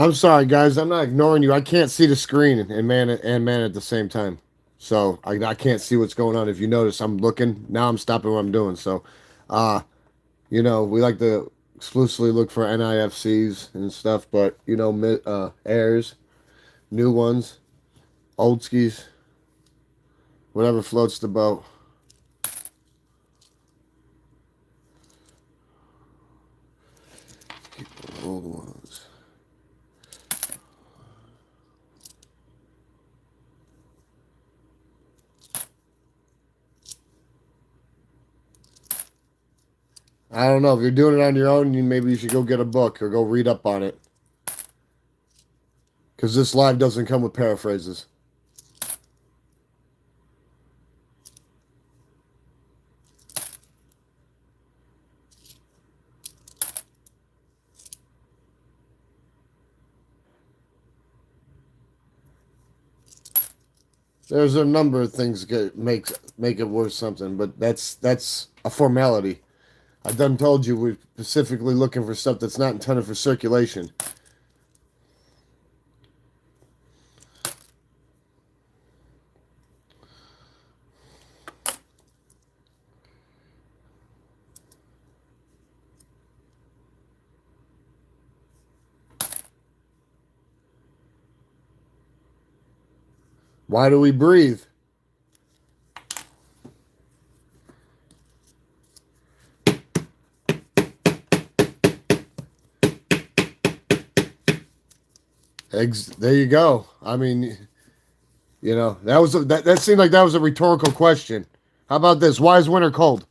I'm sorry, guys. I'm not ignoring you. I can't see the screen and man at the same time. So I can't see what's going on. If you notice, I'm looking. Now I'm stopping what I'm doing. So, uh, we like to exclusively look for NIFCs and stuff, but, airs, new ones, old skis, whatever floats the boat. Old ones. I don't know. If you're doing it on your own, maybe you should go get a book or go read up on it. Because this live doesn't come with paraphrases. There's a number of things that make it worth something, but that's a formality. I done told you we're specifically looking for stuff that's not intended for circulation. Why do we breathe? Eggs. There you go. I mean, that seemed like that was a rhetorical question. How about this? Why is winter cold?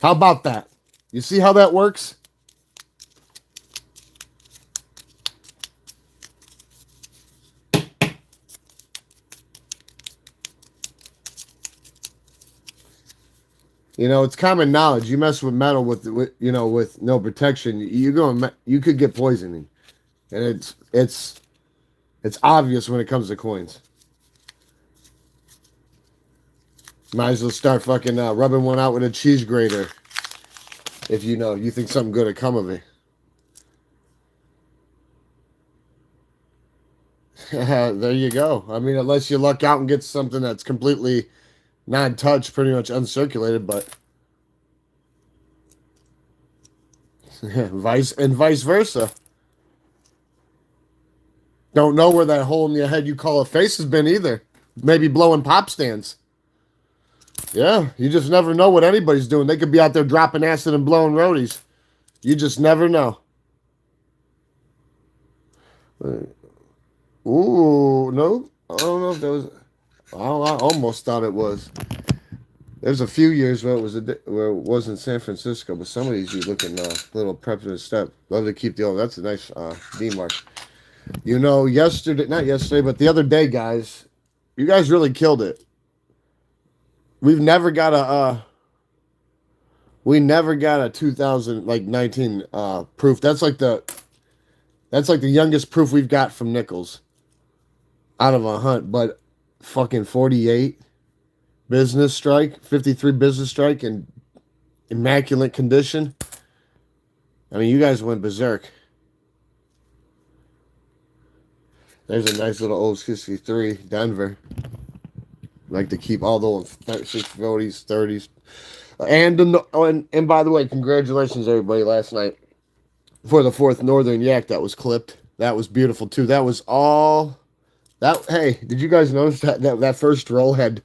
How about that? You see how that works? It's common knowledge. You mess with metal with no protection, you could get poisoning, and it's obvious when it comes to coins. Might as well start fucking rubbing one out with a cheese grater if you think something good will come of it. There you go. I mean, unless you luck out and get something that's completely non-touch, pretty much uncirculated, but vice versa. Don't know where that hole in your head you call a face has been either. Maybe blowing pop stands. Yeah, you just never know what anybody's doing. They could be out there dropping acid and blowing roadies. You just never know. Ooh, no. I don't know if there was. I almost thought it was. There's a few years where it wasn't San Francisco, but some of these you looking little prep to the step. Love to keep the old. That's a nice D mark. Yesterday, not yesterday, but the other day, guys, you guys really killed it. We've never got a 2019 proof. That's like the youngest proof we've got from Nichols out of a hunt, but fucking 48 business strike, 53 business strike in immaculate condition. I mean, you guys went berserk. There's a nice little old 63 Denver. Like to keep all those 40s, 30s. And by the way, congratulations everybody last night for the 4th Northern Yak that was clipped. That was beautiful too. That was all that. Hey, did you guys notice that first roll had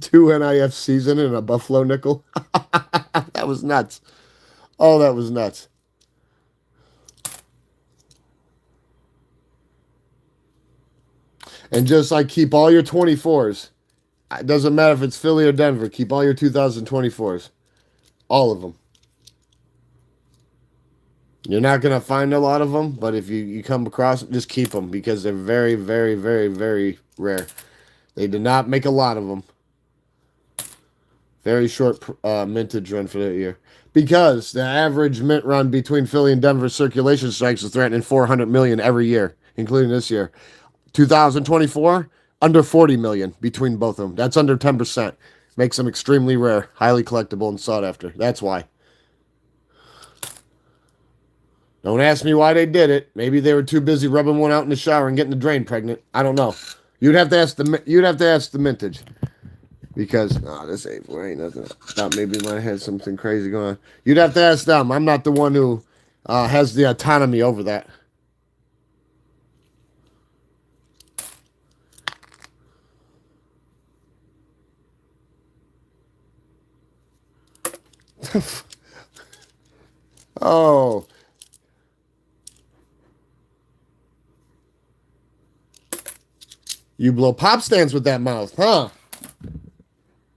2 NIFCs in it and a Buffalo nickel? That was nuts. Oh, that was nuts. And just like keep all your 24s. It doesn't matter if it's Philly or Denver. Keep all your 2024s. All of them. You're not going to find a lot of them, but if you come across them, just keep them because they're very, very, very, very rare. They did not make a lot of them. Very short mintage run for that year. Because the average mint run between Philly and Denver circulation strikes is threatening 400 million every year, including this year. 2024, under 40 million between both of them. That's under 10%. Makes them extremely rare, highly collectible, and sought after. That's why. Don't ask me why they did it. Maybe they were too busy rubbing one out in the shower and getting the drain pregnant. I don't know. You'd have to ask the mintage. Because this ain't nothing. I thought maybe might have had something crazy going on. You'd have to ask them. I'm not the one who has the autonomy over that. Oh. You blow pop stands with that mouth, huh?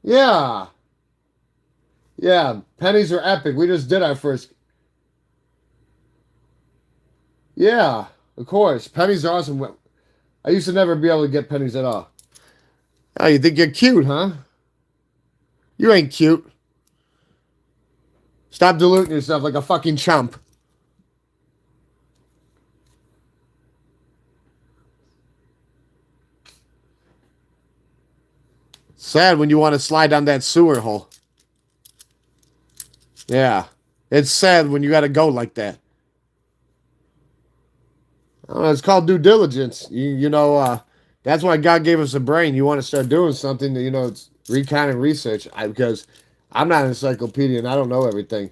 Yeah. Yeah, pennies are epic. We just did our first. Yeah, of course. Pennies are awesome. I used to never be able to get pennies at all. Oh, you think you're cute, huh? You ain't cute. Stop diluting yourself like a fucking chump. Sad when you want to slide down that sewer hole. Yeah. It's sad when you got to go like that. It's called due diligence. That's why God gave us a brain. You want to start doing something, it's recon and research. Because I'm not an encyclopedia and I don't know everything.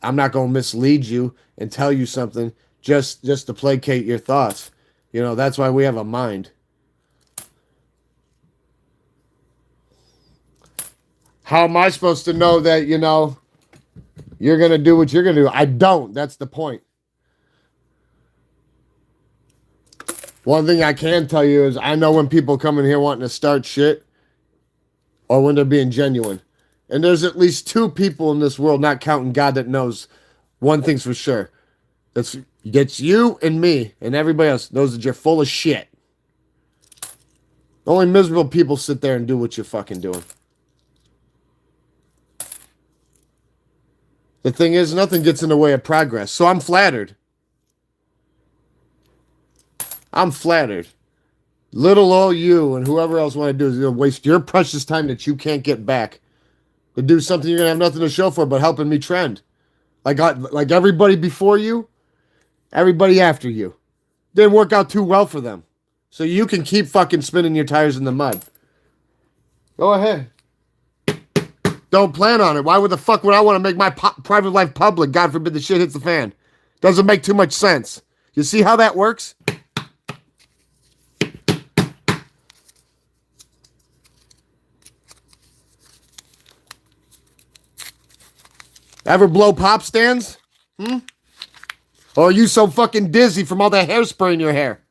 I'm not going to mislead you and tell you something just to placate your thoughts. That's why we have a mind. How am I supposed to know that, you're going to do what you're going to do? I don't. That's the point. One thing I can tell you is I know when people come in here wanting to start shit or when they're being genuine. And there's at least 2 people in this world, not counting God, that knows one thing's for sure. That's you and me, and everybody else knows that you're full of shit. Only miserable people sit there and do what you're fucking doing. The thing is, nothing gets in the way of progress. So I'm flattered. I'm flattered. Little old you and whoever else want to do is going to waste your precious time that you can't get back to do something you're going to have nothing to show for but helping me trend. Like everybody before you, everybody after you. Didn't work out too well for them. So you can keep fucking spinning your tires in the mud. Go ahead. Don't plan on it. Why would the fuck would I want to make my private life public? God forbid the shit hits the fan. Doesn't make too much sense. You see how that works? Ever blow pop stands? Or are you so fucking dizzy from all that hairspray in your hair?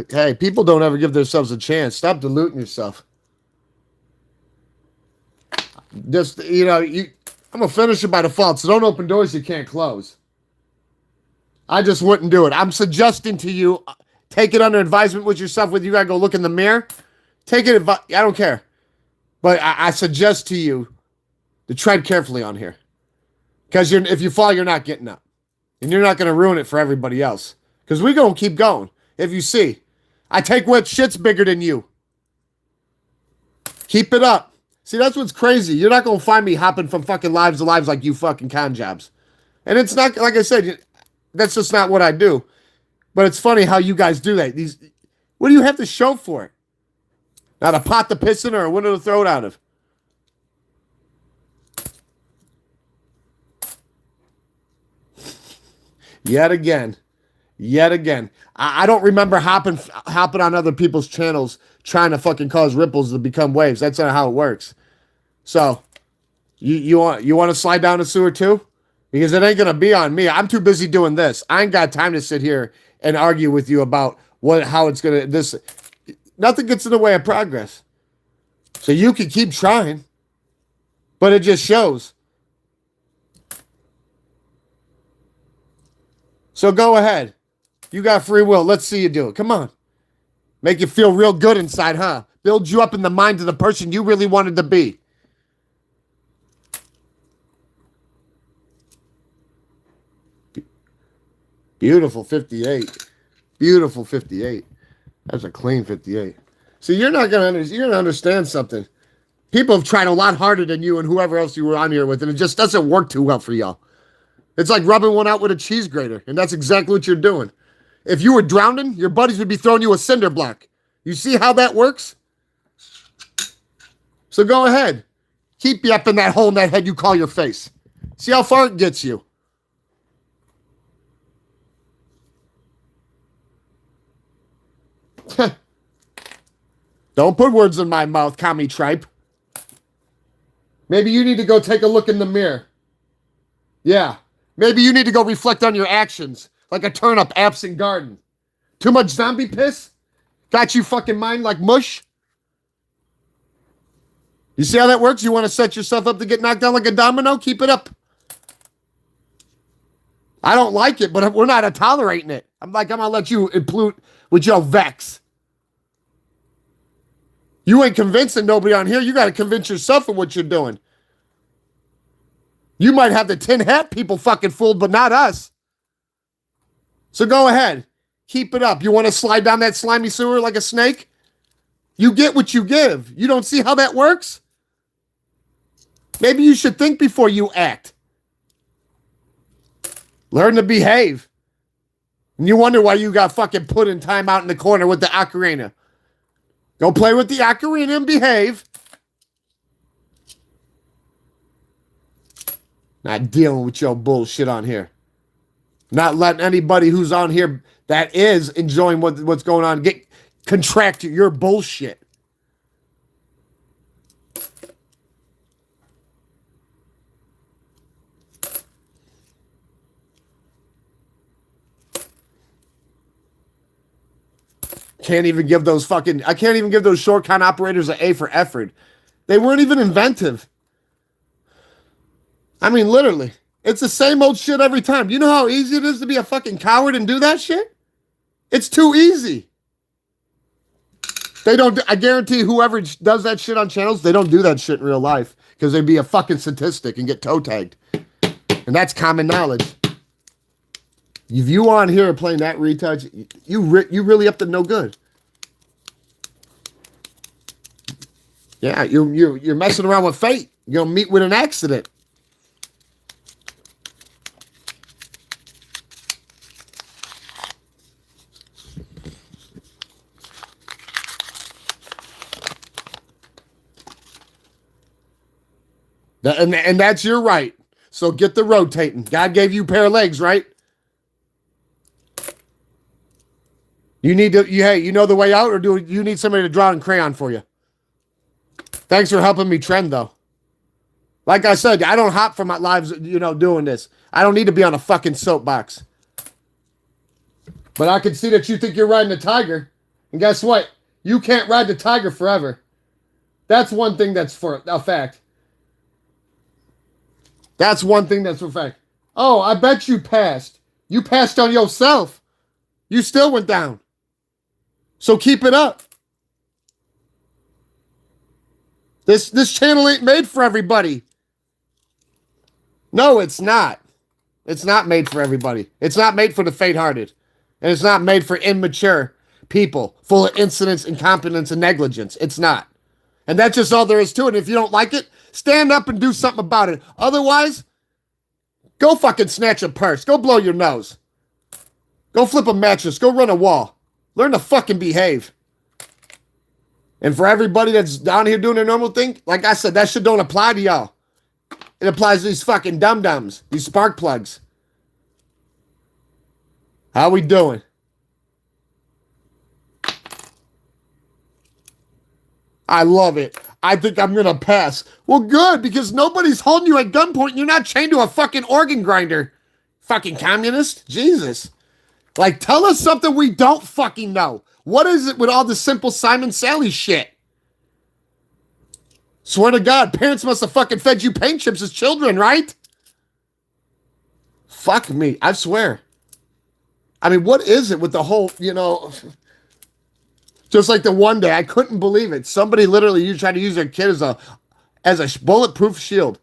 Hey, people don't ever give themselves a chance. Stop diluting yourself. I'm a finisher by default, so don't open doors you can't close. I just wouldn't do it. I'm suggesting to you, take it under advisement with yourself. Whether you gotta go look in the mirror, take it. I don't care, but I suggest to you to tread carefully on here, because if you fall, you're not getting up, and you're not gonna ruin it for everybody else. Because we gonna keep going. If you see, I take what shit's bigger than you. Keep it up. See, that's what's crazy. You're not gonna find me hopping from fucking lives to lives like you fucking con jobs, and it's not like I said. That's just not what I do. But it's funny how you guys do that. What do you have to show for it? Not a pot to piss in or a window to throw it out of. Yet again. I don't remember hopping on other people's channels trying to fucking cause ripples to become waves. That's not how it works. So, you want to slide down the sewer too? Because it ain't going to be on me. I'm too busy doing this. I ain't got time to sit here and argue with you about how it's going to... Nothing gets in the way of progress. So you can keep trying. But it just shows. So go ahead. You got free will. Let's see you do it. Come on. Make you feel real good inside, huh? Build you up in the mind of the person you really wanted to be. Beautiful 58. Beautiful 58. That's a clean 58. See, you're gonna understand something. People have tried a lot harder than you and whoever else you were on here with, and it just doesn't work too well for y'all. It's like rubbing one out with a cheese grater, and that's exactly what you're doing. If you were drowning, your buddies would be throwing you a cinder block. You see how that works? So go ahead. Keep you up in that hole in that head you call your face. See how far it gets you. Don't put words in my mouth, commie tripe. Maybe you need to go take a look in the mirror. Yeah. Maybe you need to go reflect on your actions, like a turnip absent garden. Too much zombie piss? Got you fucking mind like mush? You see how that works? You want to set yourself up to get knocked down like a domino? Keep it up. I don't like it, but we're not tolerating it. I'm going to let you implode with your vex. You ain't convincing nobody on here. You got to convince yourself of what you're doing. You might have the tin hat people fucking fooled, but not us. So go ahead. Keep it up. You want to slide down that slimy sewer like a snake? You get what you give. You don't see how that works? Maybe you should think before you act. Learn to behave. And you wonder why you got fucking put in time out in the corner with the ocarina. Go play with the ocarina and behave. Not dealing with your bullshit on here. Not letting anybody who's on here that is enjoying what's going on contract your bullshit. I can't even give those short con operators an A for effort. They weren't even inventive. I mean, literally. It's the same old shit every time. You know how easy it is to be a fucking coward and do that shit? It's too easy. I guarantee whoever does that shit on channels, they don't do that shit in real life because they'd be a fucking statistic and get toe tagged. And that's common knowledge. If you on here playing that retouch, you really up to no good. Yeah, you're messing around with fate. You're gonna meet with an accident. And that's your right. So get the rotating. God gave you a pair of legs, right? You need to, hey, you know the way out, or do you need somebody to draw in crayon for you? Thanks for helping me trend, though. Like I said, I don't hop for my lives, doing this. I don't need to be on a fucking soapbox. But I can see that you think you're riding a tiger. And guess what? You can't ride the tiger forever. That's one thing that's for a fact. That's one thing that's for a fact. Oh, I bet you passed. You passed on yourself. You still went down. So keep it up. This channel ain't made for everybody. No, it's not. It's not made for everybody. It's not made for the faint-hearted. And it's not made for immature people full of insolence, incompetence, and negligence. It's not. And that's just all there is to it. If you don't like it, stand up and do something about it. Otherwise, go fucking snatch a purse. Go blow your nose. Go flip a mattress. Go run a wall. Learn to fucking behave. And for everybody that's down here doing their normal thing, like I said, that shit don't apply to y'all. It applies to these fucking dum-dums, these spark plugs. How we doing? I love it. I think I'm going to pass. Well, good, because nobody's holding you at gunpoint and you're not chained to a fucking organ grinder. Fucking communist. Jesus. Like, tell us something we don't fucking know. What is it with all the simple Simon Sally shit? Swear to God, parents must have fucking fed you paint chips as children, right? Fuck me, I swear. I mean, what is it with the whole, just like the one day, I couldn't believe it. Somebody literally tried to use their kid as a bulletproof shield.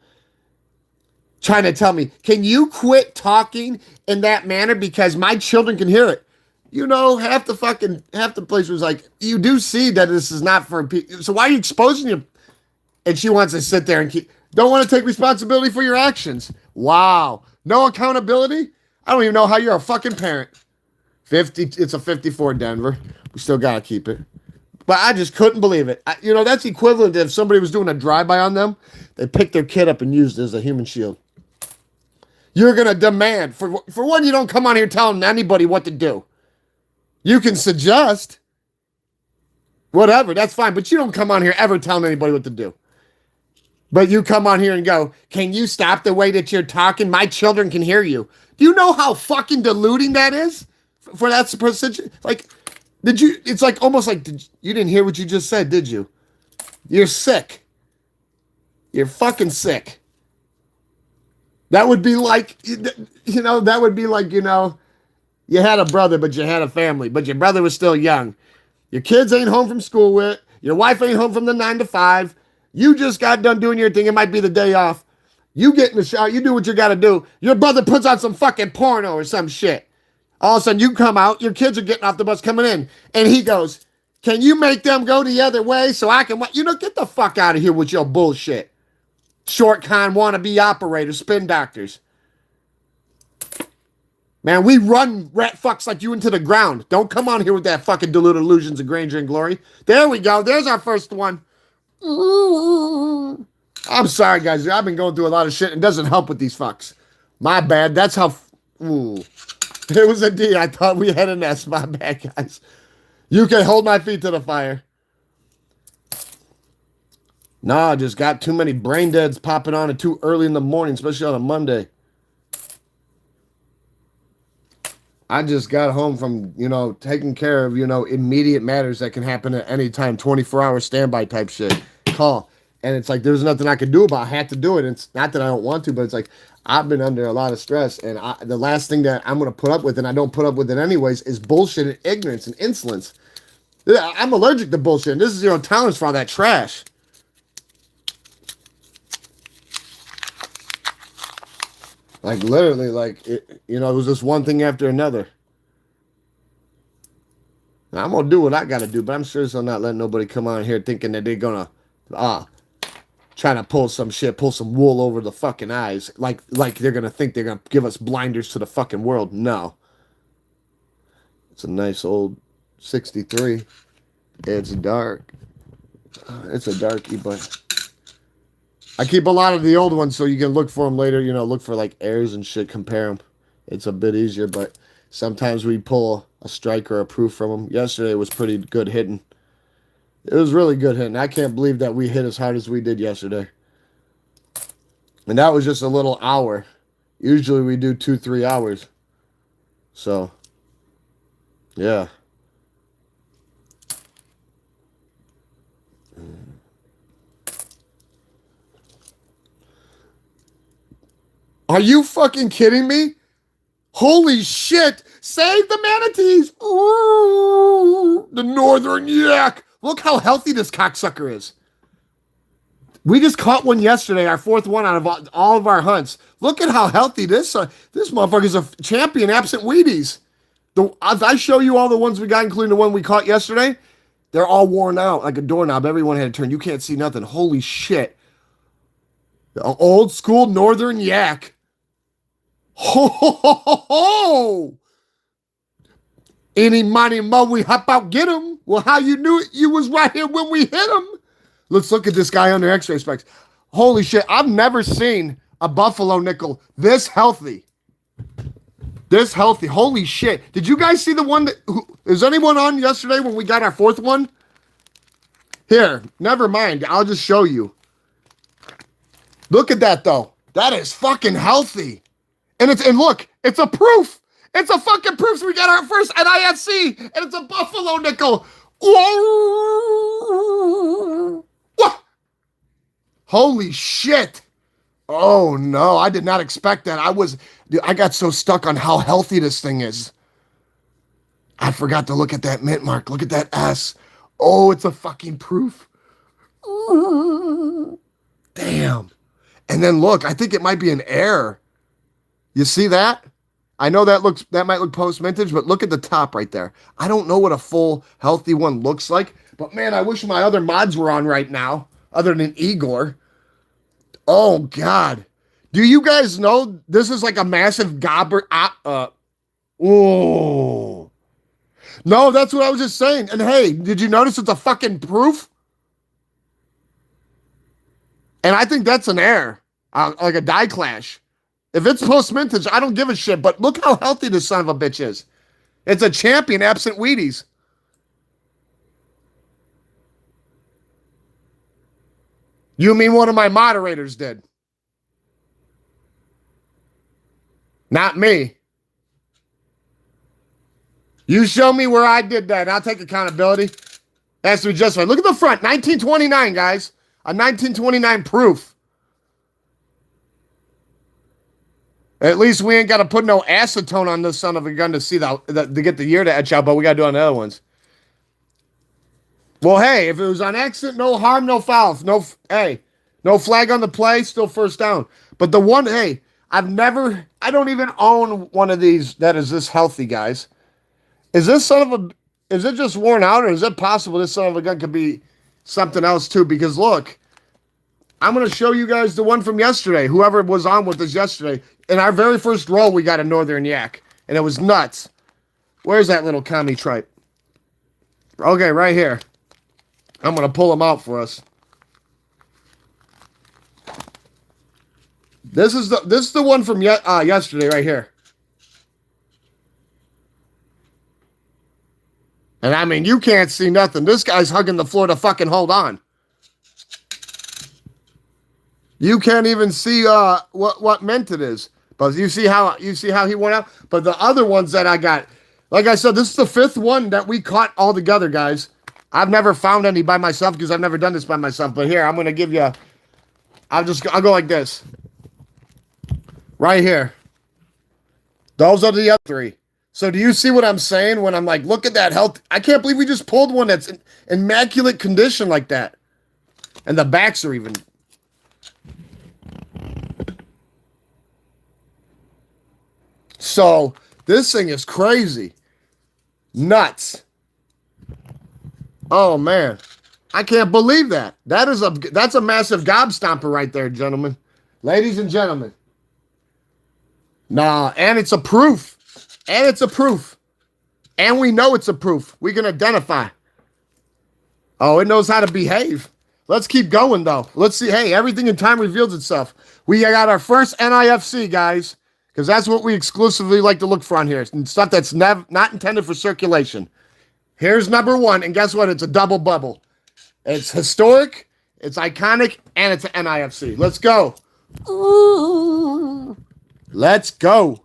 Trying to tell me, can you quit talking in that manner because my children can hear it? half the place was like, you do see that this is not for people. So why are you exposing you? And she wants to sit there and don't want to take responsibility for your actions. Wow. No accountability? I don't even know how you're a fucking parent. It's a 54 Denver. We still got to keep it. But I just couldn't believe it. That's equivalent to if somebody was doing a drive-by on them, they picked their kid up and used it as a human shield. You're going to demand. For one, you don't come on here telling anybody what to do. You can suggest. Whatever, that's fine. But you don't come on here ever telling anybody what to do. But you come on here and go, can you stop the way that you're talking? My children can hear you. Do you know how fucking deluding that is? For that situation? Like, it's like almost like, you didn't hear what you just said, did you? You're sick. You're fucking sick. That would be like, you had a brother, but you had a family, but your brother was still young. Your kids ain't home from school with, your wife ain't home from the 9 to 5. You just got done doing your thing. It might be the day off. You get in the shower. You do what you got to do. Your brother puts on some fucking porno or some shit. All of a sudden, you come out. Your kids are getting off the bus coming in. And he goes, can you make them go the other way so I can... get the fuck out of here with your bullshit. Short con wannabe operators, spin doctors. Man, we run rat fucks like you into the ground. Don't come on here with that fucking deluded illusions of grandeur and glory. There we go. There's our first one. I'm sorry, guys. I've been going through a lot of shit. It doesn't help with these fucks. My bad. That's how... It was a D. I thought we had an S. My bad, guys. You can hold my feet to the fire. Nah, I just got too many brain deads popping on it too early in the morning, especially on a Monday. I just got home from, taking care of, immediate matters that can happen at any time, 24-hour standby type shit. Call. And it's like, there's nothing I can do about it. I had to do it. It's not that I don't want to, but it's like, I've been under a lot of stress. And the last thing that I'm going to put up with, and I don't put up with it anyways, is bullshit and ignorance and insolence. I'm allergic to bullshit. And this is zero tolerance for all that trash. Like, literally, it was just one thing after another. Now, I'm going to do what I got to do, but I'm sure I'm not letting nobody come on here thinking that they're going to, trying to pull some shit, pull some wool over the fucking eyes. Like they're going to think they're going to give us blinders to the fucking world. No. It's a nice old 63. It's dark. It's a darkie, but... I keep a lot of the old ones so you can look for them later, look for like airs and shit, compare them. It's a bit easier, but sometimes we pull a strike or a proof from them. Yesterday was pretty good hitting. It was really good hitting. I can't believe that we hit as hard as we did yesterday. And that was just a little hour. Usually we do 2-3 hours. So, yeah. Are you fucking kidding me? Holy shit! Save the manatees! Ooh, the northern yak! Look how healthy this cocksucker is. We just caught one yesterday, our fourth one out of all of our hunts. Look at how healthy this motherfucker's a champion absent Wheaties. If I show you all the ones we got, including the one we caught yesterday, they're all worn out like a doorknob. Everyone had a turn. You can't see nothing. Holy shit. The old school northern yak. Ho, ho, ho, ho, ho. Any money, mo, we hop out, get him. Well, how you knew it? You was right here when we hit him. Let's look at this guy under x-ray specs. Holy shit, I've never seen a buffalo nickel this healthy. This healthy. Holy shit. Did you guys see the one is anyone on yesterday when we got our fourth one? Here, never mind. I'll just show you. Look at that, though. That is fucking healthy. And look, it's a proof. It's a fucking proof. So we got our first NIFC, and it's a buffalo nickel. Whoa. What? Holy shit. Oh, no. I did not expect that. I got so stuck on how healthy this thing is. I forgot to look at that mint mark. Look at that S. Oh, it's a fucking proof. Damn. And then look, I think it might be an error. You see that? I know that might look post vintage, but look at the top right there. I don't know what a full healthy one looks like, but man, I wish my other mods were on right now, other than Igor. Oh God, do you guys know this is like a massive gobber? Oh no, that's what I was just saying. And hey, did you notice it's a fucking proof? And I think that's an error, like a die clash. If it's post vintage, I don't give a shit. But look how healthy this son of a bitch is. It's a champion absent Wheaties. You mean one of my moderators did? Not me. You show me where I did that, and I'll take accountability. That's to be justified. Look at the front, 1929, guys. A 1929 proof. At least we ain't got to put no acetone on this son of a gun to see to get the year to etch out, but we got to do it on the other ones. Well, hey, if it was on accident, no harm, no foul. No flag on the play, still first down. But the one, hey, I don't even own one of these that is this healthy, guys. Is it just worn out, or is it possible this son of a gun could be something else too? Because look, I'm going to show you guys the one from yesterday. Whoever was on with us yesterday. In our very first roll, we got a Northern Yak. And it was nuts. Where's that little commie tripe? Okay, right here. I'm going to pull him out for us. This is the one from yesterday right here. And I mean, you can't see nothing. This guy's hugging the floor to fucking hold on. You can't even see what mint it is. But you see how he went out. But the other ones that I got, like I said, this is the fifth one that we caught all together, guys. I've never found any by myself because I've never done this by myself. But here, I'm gonna give you. I'll go like this. Right here. Those are the other three. So do you see what I'm saying when I'm like, look at that health? I can't believe we just pulled one that's in immaculate condition like that. And the backs are even. So this thing is crazy. Nuts. Oh man. I can't believe that. That's a massive gobstomper right there, gentlemen. Ladies and gentlemen. Nah, and it's a proof. And it's a proof. And we know it's a proof. We can identify. Oh, it knows how to behave. Let's keep going, though. Let's see. Hey, everything in time reveals itself. We got our first NIFC, guys, because that's what we exclusively like to look for on here. And stuff that's not intended for circulation. Here's number one, and guess what? It's a double bubble. It's historic, it's iconic, and it's an NIFC. Let's go. Ooh. Let's go.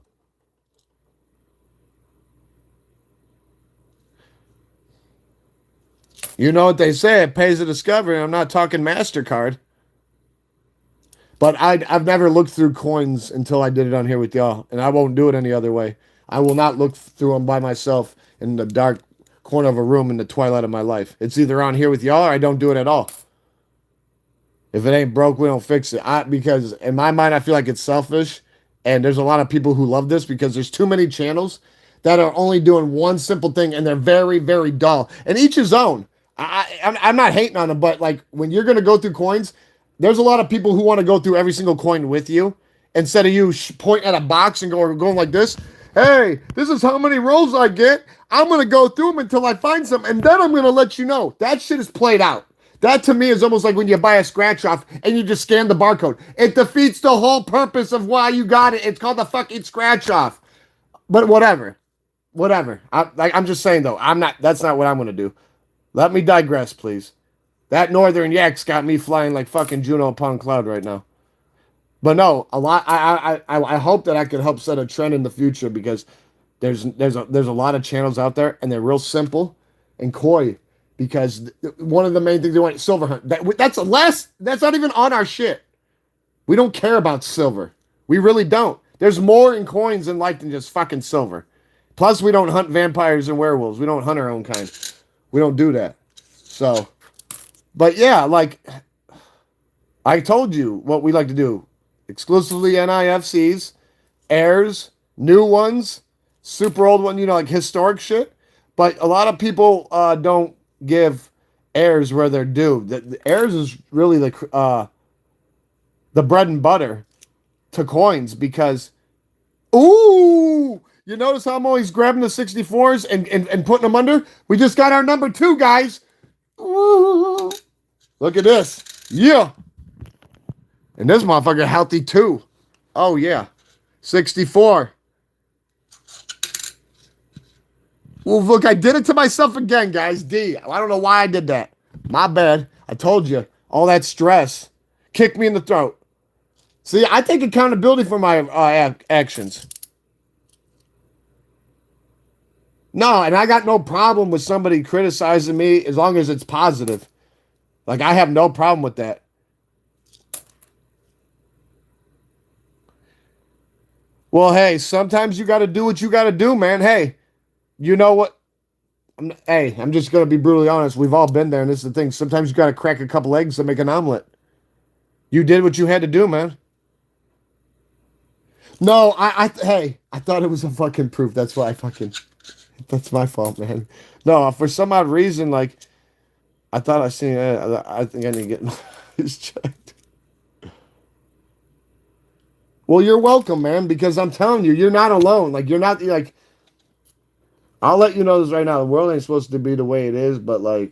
You know what they say, it pays to discover. I'm not talking MasterCard. But I've never looked through coins until I did it on here with y'all. And I won't do it any other way. I will not look through them by myself in the dark corner of a room in the twilight of my life. It's either on here with y'all or I don't do it at all. If it ain't broke, we don't fix it. Because in my mind, I feel like it's selfish. And there's a lot of people who love this because there's too many channels that are only doing one simple thing. And they're very, very dull. And each his own. I'm not hating on them, but like when you're going to go through coins, there's a lot of people who want to go through every single coin with you instead of you point at a box and going like this. Hey, this is how many rolls I get. I'm going to go through them until I find some, and then I'm going to let you know. That shit is played out. That to me is almost like when you buy a scratch off and you just scan the barcode. It defeats the whole purpose of why you got it. It's called the fucking scratch off. But whatever. I'm just saying though, that's not what I'm going to do. Let me digress, please. That Northern Yak's got me flying like fucking Juno upon cloud right now. But no, a lot. I hope that I can help set a trend in the future because there's a lot of channels out there and they're real simple and coy because one of the main things they want is silver hunt. That's not even on our shit. We don't care about silver. We really don't. There's more in coins in life than just fucking silver. Plus, we don't hunt vampires and werewolves. We don't hunt our own kind. We don't do that. So, but yeah, like I told you what we like to do. Exclusively NIFCs, airs, new ones, super old one, like historic shit. But a lot of people don't give heirs where they're due. The heirs is really the bread and butter to coins because, ooh, you notice how I'm always grabbing the 64s and putting them under? We just got our number 2, guys. Ooh, look at this. Yeah. And this motherfucker healthy too. Oh, yeah. 64. Well, look, I did it to myself again, guys. D. I don't know why I did that. My bad. I told you. All that stress kicked me in the throat. See, I take accountability for my actions. No, and I got no problem with somebody criticizing me as long as it's positive. Like, I have no problem with that. Well, hey, sometimes you got to do what you got to do, man. Hey, you know what? I'm just going to be brutally honest. We've all been there, and this is the thing. Sometimes you got to crack a couple eggs to make an omelet. You did what you had to do, man. No, hey, I thought it was a fucking proof. That's why that's my fault, man. No, for some odd reason, like, I thought I seen it. I think I need to get this checked. Well, you're welcome, man, because I'm telling you, you're not alone. Like, you're not, like, I'll let you know this right now. The world ain't supposed to be the way it is, but, like,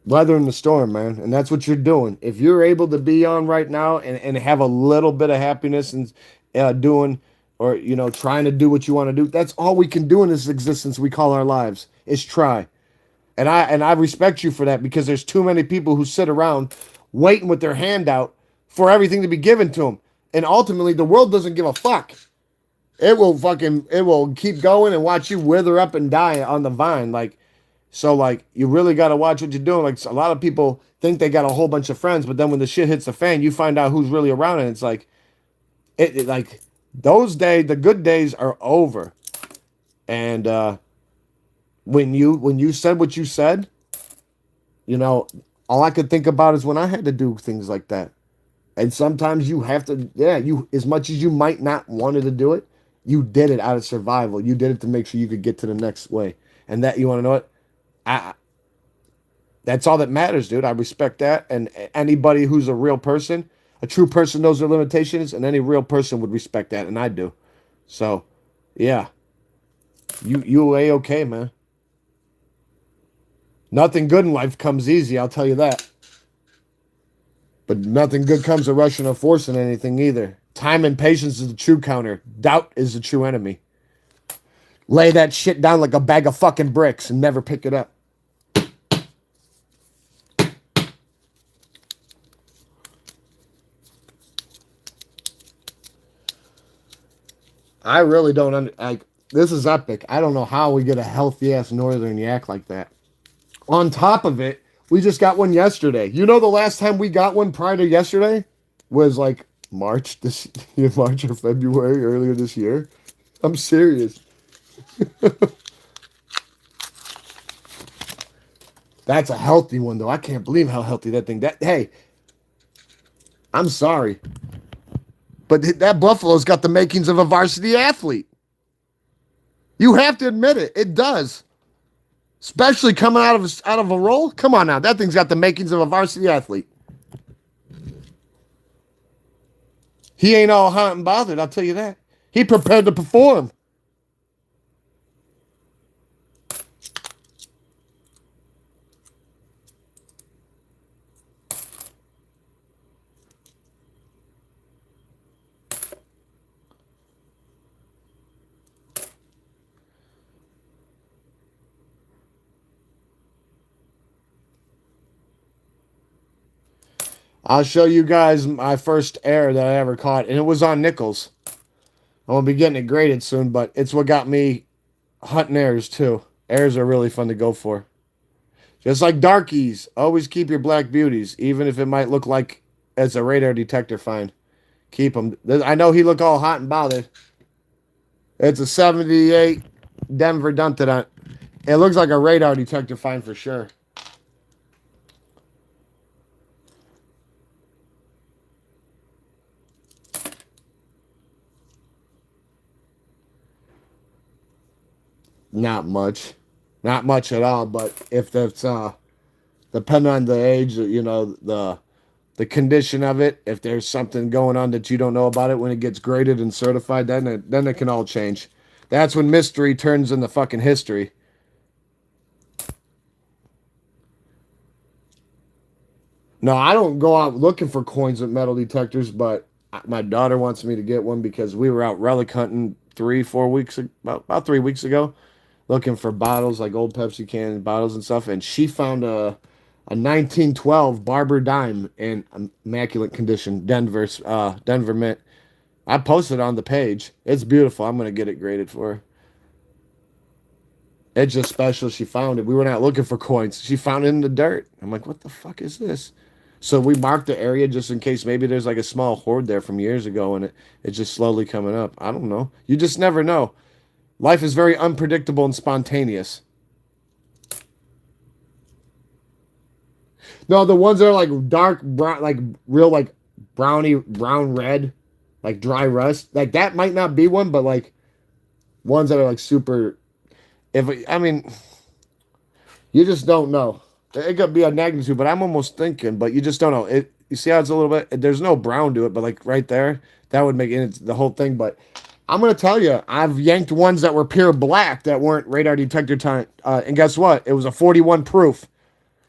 weathering the storm, man. And that's what you're doing. If you're able to be on right now and have a little bit of happiness and doing or, trying to do what you want to do, that's all we can do in this existence we call our lives is try. And I respect you for that because there's too many people who sit around waiting with their hand out for everything to be given to them. And ultimately, the world doesn't give a fuck. It will keep going and watch you wither up and die on the vine. So, you really got to watch what you're doing. Like, a lot of people think they got a whole bunch of friends, but then when the shit hits the fan, you find out who's really around, and it's like, those days, the good days are over. And when you said what you said, all I could think about is when I had to do things like that. And sometimes you have to, as much as you might not wanted to do it, you did it out of survival. You did it to make sure you could get to the next way. And that, you want to know what? I That's all that matters, dude. I respect that. And anybody who's a real person, a true person knows their limitations, and any real person would respect that, and I do. So, yeah. You A-okay, man. Nothing good in life comes easy, I'll tell you that. But nothing good comes of rushing or forcing anything either. Time and patience is the true counter. Doubt is the true enemy. Lay that shit down like a bag of fucking bricks and never pick it up. I really don't this is epic. I don't know how we get a healthy ass northern yak like that. On top of it, we just got one yesterday. You know, the last time we got one prior to yesterday was like March or February earlier this year. I'm serious. That's a healthy one though. I can't believe how healthy that thing. Hey, I'm sorry, but that buffalo's got the makings of a varsity athlete. You have to admit it. It does. Especially coming out of a roll. Come on now, that thing's got the makings of a varsity athlete. He ain't all hot and bothered, I'll tell you that. He prepared to perform. I'll show you guys my first air that I ever caught, and it was on nickels. I'm gonna be getting it graded soon, but it's what got me hunting airs too. Airs are really fun to go for. Just like darkies, always keep your black beauties, even if it might look like it's a radar detector find. Keep them. I know he look all hot and bothered. It's a 78 Denver Duntadont. It looks like a radar detector find for sure. Not much. Not much at all. But if that's depending on the age, the condition of it, if there's something going on that you don't know about it when it gets graded and certified, then it can all change. That's when mystery turns into fucking history. No, I don't go out looking for coins with metal detectors, but my daughter wants me to get one because we were out relic hunting 3 4 weeks about 3 weeks ago, looking for bottles like old Pepsi can bottles and stuff, and she found a 1912 Barber dime in immaculate condition, Denver Mint. I posted on the page. It's beautiful. I'm gonna get it graded for her. It's just special. She found it. We were not looking for coins. She found it in the dirt. I'm like, what the fuck is this? So we marked the area just in case maybe there's like a small hoard there from years ago and it's just slowly coming up. I don't know. You just never know. Life is very unpredictable and spontaneous. No, the ones that are like dark brown, like real like brownie brown red, like dry rust, like that might not be one, but like ones that are like super. If I mean, you just don't know. It could be a magnitude, but I'm almost thinking, but you just don't know. It. You see how it's a little bit. There's no brown to it, but like right there, that would make it the whole thing. But I'm gonna tell you, I've yanked ones that were pure black that weren't radar detector time, and guess what? It was a 41 proof.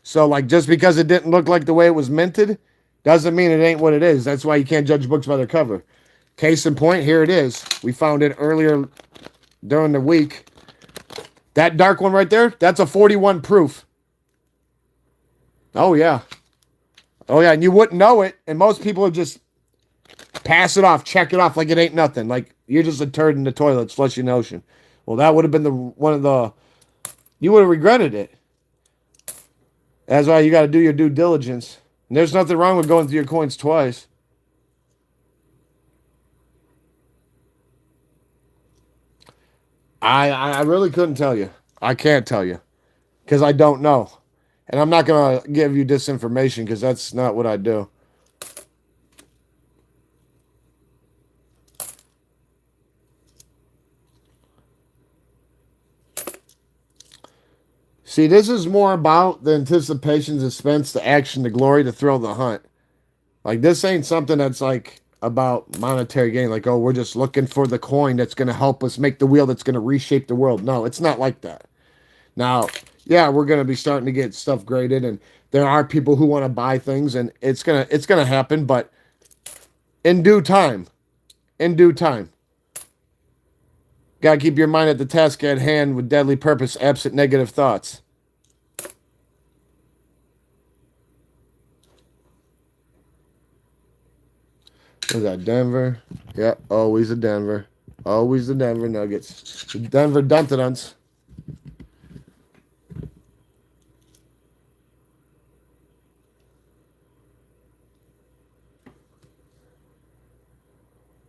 So like just because it didn't look like the way it was minted, doesn't mean it ain't what it is. That's why you can't judge books by their cover. Case in point, here it is. We found it earlier during the week. That dark one right there, that's a 41 proof. Oh yeah. Oh yeah, and you wouldn't know it, and most people would just pass it off, check it off like it ain't nothing. Like you're just a turd in the toilet, flushing the ocean. Well, that would have been the one of the you would have regretted it. That's why you got to do your due diligence. And there's nothing wrong with going through your coins twice. I really couldn't tell you. I can't tell you because I don't know. And I'm not going to give you disinformation because that's not what I do. See, this is more about the anticipation, suspense, the action, the glory, the thrill, the hunt. Like, this ain't something that's like about monetary gain. Like, oh, we're just looking for the coin that's going to help us make the wheel that's going to reshape the world. No, it's not like that. Now, yeah, we're going to be starting to get stuff graded, and there are people who want to buy things, and it's gonna happen, but in due time, in due time. Gotta keep your mind at the task at hand with deadly purpose, absent negative thoughts. What is that, Denver? Yeah, always a Denver. Always the Denver Nuggets. The Denver Duntaduns.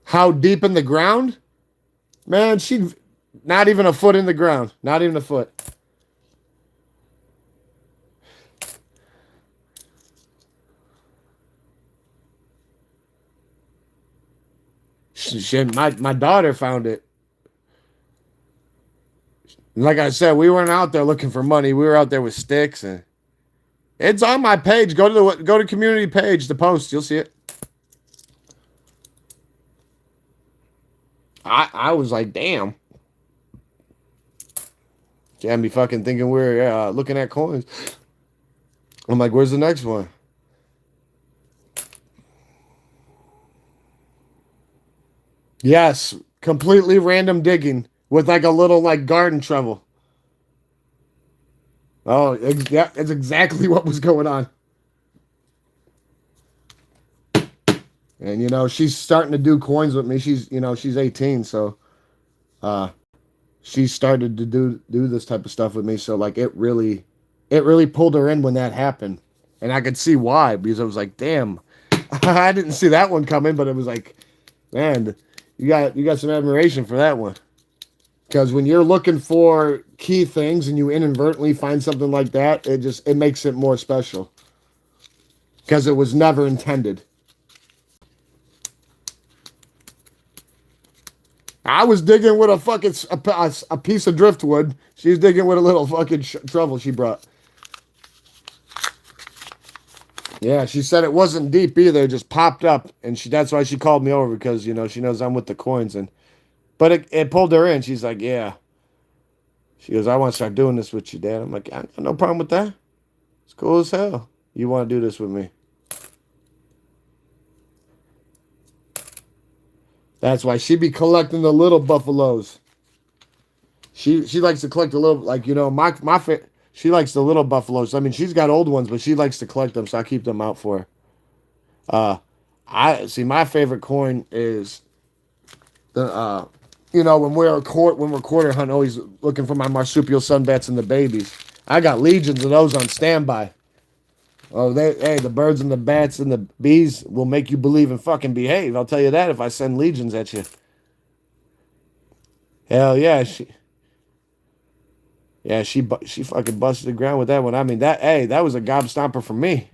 How deep in the ground? Man, she not even a foot in the ground. Not even a foot. My daughter found it. Like I said, we weren't out there looking for money. We were out there with sticks, and it's on my page. Go to community page, the post. You'll see it. I was like, damn. Can't be fucking thinking we're looking at coins. I'm like, where's the next one? Yes, completely random digging with like a little like garden shovel. Oh, yeah, that's exactly what was going on. And she's starting to do coins with me. She's 18, so uh she started to do this type of stuff with me. So like it really pulled her in when that happened. And I could see why, because I was like, damn, I didn't see that one coming, but it was like, man, you got some admiration for that one. Because when you're looking for key things and you inadvertently find something like that, it makes it more special. Because it was never intended. I was digging with a fucking a piece of driftwood. She's digging with a little fucking shovel she brought. Yeah, she said it wasn't deep either. It just popped up, and that's why she called me over because you know she knows I'm with the coins and. But it pulled her in. She's like, yeah. She goes, I want to start doing this with you, Dad. I'm like, I got no problem with that. It's cool as hell. You want to do this with me? That's why she be collecting the little buffaloes. She likes to collect the little, like, you know, she likes the little buffaloes. I mean, she's got old ones, but she likes to collect them, so I keep them out for her. Uh, I see. My favorite coin is the you know, when we're quarter hunting, always looking for my marsupial sunbats and the babies. I got legions of those on standby. Oh, the birds and the bats and the bees will make you believe and fucking behave. I'll tell you that if I send legions at you. Hell yeah, she fucking busted the ground with that one. I mean that was a gobstopper for me.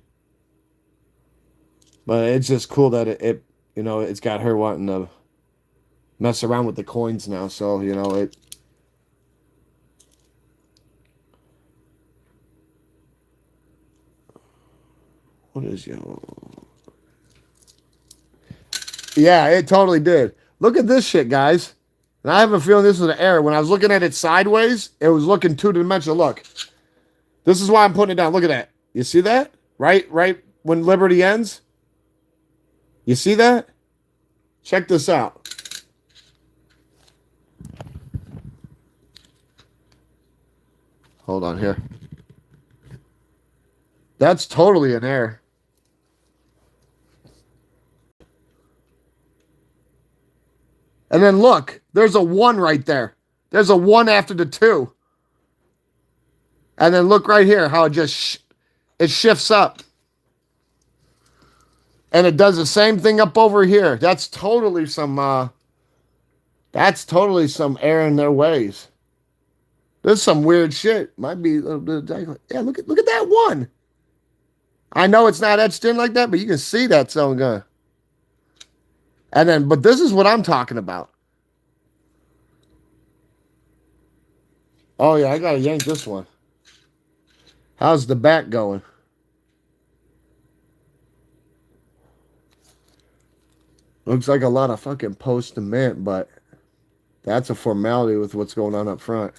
But it's just cool that it you know it's got her wanting to mess around with the coins now. So you know it. What is yo? Yeah, it totally did. Look at this shit, guys. And I have a feeling this was an error. When I was looking at it sideways, it was looking two-dimensional. Look. This is why I'm putting it down. Look at that. You see that? Right when Liberty ends? You see that? Check this out. Hold on here. That's totally an error. And then look, there's a 1 right there. There's a 1 after the 2. And then look right here how it just it shifts up. And it does the same thing up over here. That's totally some error in their ways. There's some weird shit. Might be a little bit of yeah, look at that 1. I know it's not etched in like that, but you can see that so good. And then, but this is what I'm talking about. Oh yeah, I gotta yank this one. How's the back going? Looks like a lot of fucking post and mint, but that's a formality with what's going on up front.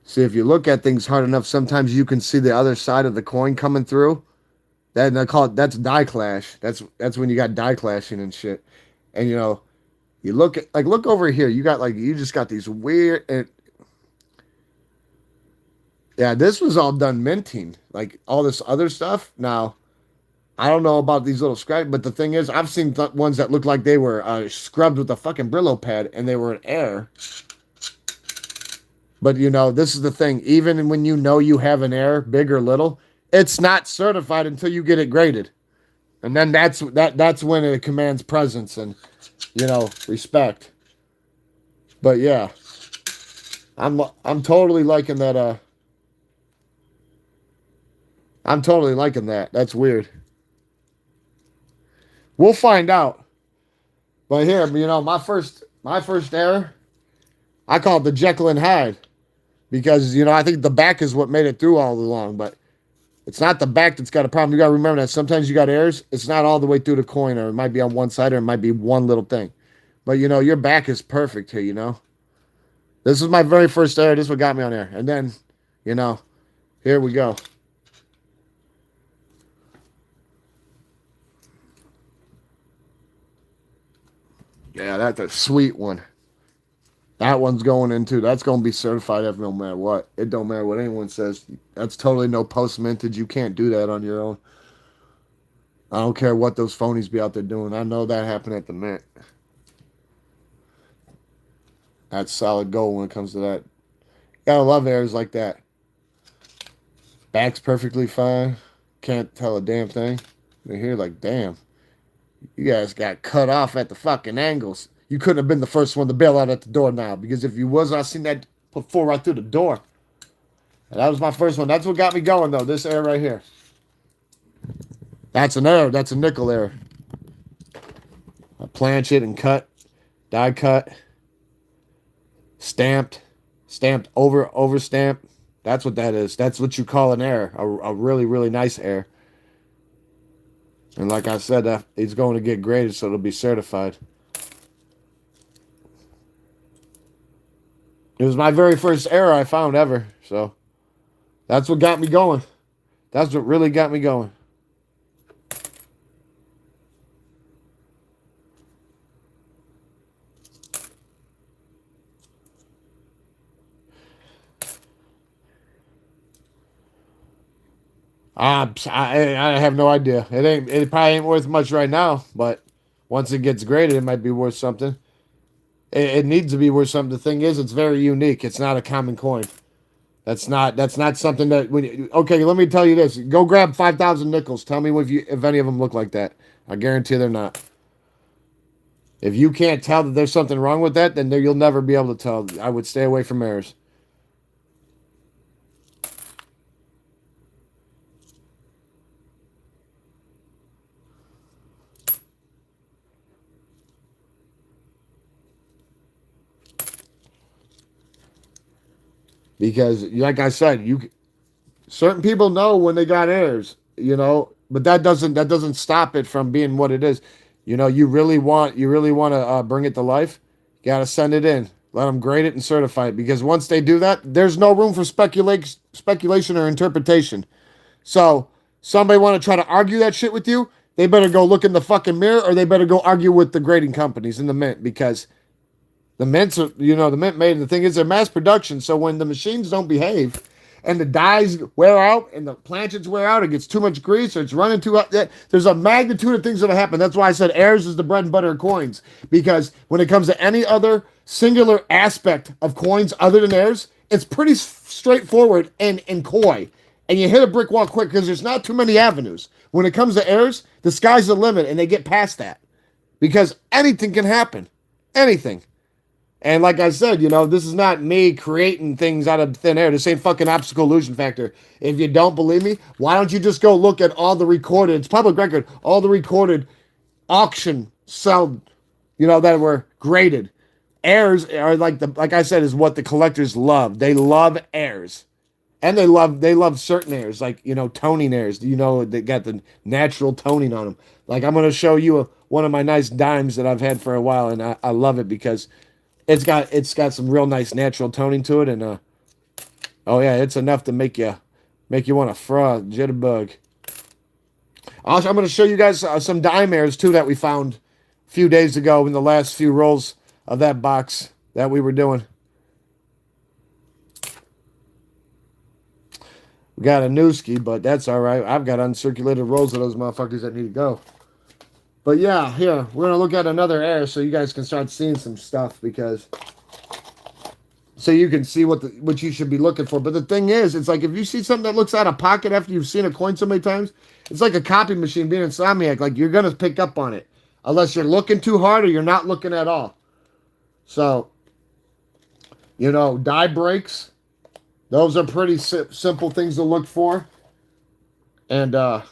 See, if you look at things hard enough, sometimes you can see the other side of the coin coming through. That I call it, that's die clash. That's when you got die clashing and shit. And you know, you look at look over here. You just got these weird yeah, this was all done minting. Like all this other stuff. Now, I don't know about these little scratch, but the thing is, I've seen ones that look like they were scrubbed with a fucking Brillo pad and they were in air. But you know, this is the thing. Even when you know you have an error, big or little, it's not certified until you get it graded, and then that's when it commands presence and you know respect. But yeah, I'm totally liking that. I'm totally liking that. That's weird. We'll find out. But here, you know, my first error, I call it the Jekyll and Hyde. Because, you know, I think the back is what made it through all along, but it's not the back that's got a problem. You got to remember that sometimes you got errors. It's not all the way through the coin, or it might be on one side, or it might be one little thing. But, you know, your back is perfect here, you know. This was my very first error. This is what got me on air. And then, you know, here we go. Yeah, that's a sweet one. That one's going into, that's going to be certified F no matter what. It don't matter what anyone says. That's totally no post mintage. You can't do that on your own. I don't care what those phonies be out there doing. I know that happened at the mint. That's solid gold when it comes to that. Gotta love errors like that. Back's perfectly fine. Can't tell a damn thing. They're here like, damn. You guys got cut off at the fucking angles. You couldn't have been the first one to bail out at the door now. Because if you was, I seen that put 4 right through the door. And that was my first one. That's what got me going, though. This error right here. That's an error. That's a nickel error. planch it and cut, die cut, stamped, over stamped. That's what that is. That's what you call an air, a really, really nice air. And like I said, it's going to get graded, so it'll be certified. It was my very first error I found ever, so that's what got me going. That's what really got me going. I have no idea. It probably ain't worth much right now, but once it gets graded, it might be worth something. It needs to be worth something. The thing is, it's very unique. It's not a common coin. That's not something that okay, let me tell you this. Go grab 5,000 nickels. Tell me if any of them look like that. I guarantee they're not. If you can't tell that there's something wrong with that, then you'll never be able to tell. I would stay away from errors. Because, like I said, certain people know when they got errors, but that doesn't stop it from being what it is. You really want to bring it to life. You got to send it in. Let them grade it and certify it. Because once they do that, there's no room for speculation or interpretation. So somebody want to try to argue that shit with you, they better go look in the fucking mirror, or they better go argue with the grading companies in the mint, because the mints are, the mint made. The thing is, they're mass production. So when the machines don't behave, and the dies wear out, and the planchets wear out, it gets too much grease, or it's running too hot. There's a magnitude of things that'll happen. That's why I said airs is the bread and butter of coins. Because when it comes to any other singular aspect of coins other than airs, it's pretty straightforward and coy. And you hit a brick wall quick because there's not too many avenues. When it comes to airs, the sky's the limit, and they get past that. Because anything can happen. Anything. And like I said, this is not me creating things out of thin air. This ain't fucking Optical Illusion Factor. If you don't believe me, why don't you just go look at all the recorded, it's public record, all the recorded auction sell, that were graded. Airs are like I said, is what the collectors love. They love airs. And they love certain airs, like, toning airs. They got the natural toning on them. Like, I'm going to show you one of my nice dimes that I've had for a while, and I love it because it's got some real nice natural toning to it, and oh yeah, it's enough to make you want to fraud jitterbug. Also, I'm going to show you guys some dime airs too that we found a few days ago in the last few rolls of that box that we were doing. We got a Newski, but that's all right. I've got uncirculated rolls of those motherfuckers that need to go. But yeah, here, we're going to look at another air so you guys can start seeing some stuff, so you can see what you should be looking for. But the thing is, it's like if you see something that looks out of pocket after you've seen a coin so many times, it's like a copy machine being insomniac. Like, you're going to pick up on it. Unless you're looking too hard or you're not looking at all. So, die breaks. Those are pretty simple things to look for. And,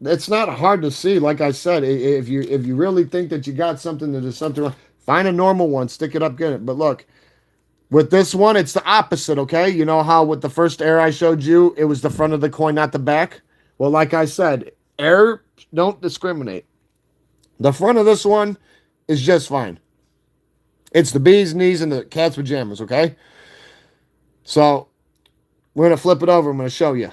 it's not hard to see. Like I said, if you really think that you got something, that there's something wrong, find a normal one, stick it up, get it. But look, with this one, it's the opposite, okay? You know how with the first air I showed you, it was the front of the coin, not the back? Well, like I said, air don't discriminate. The front of this one is just fine. It's the bee's knees and the cat's pajamas, okay? So, we're going to flip it over. I'm going to show you.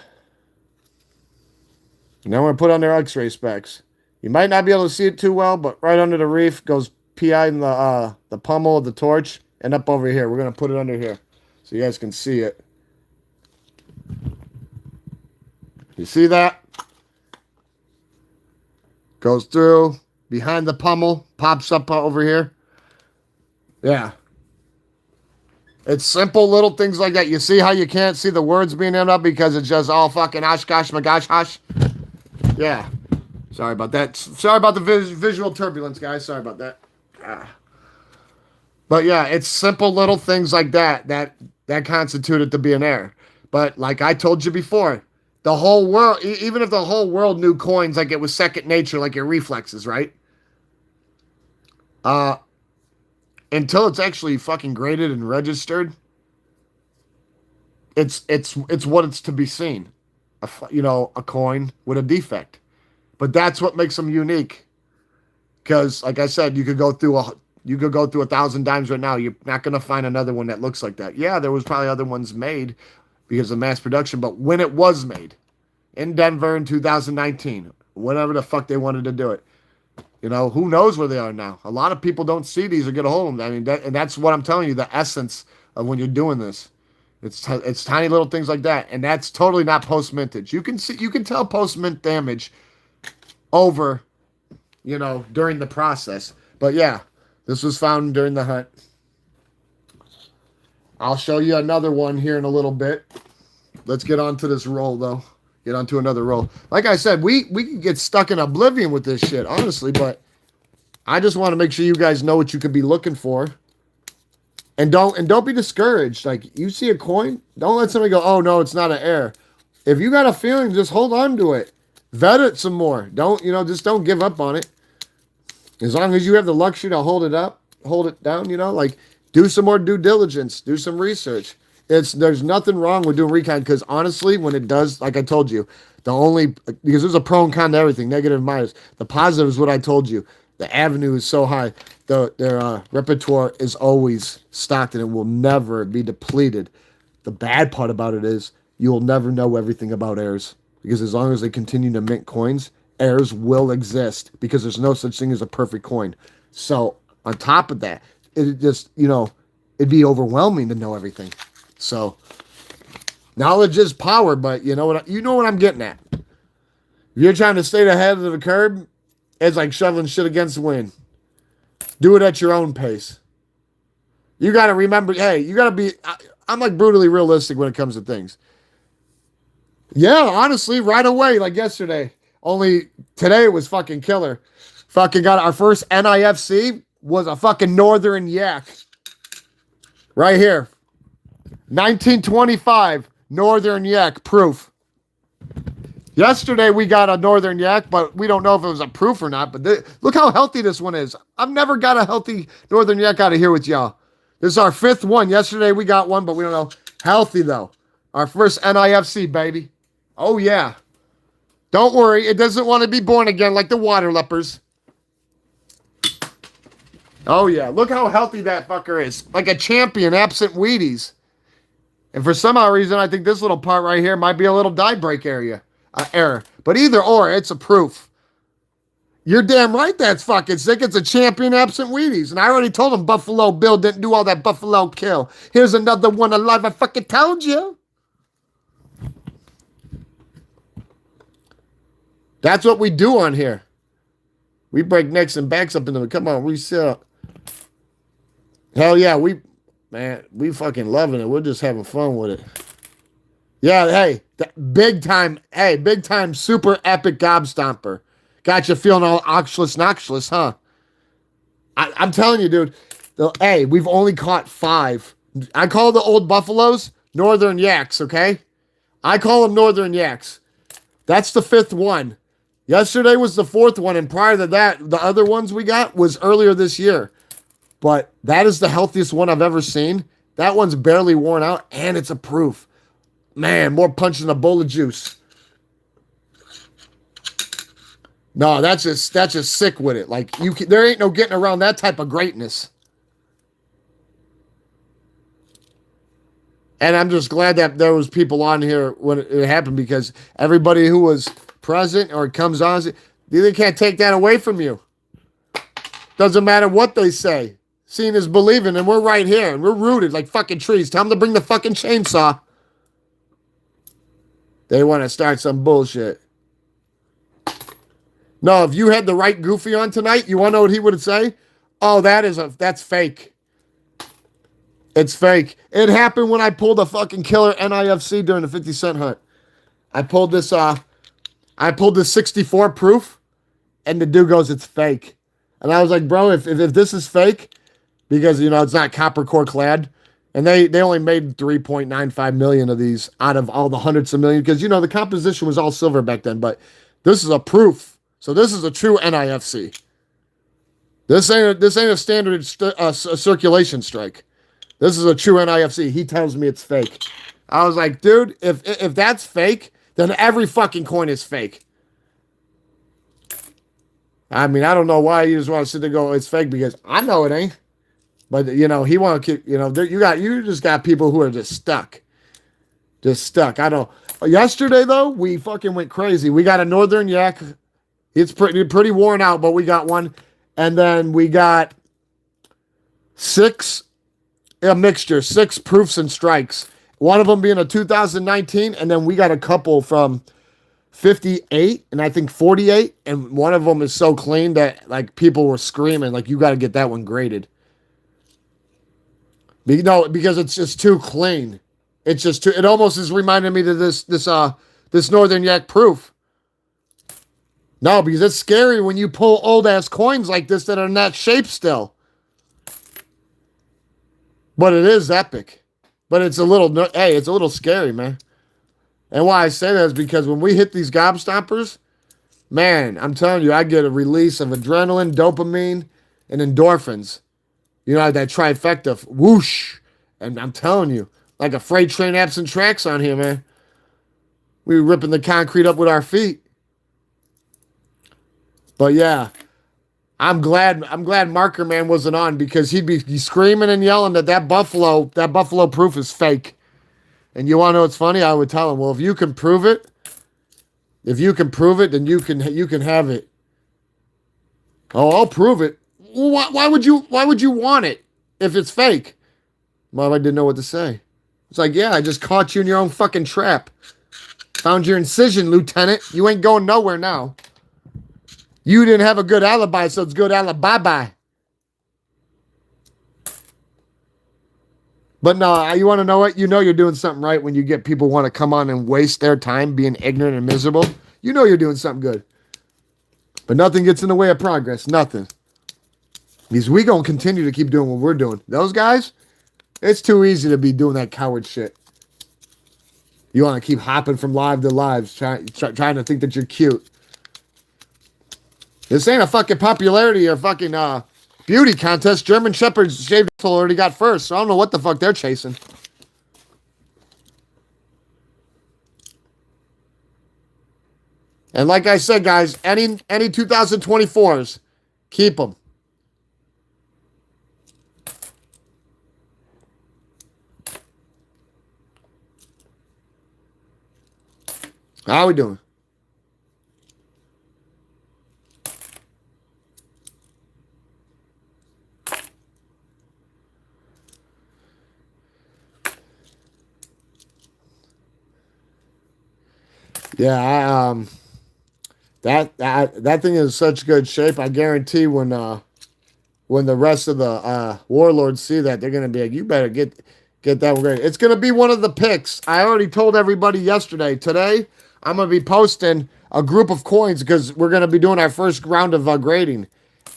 Now we're going to put on their x-ray specs. You might not be able to see it too well, but right under the reef goes PI in the pummel of the torch, and up over here. We're going to put it under here so you guys can see it. You see that? Goes through, behind the pummel, pops up over here. Yeah. It's simple little things like that. You see how you can't see the words being ended up because it's just all fucking oshkosh magosh hosh? Yeah. Sorry about that. Sorry about the visual turbulence, guys. Sorry about that. But yeah, it's simple little things like that constitute it to be an error. But like I told you before, the whole world, even if the whole world knew coins like it was second nature, like your reflexes, right? Until it's actually fucking graded and registered, it's what it's to be seen. A coin with a defect. But that's what makes them unique. Because, like I said, you could go through 1,000 dimes right now. You're not gonna find another one that looks like that. Yeah, there was probably other ones made because of mass production, but when it was made in Denver in 2019, whatever the fuck they wanted to do it, who knows where they are now? A lot of people don't see these or get a hold of them. I mean, and that's what I'm telling you. The essence of when you're doing this, it's tiny little things like that, and that's totally not post mintage. You can tell post mint damage over, during the process. But yeah, this was found during the hunt. I'll show you another one here in a little bit. Let's get on to this roll, though. Get onto another roll. Like I said, we can get stuck in oblivion with this shit, honestly, but I just want to make sure you guys know what you could be looking for. And don't be discouraged. Like, you see a coin, don't let somebody go, oh, no, it's not an error. If you got a feeling, just hold on to it. Vet it some more. Just don't give up on it. As long as you have the luxury to hold it down, do some more due diligence, do some research. There's nothing wrong with doing recon, because honestly, when it does, like I told you, because there's a pro and con to everything, negative and minus. The positive is what I told you. The avenue is so high. Their repertoire is always stocked and it will never be depleted. The bad part about it is you will never know everything about heirs, because as long as they continue to mint coins, heirs will exist, because there's no such thing as a perfect coin. So on top of that, it just, it'd be overwhelming to know everything. So knowledge is power, but you know what I'm getting at. If you're trying to stay ahead of the curve, it's like shoveling shit against the wind. Do it at your own pace. You got to remember, hey, you got to be, I'm like brutally realistic when it comes to things. Yeah, honestly, right away, like yesterday. Only today it was fucking killer. Fucking got our first NIFC was a fucking Northern Yak. Right here. 1925 Northern Yak proof. Yesterday we got a Northern Yak, but we don't know if it was a proof or not. But look how healthy this one is. I've never got a healthy Northern Yak out of here with y'all. This is our 5th one. Yesterday we got one, but we don't know. Healthy though. Our first NIFC, baby. Oh yeah. Don't worry, it doesn't want to be born again like the water lepers. Oh yeah, look how healthy that fucker is. Like a champion, absent Wheaties. And for some odd reason, I think this little part right here might be a little die break error. But either or, it's a proof. You're damn right that's fucking sick. It's a champion, absent Wheaties. And I already told him Buffalo Bill didn't do all that Buffalo kill. Here's another one alive. I fucking told you. That's what we do on here. We break necks and backs up into them. Come on, we sell. Hell yeah, we fucking loving it. We're just having fun with it. Yeah, hey, big time super epic gobstomper. Got you feeling all noxious, huh? I'm telling you, dude. Hey, we've only caught 5. I call the old buffaloes Northern Yaks, okay? I call them Northern Yaks. That's the 5th one. Yesterday was the 4th one, and prior to that, the other ones we got was earlier this year. But that is the healthiest one I've ever seen. That one's barely worn out, and it's a proof. Man, more punch than a bowl of juice. No, that's just sick with it. Like, there ain't no getting around that type of greatness. And I'm just glad that there was people on here when it happened, because everybody who was present or comes on, they can't take that away from you. Doesn't matter what they say. Seeing is believing, and we're right here, and we're rooted like fucking trees. Tell them to bring the fucking chainsaw. They want to start some bullshit. No, if you had the right Goofy on tonight, you want to know what he would say? Oh, that's fake. It's fake. It happened when I pulled a fucking killer NIFC during the 50 Cent hunt. I pulled this 64 proof, and the dude goes, it's fake. And I was like, bro, if this is fake, because, it's not copper core clad, and they only made 3.95 million of these out of all the hundreds of million, because, the composition was all silver back then, but this is a proof. So this is a true NIFC. This ain't a standard circulation strike. This is a true NIFC. He tells me it's fake. I was like, dude, if that's fake, then every fucking coin is fake. I mean, I don't know why you just want to sit there and go, it's fake, because I know it ain't. But you know, he want to keep. You know, you just got people who are just stuck. Just stuck. I don't. Yesterday though, we fucking went crazy. We got a Northern Yak. It's pretty worn out, but we got one, and then we got a mixture, 6 proofs and strikes. One of them being a 2019, and then we got a couple from 58 and I think 48, and one of them is so clean that like people were screaming like, you got to get that one graded. No, because it's just too clean. It's just too. It almost is reminding me of this Northern Yak proof. No, because it's scary when you pull old ass coins like this that are in that shape still. But it is epic. But it's a little scary, man. And why I say that is because when we hit these gobstoppers, man, I'm telling you, I get a release of adrenaline, dopamine, and endorphins. You know, that trifecta, whoosh. And I'm telling you, like a freight train absent tracks on here, man. We were ripping the concrete up with our feet. But yeah, I'm glad Marker Man wasn't on, because he'd be screaming and yelling that buffalo proof is fake. And you want to know what's funny? I would tell him, well, if you can prove it, then you can have it. Oh, I'll prove it. Why would you want it if it's fake? Well, I didn't know what to say. It's like, yeah, I just caught you in your own fucking trap. Found your incision, Lieutenant. You ain't going nowhere now. You didn't have a good alibi, so it's good alibi. But no, you want to know what? You know you're doing something right when you get people want to come on and waste their time being ignorant and miserable. You know you're doing something good. But nothing gets in the way of progress. Nothing. Because we going to continue to keep doing what we're doing. Those guys, it's too easy to be doing that coward shit. You want to keep hopping from live to lives, trying to think that you're cute. This ain't a fucking popularity or fucking beauty contest. German Shepherds shaved already got first, so I don't know what the fuck they're chasing. And like I said, guys, any 2024s, keep them. How we doing? Yeah, that thing is such good shape. I guarantee when the rest of the warlords see that, they're gonna be like, you better get that one ready. It's gonna be one of the picks. I already told everybody yesterday. Today, I'm gonna be posting a group of coins because we're gonna be doing our first round of grading.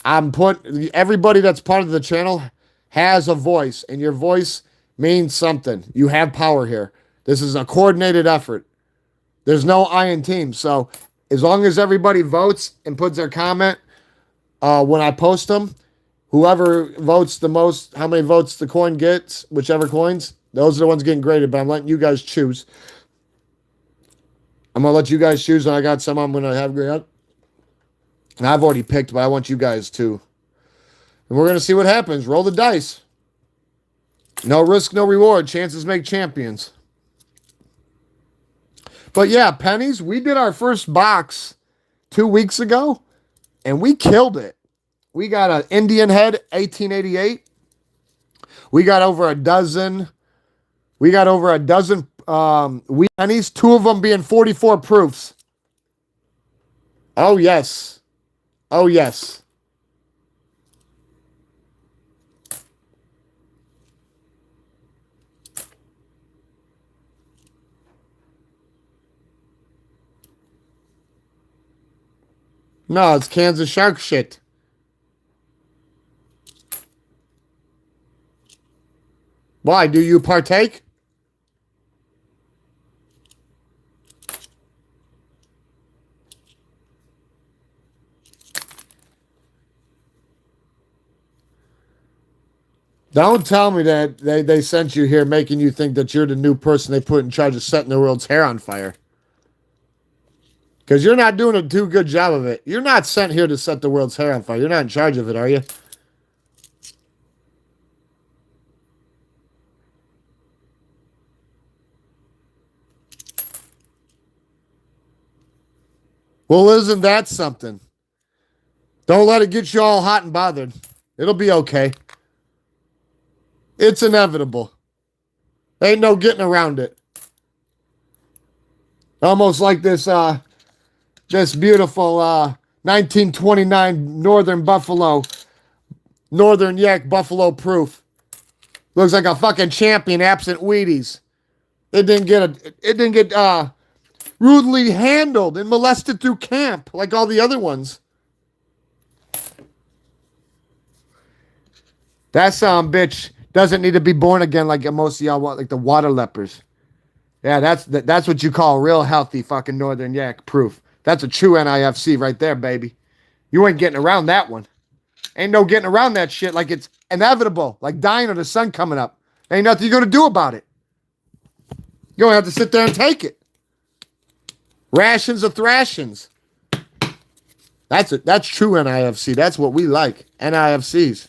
Everybody that's part of the channel has a voice, and your voice means something. You have power here. This is a coordinated effort. There's no I in team. So as long as everybody votes and puts their comment when I post them, whoever votes the most, how many votes the coin gets, whichever coins, those are the ones getting graded. But I'm letting you guys choose. I'm going to let you guys choose, and I got some I'm going to have graded. And I've already picked, but I want you guys to. And we're going to see what happens. Roll the dice. No risk, no reward. Chances make champions. But yeah, pennies, we did our first box 2 weeks ago, and we killed it. We got an Indian head, 1888. We got over a dozen wheat pennies, 2 of them being 44 proofs. Oh, yes. Oh, yes. No, it's Kansas Shark shit. Why? Do you partake? Don't tell me that they sent you here making you think that you're the new person they put in charge of setting the world's hair on fire. Because you're not doing a too good job of it. You're not sent here to set the world's hair on fire. You're not in charge of it, are you? Well, isn't that something? Don't let it get you all hot and bothered. It'll be okay. It's inevitable. Ain't no getting around it. Almost like this beautiful 1929 Northern Buffalo, Northern Yak Buffalo Proof. Looks like a fucking champion absent Wheaties. It didn't get rudely handled and molested through camp like all the other ones. That bitch doesn't need to be born again like most of y'all want, like the water lepers. Yeah, that's what you call real healthy fucking Northern Yak Proof. That's a true NIFC right there, baby. You ain't getting around that one. Ain't no getting around that shit like it's inevitable, like dying or the sun coming up. Ain't nothing you're gonna do about it. You're gonna have to sit there and take it. Rations of thrashings. That's it. That's true NIFC. That's what we like. NIFCs.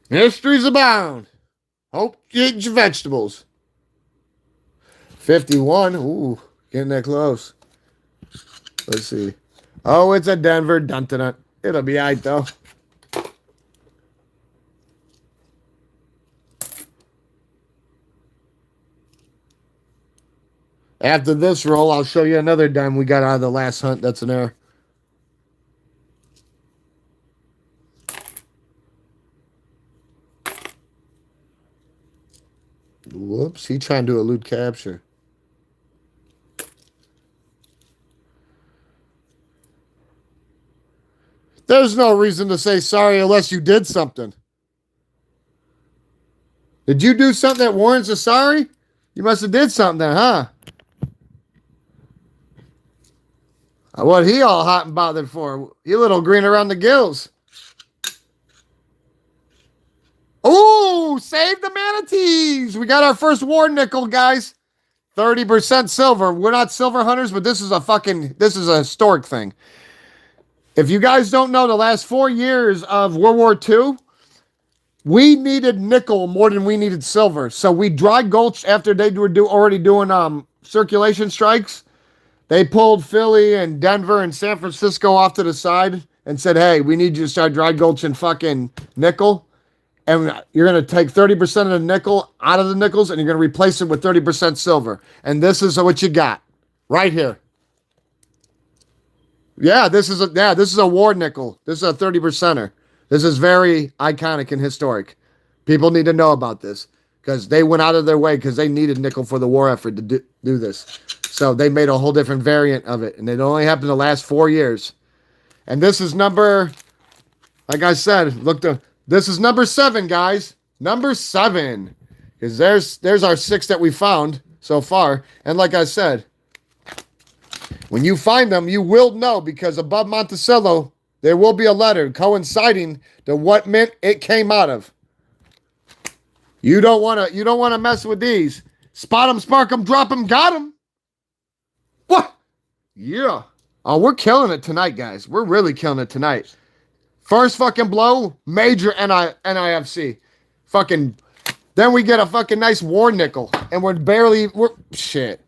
Mysteries abound. Hope you eat your vegetables. 51. Ooh, getting that close. Let's see. Oh, it's a Denver. Dun, dun, dun. It'll be all right, though. After this roll, I'll show you another dime we got out of the last hunt. That's an error. Whoops, he trying to elude capture. There's no reason to say sorry unless you did something. Did you do something that warrants a sorry? You must have did something then, huh? What he all hot and bothered for? You little green around the gills. Ooh, save the manatees. We got our first war nickel, guys. 30% silver. We're not silver hunters, but this is a historic thing. If you guys don't know, the last 4 years of World War II, we needed nickel more than we needed silver. So we dry gulched after they were already doing circulation strikes. They pulled Philly and Denver and San Francisco off to the side and said, hey, we need you to start dry gulching fucking nickel. And you're going to take 30% of the nickel out of the nickels and you're going to replace it with 30% silver. And this is what you got right here. Yeah, this is a war nickel. This is a 30%er. This is very iconic and historic. People need to know about this because they went out of their way because they needed nickel for the war effort to do this. So they made a whole different variant of it. And it only happened the last 4 years. And this is number, like I said, this is number 7, guys. Number 7. Because there's our 6 that we found so far. And like I said, when you find them, you will know because above Monticello, there will be a letter coinciding to what mint it came out of. You don't want to mess with these. Spot them, spark them, drop them, got them. What? Yeah. Oh, we're killing it tonight, guys. We're really killing it tonight. First fucking blow, major NIFC. Fucking, then we get a fucking nice war nickel. And shit.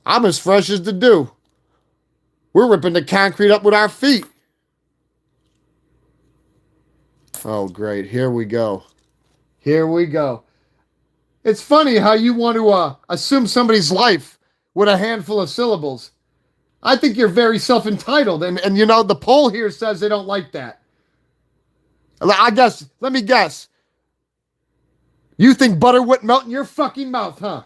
I'm as fresh as the dew. We're ripping the concrete up with our feet. Oh, great. Here we go. Here we go. It's funny how you want to assume somebody's life with a handful of syllables. I think you're very self-entitled. And you know, the poll here says they don't like that. Let me guess. You think butter wouldn't melt in your fucking mouth, huh?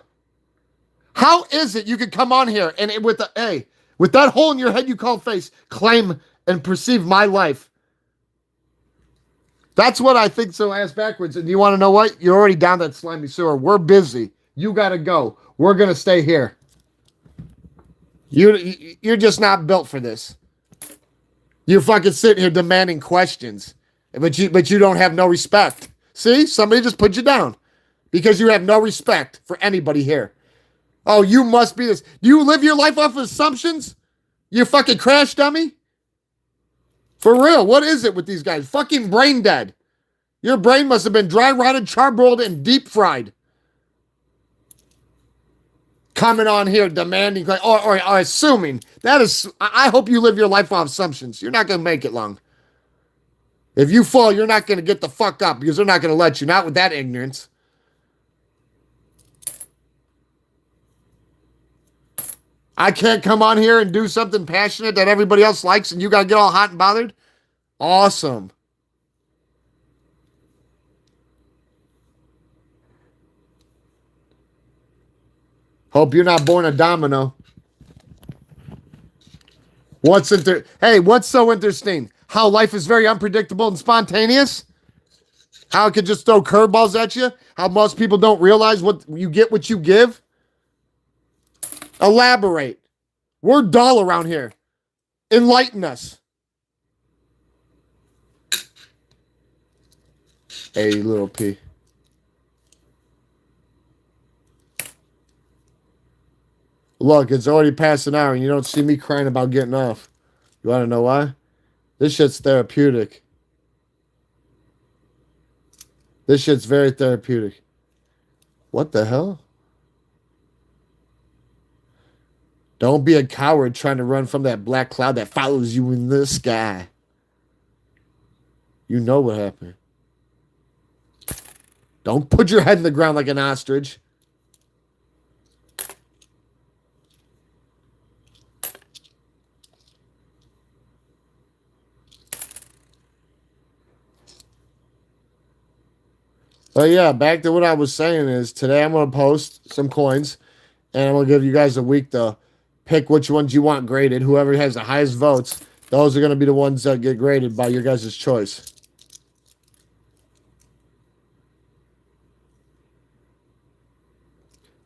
How is it you could come on here and with that hole in your head you call face, claim and perceive my life? That's what I think so ass backwards. And you want to know what? You're already down that slimy sewer. We're busy. You got to go. We're going to stay here. You're just not built for this. You're fucking sitting here demanding questions, but you don't have no respect. See, somebody just put you down because you have no respect for anybody here. Oh, you must be this. Do you live your life off of assumptions? You fucking crash dummy? For real, what is it with these guys? Fucking brain dead. Your brain must have been dry rotted, charbroiled, and deep fried. Coming on here demanding, or assuming. That is, I hope you live your life off assumptions. You're not going to make it long. If you fall, you're not going to get the fuck up because they're not going to let you. Not with that ignorance. I can't come on here and do something passionate that everybody else likes and you got to get all hot and bothered? Awesome. Hope you're not born a domino. What's so interesting? How life is very unpredictable and spontaneous? How it could just throw curveballs at you? How most people don't realize what you get what you give? Elaborate. We're dull around here. Enlighten us. Hey, little P. Look, it's already past an hour and you don't see me crying about getting off. You want to know why? This shit's therapeutic. This shit's very therapeutic. What the hell? Don't be a coward trying to run from that black cloud that follows you in the sky. You know what happened. Don't put your head in the ground like an ostrich. But yeah, back to what I was saying is today I'm going to post some coins and I'm going to give you guys a week to pick which ones you want graded. Whoever has the highest votes, those are going to be the ones that get graded by your guys' choice.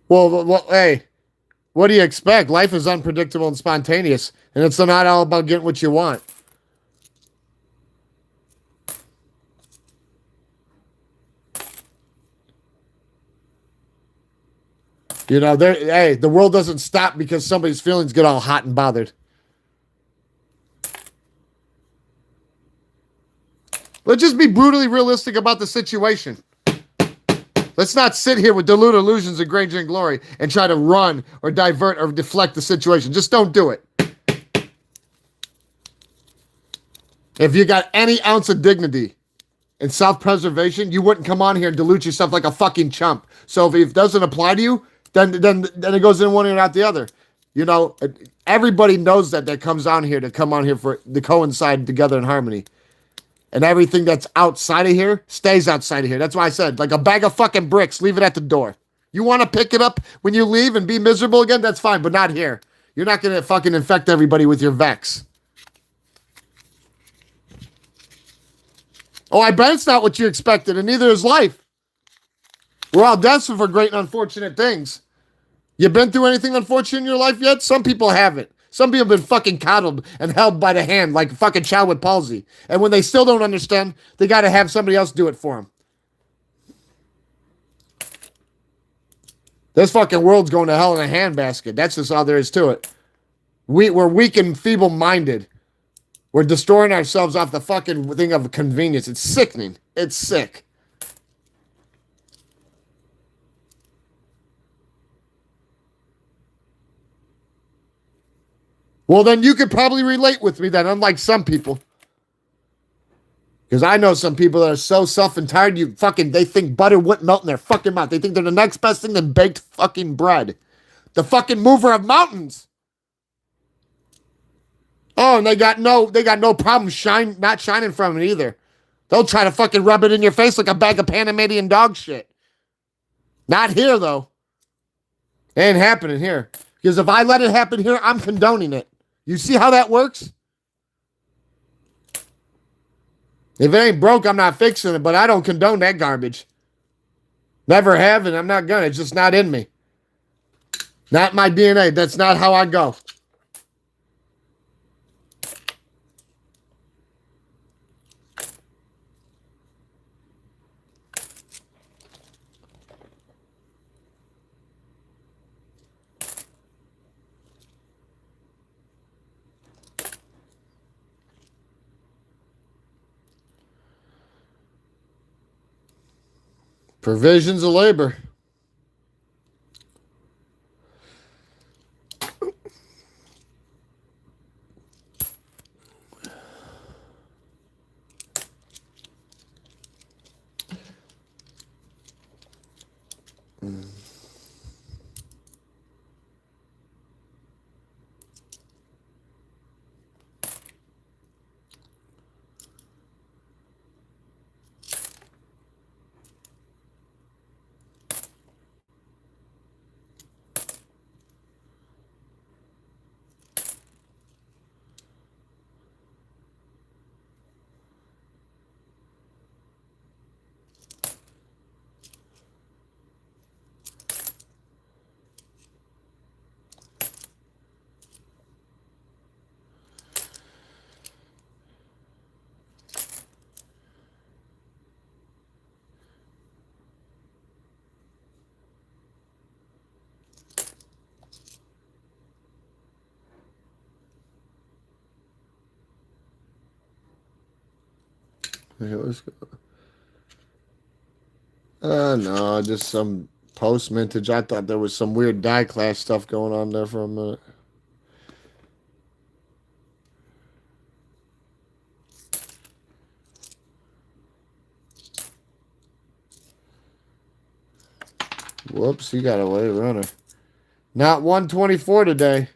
Well, hey, what do you expect? Life is unpredictable and spontaneous, and it's not all about getting what you want. You know, the world doesn't stop because somebody's feelings get all hot and bothered. Let's just be brutally realistic about the situation. Let's not sit here with deluded illusions of grandeur and glory and try to run or divert or deflect the situation. Just don't do it. If you got any ounce of dignity and self-preservation, you wouldn't come on here and dilute yourself like a fucking chump. So if it doesn't apply to you, then it goes in one ear and out the other. You know, everybody knows that comes on here to come on here for to coincide together in harmony. And everything that's outside of here stays outside of here. That's why I said, like a bag of fucking bricks, leave it at the door. You want to pick it up when you leave and be miserable again? That's fine, but not here. You're not going to fucking infect everybody with your vex. Oh, I bet it's not what you expected, and neither is life. We're all destined for great and unfortunate things. You been through anything unfortunate in your life yet? Some people haven't. Some people have been fucking coddled and held by the hand like a fucking child with palsy. And when they still don't understand, they got to have somebody else do it for them. This fucking world's going to hell in a handbasket. That's just all there is to it. We're weak and feeble-minded. We're destroying ourselves off the fucking thing of convenience. It's sickening. It's sick. Well, then you could probably relate with me then, unlike some people. Because I know some people that are so self-entitled, they think butter wouldn't melt in their fucking mouth. They think they're the next best thing than baked fucking bread. The fucking mover of mountains. Oh, and they got no problem not shining from it either. They'll try to fucking rub it in your face like a bag of Panamanian dog shit. Not here, though. It ain't happening here. Because if I let it happen here, I'm condoning it. You see how that works? If it ain't broke, I'm not fixing it, but I don't condone that garbage. Never have, and I'm not gonna. It's just not in me. Not my DNA. That's not how I go. Provisions of labor. Okay, let's go. No, just some post mintage. I thought there was some weird die clash stuff going on there for a minute. Whoops, he got a late runner. Not 124 today.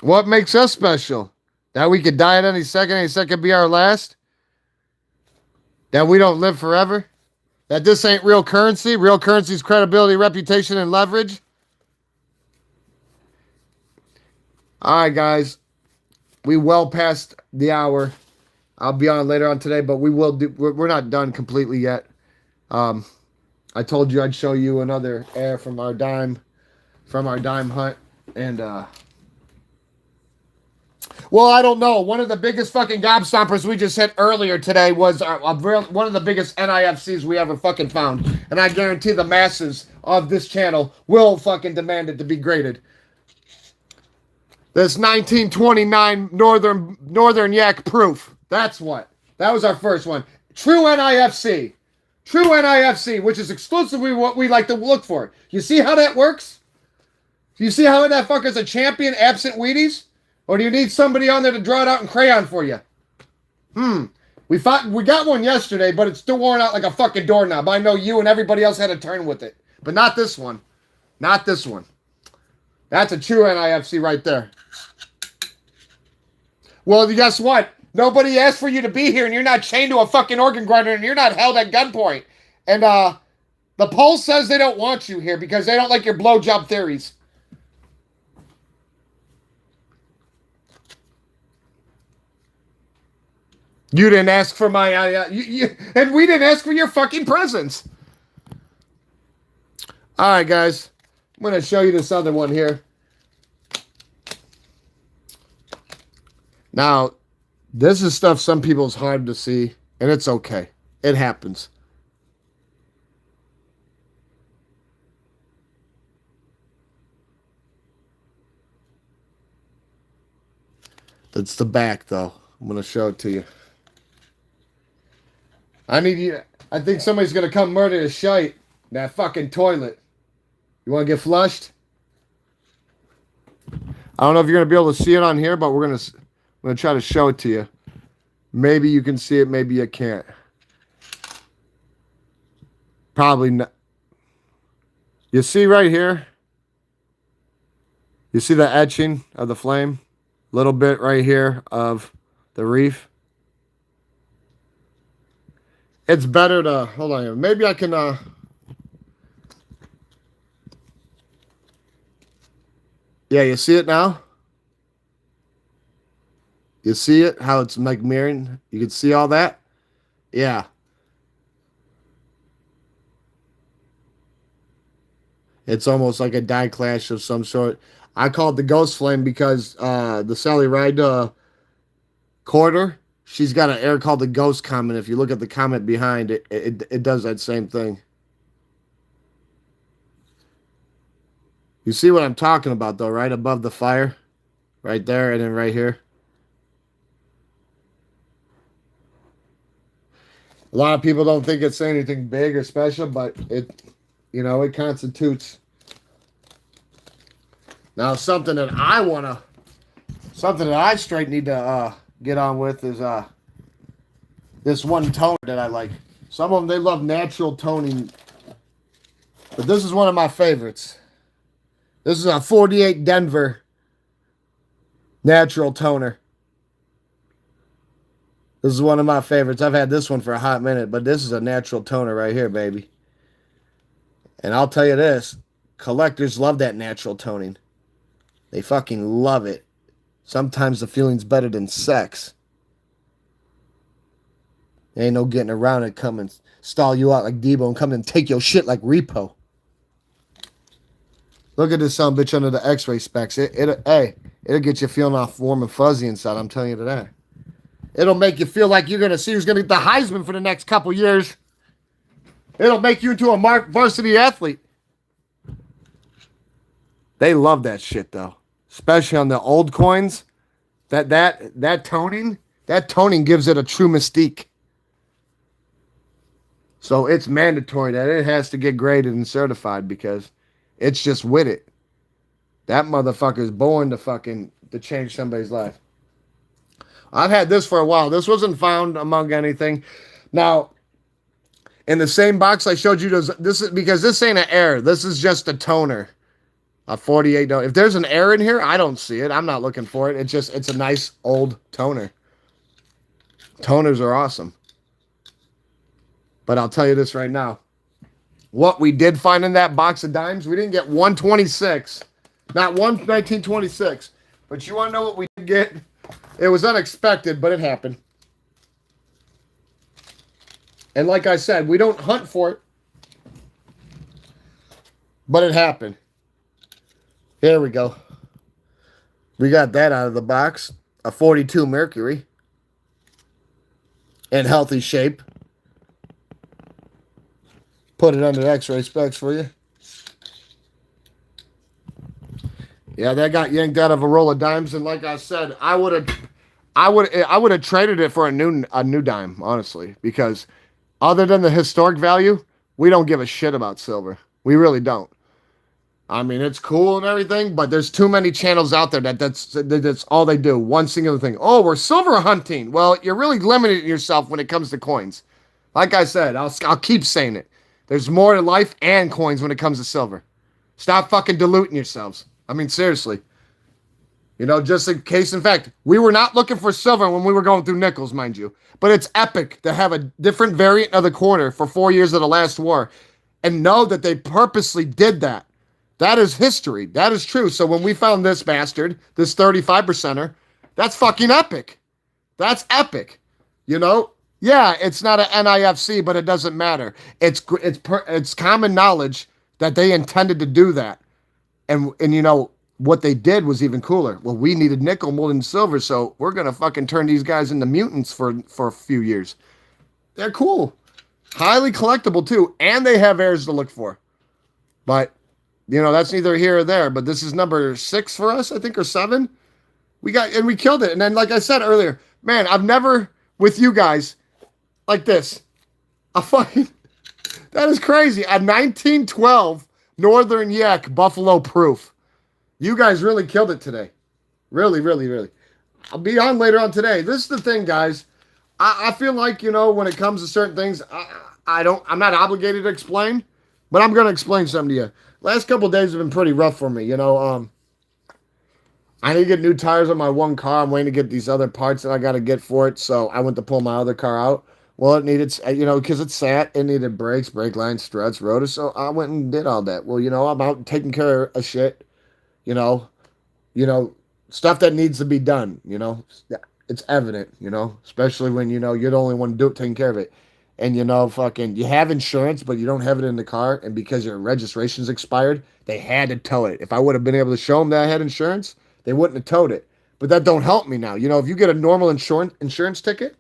What makes us special? That we could die at any second be our last? That we don't live forever? That this ain't real currency? Real currency's credibility, reputation, and leverage? All right, guys. We well past the hour. I'll be on later on today, but we will do. We're not done completely yet. I told you I'd show you another air from our dime hunt, and well, I don't know. One of the biggest fucking gobstompers we just hit earlier today was one of the biggest NIFCs we ever fucking found, and I guarantee the masses of this channel will fucking demand it to be graded. This 1929 Northern Yak proof. That's what. That was our first one. True NIFC. True NIFC, which is exclusively what we like to look for. You see how that works? You see how that fucker's a champion absent Wheaties? Or do you need somebody on there to draw it out in crayon for you? We got one yesterday, but it's still worn out like a fucking doorknob. I know you and everybody else had a turn with it. But not this one. Not this one. That's a true NIFC right there. Well, guess what? Nobody asked for you to be here, and you're not chained to a fucking organ grinder, and you're not held at gunpoint. And the poll says they don't want you here because they don't like your blowjob theories. You didn't ask for my, and we didn't ask for your fucking presence. All right, guys. I'm going to show you this other one here. Now, this is stuff some people's hard to see, and it's okay. It happens. That's the back, though. I'm going to show it to you. I think somebody's going to come murder the shite in that fucking toilet. You want to get flushed? I don't know if you're going to be able to see it on here, but I'm going to try to show it to you. Maybe you can see it, maybe you can't. Probably not. You see right here? You see the etching of the flame? A little bit right here of the reef. It's better to, hold on here. Maybe I can, yeah, you see it now? You see it? How it's like mirroring? You can see all that? Yeah. It's almost like a die clash of some sort. I call it the ghost flame because the Sally Ride quarter, she's got an air called the ghost comment. If you look at the comment behind it, it does that same thing. You see what I'm talking about, though, right? Above the fire. right there, and then right here. A lot of people don't think it's anything big or special, but it, it constitutes. Now, something that I straight need to get on with is this one toner that I like. Some of them, they love natural toning, but this is one of my favorites. This is a 48 Denver natural toner. This is one of my favorites. I've had this one for a hot minute, but this is a natural toner right here, baby. And I'll tell you this, collectors love that natural toning. They fucking love it. Sometimes the feeling's better than sex. There ain't no getting around it. Come and stall you out like Debo and come and take your shit like Repo. Look at this son bitch under the X-ray specs. It'll get you feeling all warm and fuzzy inside. I'm telling you that. It'll make you feel like you're gonna see who's gonna get the Heisman for the next couple years. It'll make you into a varsity athlete. They love that shit though, especially on the old coins. That toning gives it a true mystique. So it's mandatory that it has to get graded and certified because it's just with it. That motherfucker's born to change somebody's life. I've had this for a while. This wasn't found among anything. Now, in the same box I showed you, this is because this ain't an error. This is just a toner. A 48. If there's an error in here, I don't see it. I'm not looking for it. It's a nice old toner. Toners are awesome. But I'll tell you this right now. What we did find in that box of dimes, we didn't get 126. Not 1926. But you want to know what we did get? It was unexpected, but it happened. And like I said, we don't hunt for it. But it happened. Here we go. We got that out of the box. A 42 Mercury. In healthy shape. Put it under X-ray specs for you. Yeah, that got yanked out of a roll of dimes, and like I said, I would have traded it for a new dime, honestly, because other than the historic value, we don't give a shit about silver. We really don't. I mean, it's cool and everything, but there's too many channels out there that's all they do. One singular thing. Oh, we're silver hunting. Well, you're really limiting yourself when it comes to coins. Like I said, I'll keep saying it. There's more to life and coins when it comes to silver. Stop fucking diluting yourselves. I mean, seriously. Just in case, in fact, we were not looking for silver when we were going through nickels, mind you. But it's epic to have a different variant of the quarter for 4 years of the last war and know that they purposely did that. That is history. That is true. So when we found this bastard, this 35%er, that's fucking epic. That's epic. Yeah, it's not an NIFC, but it doesn't matter. It's common knowledge that they intended to do that. And what they did was even cooler. Well, we needed nickel more than silver, so we're going to fucking turn these guys into mutants for a few years. They're cool. Highly collectible, too, and they have heirs to look for. But, that's neither here or there. But this is number 6 for us, I think, or 7. We killed it. And then, like I said earlier, man, I've never, with you guys, like this, that is crazy. A 1912 Northern Yak Buffalo Proof. You guys really killed it today. Really, really, really. I'll be on later on today. This is the thing, guys. I feel like, when it comes to certain things, I'm not obligated to explain, but I'm going to explain something to you. Last couple of days have been pretty rough for me. I need to get new tires on my one car. I'm waiting to get these other parts that I got to get for it. So I went to pull my other car out. Well, it needed, because it sat, it needed brakes, brake lines, struts, rotors. So I went and did all that. Well, I'm out taking care of shit, stuff that needs to be done, It's evident, especially when, you're the only one taking care of it. And, you have insurance, but you don't have it in the car. And because your registration's expired, they had to tow it. If I would have been able to show them that I had insurance, they wouldn't have towed it. But that don't help me now. If you get a normal insurance ticket,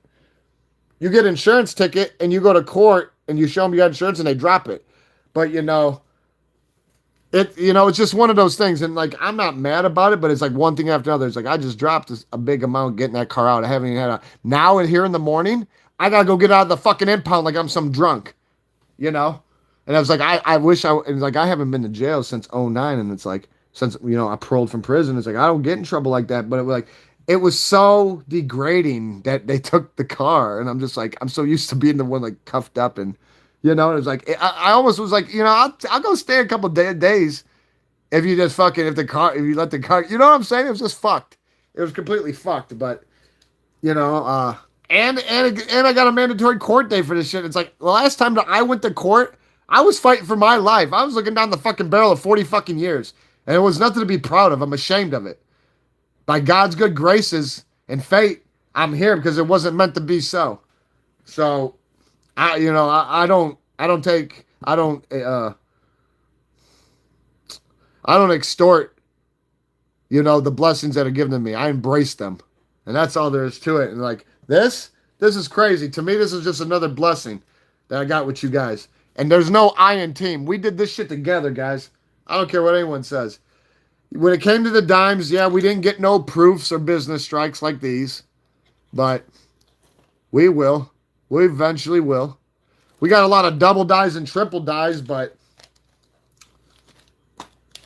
you get an insurance ticket and you go to court and you show them you got insurance and they drop it. But, It's just one of those things, and like I'm not mad about it, but it's like one thing after another. It's like I just dropped a big amount getting that car out. I haven't even had a now and here in the morning. I gotta go get out of the fucking impound like I'm some drunk, you know. And I was like, I wish and like I haven't been to jail since '09, and it's like since I paroled from prison. It's like I don't get in trouble like that, but it was so degrading that they took the car, and I'm just like I'm so used to being the one like cuffed up and. It was like I almost was like, I'll go stay a couple days if you just fucking if you let the car, you know what I'm saying? It was just fucked. It was completely fucked. But and I got a mandatory court day for this shit. It's like the last time that I went to court, I was fighting for my life. I was looking down the fucking barrel of 40 fucking years, and it was nothing to be proud of. I'm ashamed of it. By God's good graces and fate, I'm here because it wasn't meant to be so. So I don't extort, the blessings that are given to me. I embrace them. And that's all there is to it. And like this is crazy. To me, this is just another blessing that I got with you guys. And there's no I in team. We did this shit together, guys. I don't care what anyone says. When it came to the dimes, yeah, we didn't get no proofs or business strikes like these. But we will. We eventually will. We got a lot of double dies and triple dies, but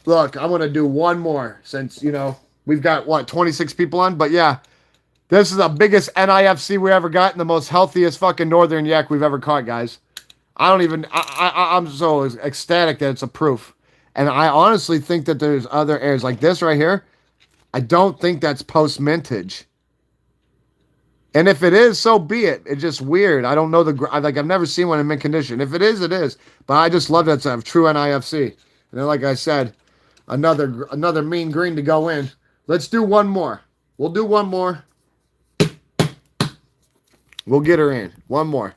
look, I'm going to do one more since, we've got, 26 people on? But yeah, this is the biggest NIFC we ever got and the most healthiest fucking northern yak we've ever caught, guys. I'm so ecstatic that it's a proof. And I honestly think that there's other airs like this right here. I don't think that's post-mintage. And if it is, so be it. It's just weird. I don't know I've never seen one in mint condition. If it is, it is. But I just love that to have true NIFC. And then, like I said, another mean green to go in. Let's do one more. We'll do one more. We'll get her in. One more.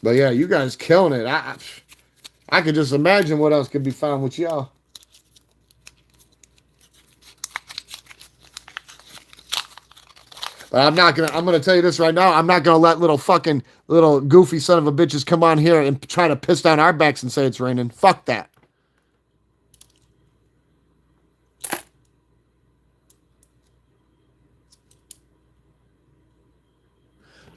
But yeah, you guys killing it. I could just imagine what else could be found with y'all. But I'm gonna tell you this right now. I'm not gonna let little goofy son of a bitches come on here and try to piss down our backs and say it's raining. Fuck that.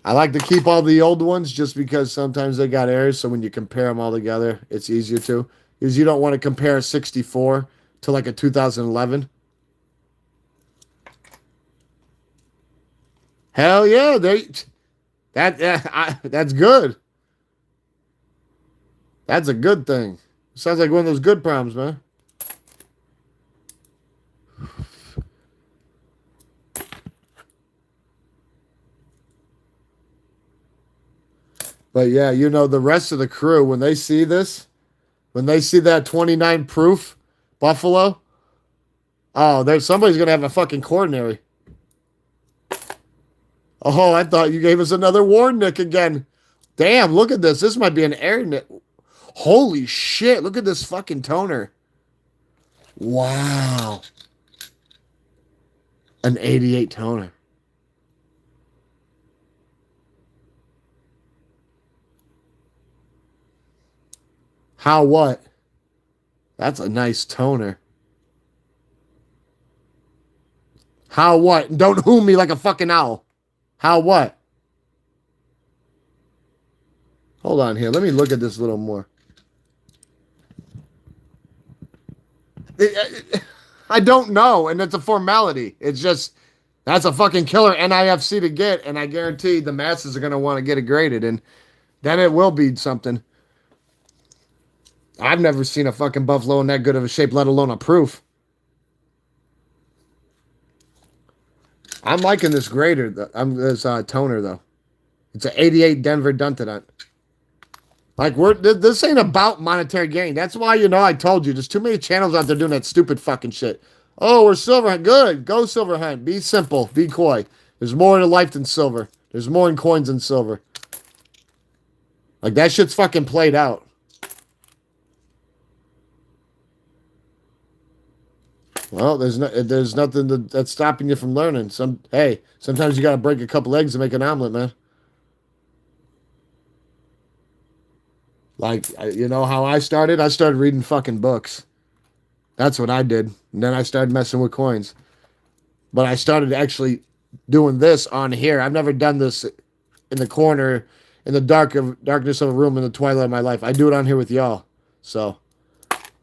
I like to keep all the old ones just because sometimes they got errors. So when you compare them all together, it's easier to. Because you don't want to compare a 64 to like a 2011. Hell yeah, that's good. That's a good thing. Sounds like one of those good problems, man. But yeah, the rest of the crew, when they see this, when they see that 29 proof Buffalo, there's somebody's gonna have a fucking coronary. Oh, I thought you gave us another Warn Nick again. Damn, look at this. This might be an air Nick. Holy shit, look at this fucking toner. Wow. An 88 toner. How what? That's a nice toner. How what? Don't hoo me like a fucking owl. How what? Hold on here. Let me look at this a little more. I don't know, and it's a formality. It's just that's a fucking killer NIFC to get, and I guarantee the masses are going to want to get it graded, and then it will be something. I've never seen a fucking Buffalo in that good of a shape, let alone a proof. I'm liking this grader. This toner though. It's an 88 Denver Duntadont. Like this ain't about monetary gain. That's why I told you there's too many channels out there doing that stupid fucking shit. Oh, we're silver hunt. Good. Go silver hunt. Be simple. Be coy. There's more to life than silver. There's more in coins than silver. Like that shit's fucking played out. Well, there's nothing that's stopping you from learning. Sometimes you gotta break a couple eggs to make an omelet, man. Like, you know how I started? I started reading fucking books. That's what I did. And then I started messing with coins. But I started actually doing this on here. I've never done this in the corner, in the darkness of a room in the twilight of my life. I do it on here with y'all. So,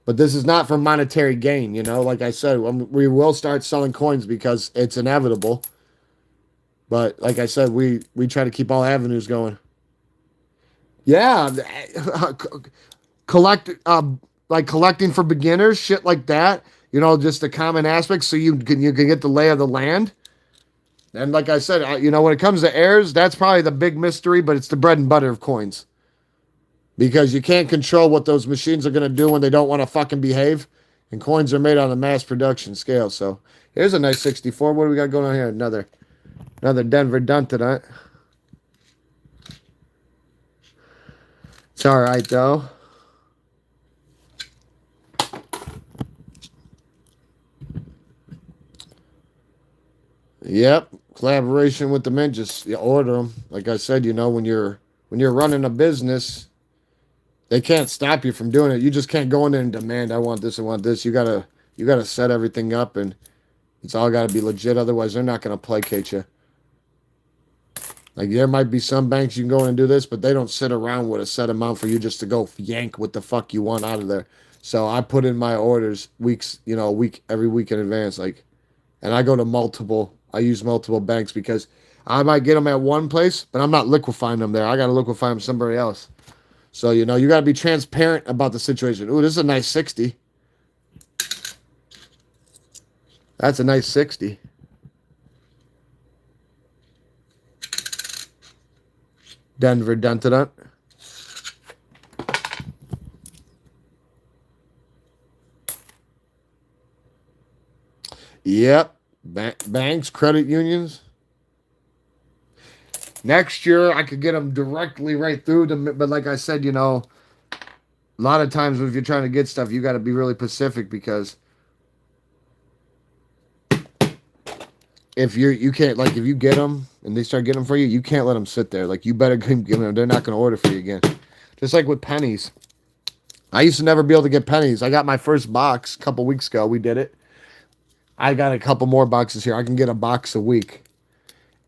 but this is not for monetary gain, you know. Like I said, we will start selling coins because it's inevitable. But like I said, we try to keep all avenues going. Yeah, collect like collecting for beginners, shit like that. You know, just the common aspects, so you can get the lay of the land. And like I said, you know, when it comes to heirs, that's probably the big mystery, but it's the bread and butter of coins. Because you can't control what those machines are going to do when they don't want to fucking behave. And coins are made on a mass production scale. So here's a nice 64. What do we got going on here? Another Denver dun tonight. It's all right, though. Yep, collaboration with the men. Just order them. Like I said, you know, when you're running a business, they can't stop you from doing it. You just can't go in there and demand, I want this, I want this. You gotta set everything up, and it's all got to be legit. Otherwise, they're not gonna placate you. Like, there might be some banks you can go in and do this, but they don't sit around with a set amount for you just to go yank what the fuck you want out of there. So I put in my orders weeks, you know, every week in advance. Like, and I go to I use multiple banks because I might get them at one place, but I'm not liquefying them there. I got to liquefy them somewhere else. So, you know, you got to be transparent about the situation. Ooh, this is a nice 60. That's a nice 60. Denver dun. Yep. Banks, credit unions. Next year, I could get them directly right through them. But like I said, you know, a lot of times if you're trying to get stuff, you got to be really specific because if you can't, like, if you get them and they start getting them for you, you can't let them sit there. Like, you better give them. They're not going to order for you again. Just like with pennies. I used to never be able to get pennies. I got my first box a couple weeks ago. We did it. I got a couple more boxes here. I can get a box a week.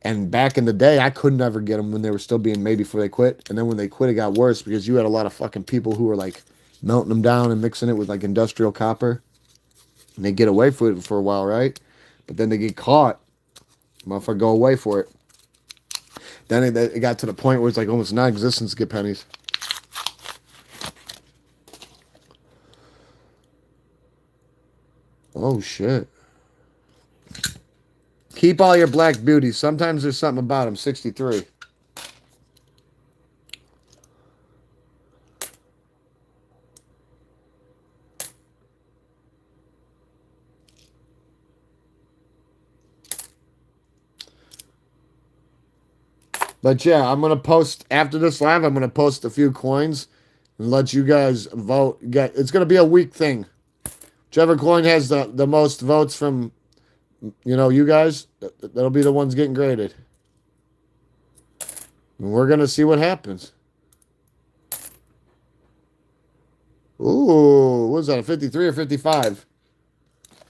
And back in the day, I could never get them when they were still being made before they quit. And then when they quit, it got worse because you had a lot of fucking people who were like melting them down and mixing it with like industrial copper. And they get away with it for a while, right? But then they get caught. Motherfucker go away for it. Then it got to the point where it's like almost non-existent to get pennies. Oh, shit. Keep all your black beauties. Sometimes there's something about them. 63. But yeah, I'm going to post, after this live, I'm going to post a few coins and let you guys vote. It's going to be a week thing. Whichever coin has the most votes from, you know, you guys, that'll be the ones getting graded. And we're going to see what happens. Ooh, what was that, a 53 or 55?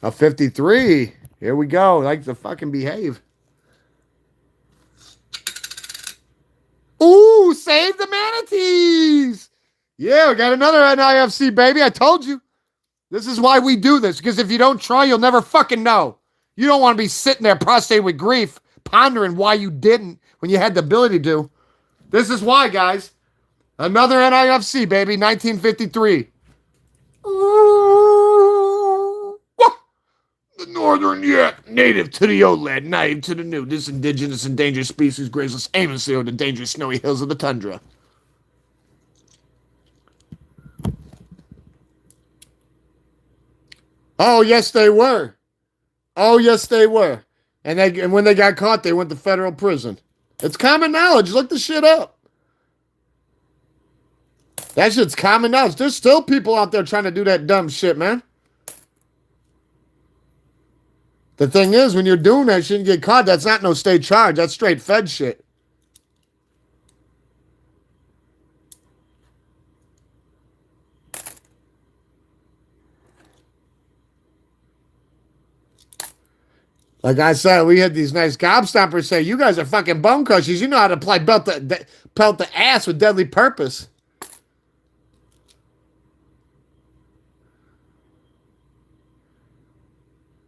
A 53. Here we go. Like to fucking behave. Ooh, save the manatees. Yeah, we got another NIFC, baby. I told you. This is why we do this, because if you don't try, you'll never fucking know. You don't want to be sitting there prostrate with grief, pondering why you didn't when you had the ability to. This is why, guys. Another NIFC, baby, 1953. The northern yak, native to the old land, naive to the new. This indigenous endangered species grazes aimlessly over the dangerous snowy hills of the tundra. Oh, yes, they were. Oh, yes, they were. And when they got caught, they went to federal prison. It's common knowledge. Look the shit up. That shit's common knowledge. There's still people out there trying to do that dumb shit, man. The thing is, when you're doing that shit and get caught, that's not no state charge. That's straight Fed shit. Like I said, we had these nice gobstoppers say, "You guys are fucking bone crushers. You know how to pelt the ass with deadly purpose."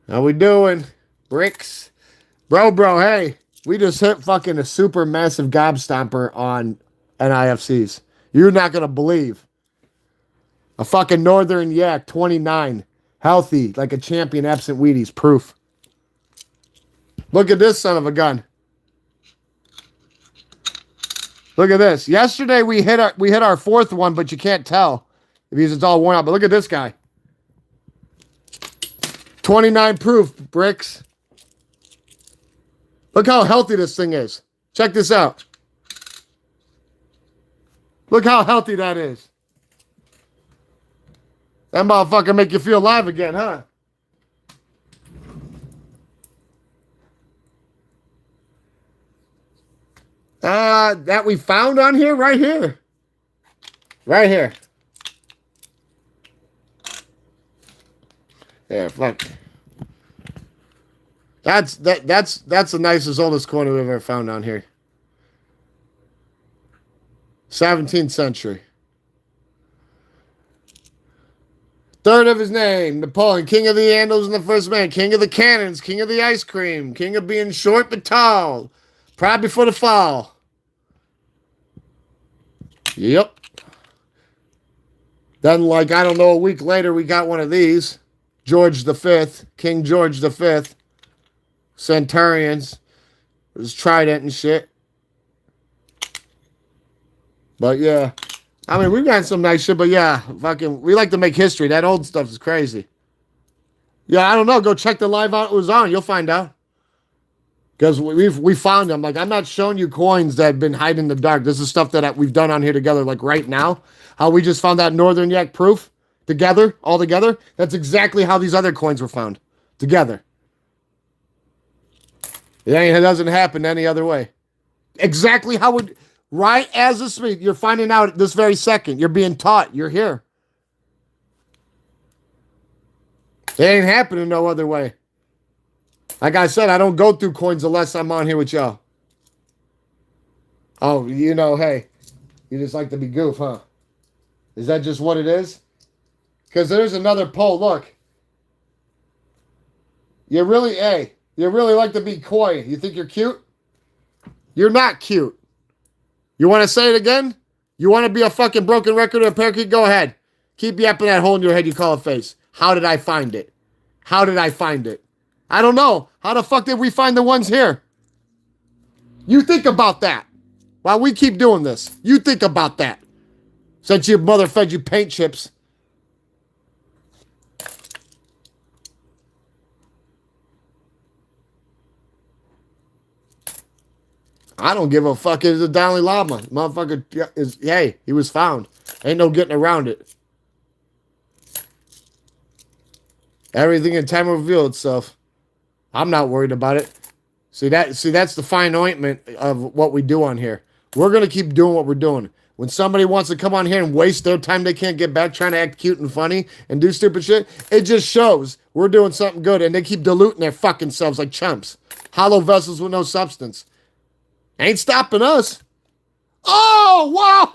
How we doing, Bricks? Bro, hey, we just hit fucking a super massive gobstomper on NIFCs. You're not gonna believe. A fucking Northern Yak, 29, healthy like a champion, absent Wheaties, proof. Look at this son of a gun. Look at this. Yesterday we hit our fourth one, but you can't tell because it's all worn out. But look at this guy. 29 proof, Bricks. Look how healthy this thing is. Check this out. Look how healthy that is. That motherfucker make you feel alive again, huh? That we found on here, right here. Right here. Yeah, fuck. That's the nicest, oldest coin we've ever found on here. 17th century. Third of his name, Napoleon, king of the Andals and the first man, king of the cannons, king of the ice cream, king of being short but tall, proud before the fall. Yep. Then, like, I don't know, a week later, we got one of these. George V, King George V. Centurions. It was trident and shit. But, yeah. I mean, we've got some nice shit, but yeah, fucking, we like to make history. That old stuff is crazy. Yeah, I don't know. Go check the live out it was on. You'll find out. Because we found them. Like, I'm not showing you coins that have been hiding in the dark. This is stuff that we've done on here together, like right now. How we just found that Northern Yak proof together, all together. That's exactly how these other coins were found. Together. It doesn't happen any other way. Exactly how it... Right as a speak, you're finding out this very second. You're being taught. You're here. It ain't happening no other way. Like I said, I don't go through coins unless I'm on here with y'all. Oh, you know, hey, you just like to be goof, huh? Is that just what it is? Because there's another poll. Look. You really like to be coy. You think you're cute? You're not cute. You want to say it again? You want to be a fucking broken record or a parakeet? Go ahead. Keep yapping that hole in your head you call a face. How did I find it? How did I find it? I don't know. How the fuck did we find the ones here? You think about that. While we keep doing this. You think about that. Since your mother fed you paint chips. I don't give a fuck. It's the Dalai Lama. Motherfucker is, hey, he was found. Ain't no getting around it. Everything in time will reveal itself. I'm not worried about it. See, that's the fine ointment of what we do on here. We're going to keep doing what we're doing. When somebody wants to come on here and waste their time they can't get back trying to act cute and funny and do stupid shit, it just shows we're doing something good and they keep diluting their fucking selves like chumps. Hollow vessels with no substance. Ain't stopping us. Oh, wow.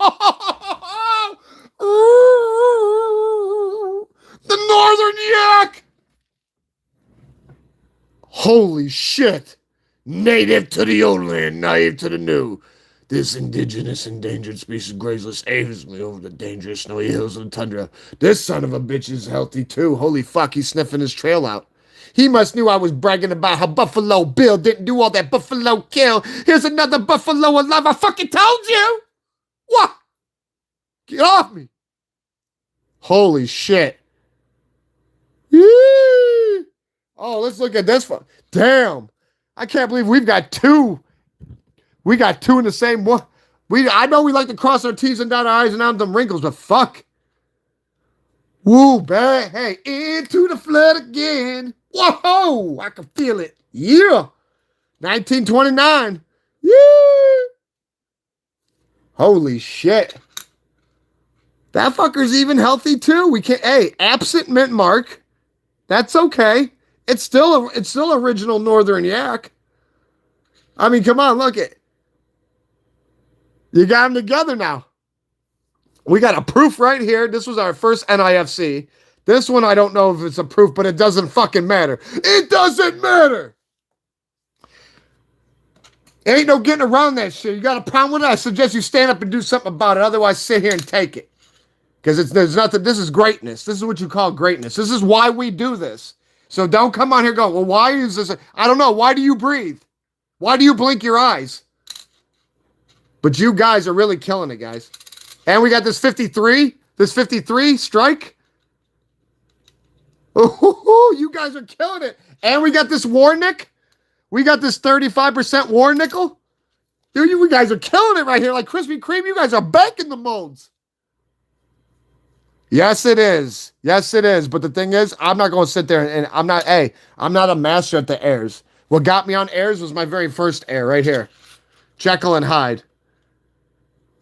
The Northern Yak. Holy shit. Native to the old land, naive to the new. This indigenous endangered species grazeless aimlessly over the dangerous snowy hills of the tundra. This son of a bitch is healthy too. Holy fuck, he's sniffing his trail out. He must knew I was bragging about how Buffalo Bill didn't do all that buffalo kill. Here's another buffalo alive. I fucking told you. What? Get off me. Holy shit. Yee. Oh, let's look at this one. Damn. I can't believe we've got two. We got two in the same one. I know we like to cross our T's and dot our I's and out them wrinkles, but fuck. Woo, bad. Hey, into the flood again. Whoa, I can feel it. Yeah. 1929. Yeah. Holy shit. That fucker's even healthy too. We can't, hey, absent mint mark. That's okay. It's still original Northern Yak. I mean, come on, look it. You got them together now. We got a proof right here. This was our first NIFC. This one, I don't know if it's a proof, but it doesn't fucking matter. It doesn't matter. Ain't no getting around that shit. You got a problem with it? I suggest you stand up and do something about it. Otherwise, sit here and take it. Because there's nothing. This is greatness. This is what you call greatness. This is why we do this. So don't come on here going, well, why is this? I don't know. Why do you breathe? Why do you blink your eyes? But you guys are really killing it, guys. And we got this 53. This 53 strike. Oh, you guys are killing it. And we got this war nick. We got this 35% war nickel. Dude, you guys are killing it right here. Like Krispy Kreme, you guys are banking the molds. Yes, it is. Yes, it is. But the thing is, I'm not going to sit there and I'm not a master at the airs. What got me on airs was my very first air right here. Jekyll and Hyde.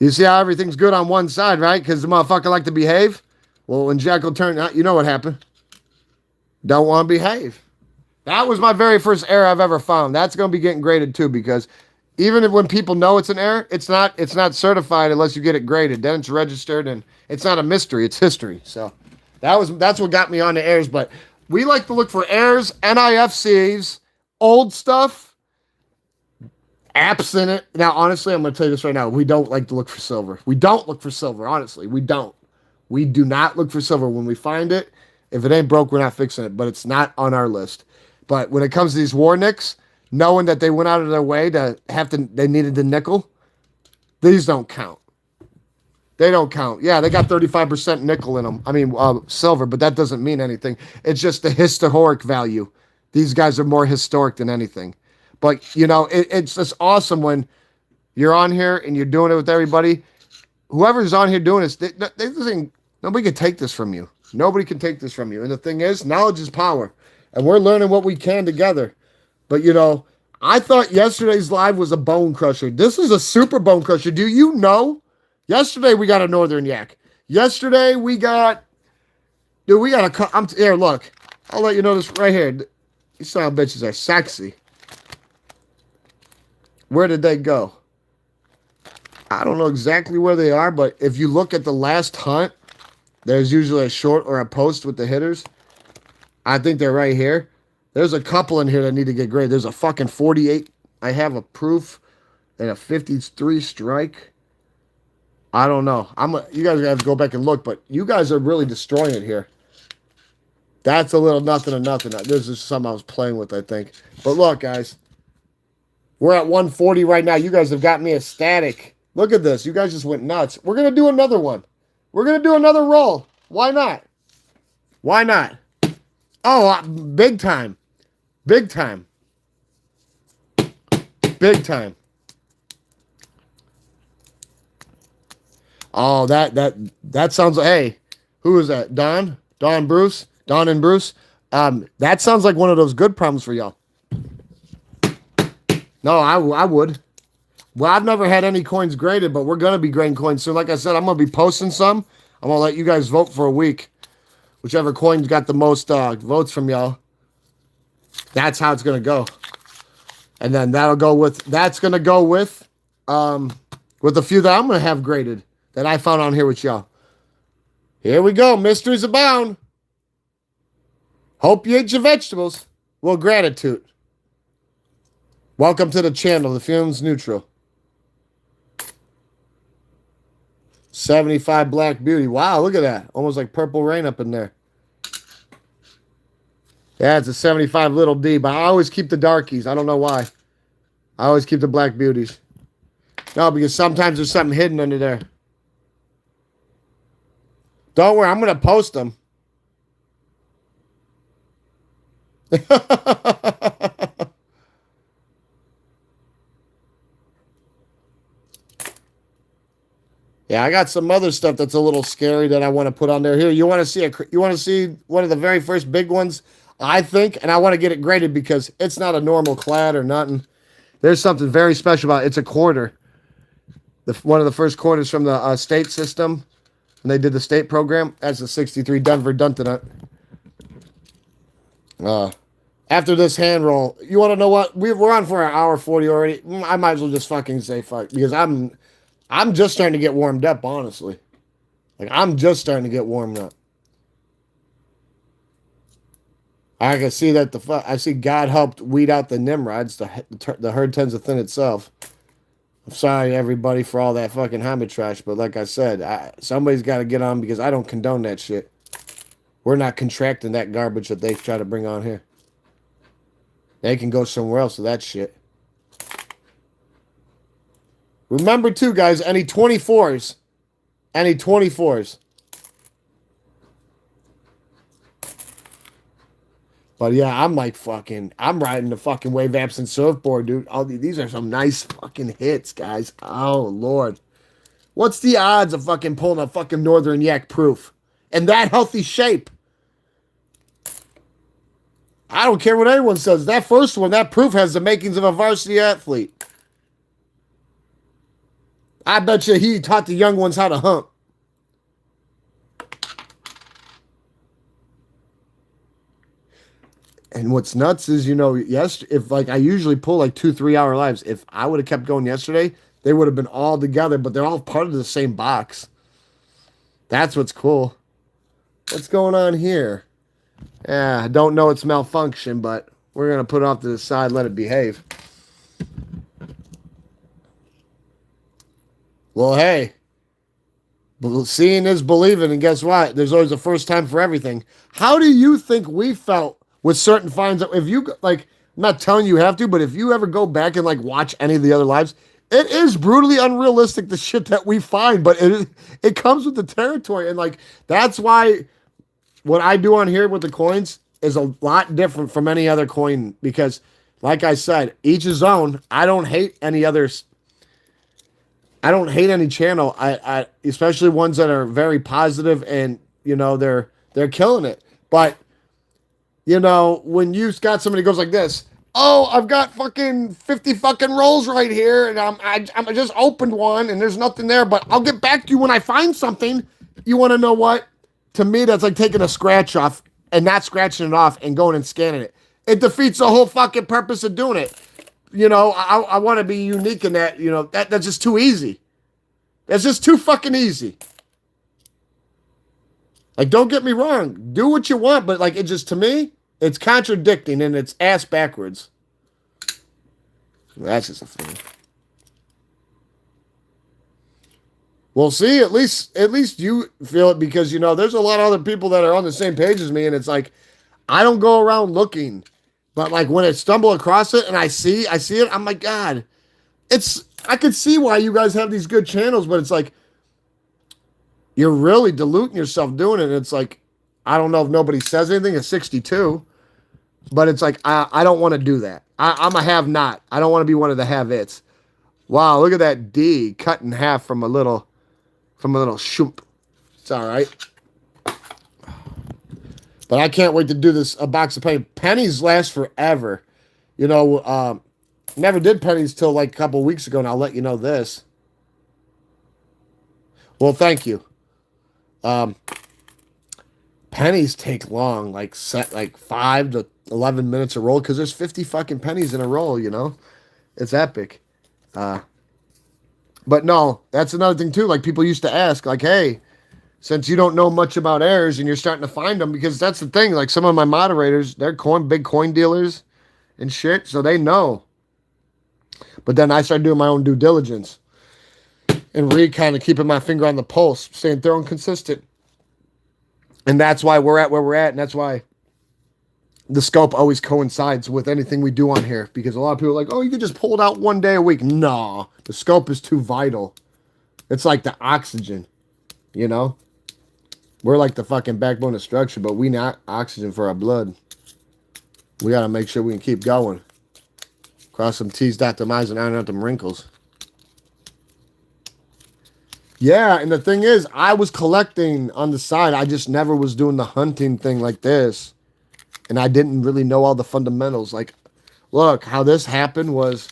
You see how everything's good on one side, right? Because the motherfucker like to behave. Well, when Jekyll turned out, you know what happened. Don't want to behave. That was my very first error I've ever found. That's going to be getting graded too, because even when people know it's an error, it's not certified unless you get it graded. Then it's registered, and it's not a mystery. It's history. So that's what got me on the errors. But we like to look for errors, NIFCs, old stuff, apps in it. Now, honestly, I'm going to tell you this right now. We don't like to look for silver. We don't look for silver, honestly. We don't. We do not look for silver. When we find it, if it ain't broke, we're not fixing it. But it's not on our list. But when it comes to these war nicks, knowing that they went out of their way they needed the nickel, these don't count. They don't count. Yeah, they got 35% nickel in them. I mean, silver, but that doesn't mean anything. It's just the historic value. These guys are more historic than anything. But, you know, it's just awesome when you're on here and you're doing it with everybody. Whoever's on here doing this, nobody can take this from you. Nobody can take this from you. And the thing is, knowledge is power. And we're learning what we can together. But, you know, I thought yesterday's live was a bone crusher. This is a super bone crusher. Do you know? Yesterday we got a Northern Yak. Yesterday we got... Dude, we got a... Here, look. I'll let you know this right here. These son of bitches are sexy. Where did they go? I don't know exactly where they are, but if you look at the last hunt, there's usually a short or a post with the hitters. I think they're right here. There's a couple in here that need to get graded. There's a fucking 48. I have a proof and a 53 strike. I don't know. You guys have to go back and look, but you guys are really destroying it here. That's a little nothing to nothing. This is something I was playing with, I think. But look, guys. We're at 140 right now. You guys have got me ecstatic. Look at this. You guys just went nuts. We're going to do another one. We're going to do another roll. Why not? Why not? Oh, big time. Big time. Big time. Oh, that sounds like, hey, who is that? Don and Bruce? That sounds like one of those good problems for y'all. No, I would. Well, I've never had any coins graded, but we're going to be grading coins soon. Like I said, I'm going to be posting some. I'm going to let you guys vote for a week. Whichever coin's got the most votes from y'all. That's how it's going to go. And then that's going to go with a few that I'm going to have graded that I found on here with y'all. Here we go. Mysteries abound. Hope you ate your vegetables. Well, gratitude. Welcome to the channel. The film's neutral. 75 Black Beauty. Wow, look at that. Almost like Purple Rain up in there. Yeah, it's a 75 Little D, but I always keep the darkies. I don't know why. I always keep the Black Beauties. No, because sometimes there's something hidden under there. Don't worry, I'm going to post them. Yeah, I got some other stuff that's a little scary that I want to put on there. Here, you want to see one of the very first big ones, I think, and I want to get it graded because it's not a normal clad or nothing. There's something very special about it. It's a quarter. One of the first quarters from the state system, when they did the state program. That's the 63 Denver Duntonut. After this hand roll, you want to know what? We're on for an hour 40 already. I might as well just fucking say fuck because I'm just starting to get warmed up, honestly. Like I'm just starting to get warmed up. I can see that I see God helped weed out the Nimrods. The herd tends to thin itself. I'm sorry everybody for all that fucking Hamid trash, but like I said, somebody's got to get on because I don't condone that shit. We're not contracting that garbage that they try to bring on here. They can go somewhere else with that shit. Remember too, guys, any 24s. Any 24s. But yeah, I'm like fucking, I'm riding the fucking Wave Amps and Surfboard, dude. These are some nice fucking hits, guys. Oh, Lord. What's the odds of fucking pulling a fucking Northern Yak Proof? In that healthy shape? I don't care what anyone says. That first one, that Proof has the makings of a varsity athlete. I bet you he taught the young ones how to hump. And what's nuts is, if like I usually pull like 2-3 hour lives. If I would have kept going yesterday, they would have been all together, but they're all part of the same box. That's what's cool. What's going on here? Yeah, I don't know it's malfunction, but we're going to put it off to the side, let it behave. Well, hey, seeing is believing, and guess what? There's always a first time for everything. How do you think we felt with certain finds? If you, like, I'm not telling you have to, but if you ever go back and, like, watch any of the other lives, it is brutally unrealistic, the shit that we find, but it comes with the territory, and, like, that's why what I do on here with the coins is a lot different from any other coin because, like I said, each his own. I don't hate any others. I don't hate any channel. I especially ones that are very positive and they're killing it. But when you got somebody who goes like this, oh, I've got fucking 50 fucking rolls right here, and I just opened one and there's nothing there, but I'll get back to you when I find something. You want to know what? To me, that's like taking a scratch off and not scratching it off and going and scanning it. It defeats the whole fucking purpose of doing it. I want to be unique in that, that's just too easy. That's just too fucking easy. Like, don't get me wrong. Do what you want, but, like, it just, to me, it's contradicting and it's ass backwards. That's just a thing. Well, see, at least you feel it because, there's a lot of other people that are on the same page as me, and it's like, I don't go around looking. But, like, when I stumble across it and I see it, I'm like, God, I could see why you guys have these good channels, but it's like, you're really diluting yourself doing it. And it's like, I don't know if nobody says anything at 62, but it's like, I don't want to do that. I'm a have not. I don't want to be one of the have it's. Wow, look at that D cut in half from a little shoop. It's all right. But I can't wait to do a box of pennies last forever. Never did pennies till like a couple weeks ago, and I'll let you know this. Well, thank you. Pennies take long, like 5 to 11 minutes a roll, because there's 50 fucking pennies in a roll, It's epic. But no, that's another thing too. Like people used to ask, like, hey, since you don't know much about heirs and you're starting to find them, because that's the thing. Like some of my moderators, they're big coin dealers and shit, so they know. But then I started doing my own due diligence and kind of keeping my finger on the pulse, staying thorough and consistent. And that's why we're at where we're at, and that's why the scope always coincides with anything we do on here, because a lot of people are like, oh, you could just pull it out one day a week. No, the scope is too vital. It's like the oxygen, We're like the fucking backbone of structure, but we not oxygen for our blood. We got to make sure we can keep going. Cross some T's, dot them I's, and iron out them wrinkles. Yeah, and the thing is, I was collecting on the side. I just never was doing the hunting thing like this. And I didn't really know all the fundamentals. Like, look, how this happened was,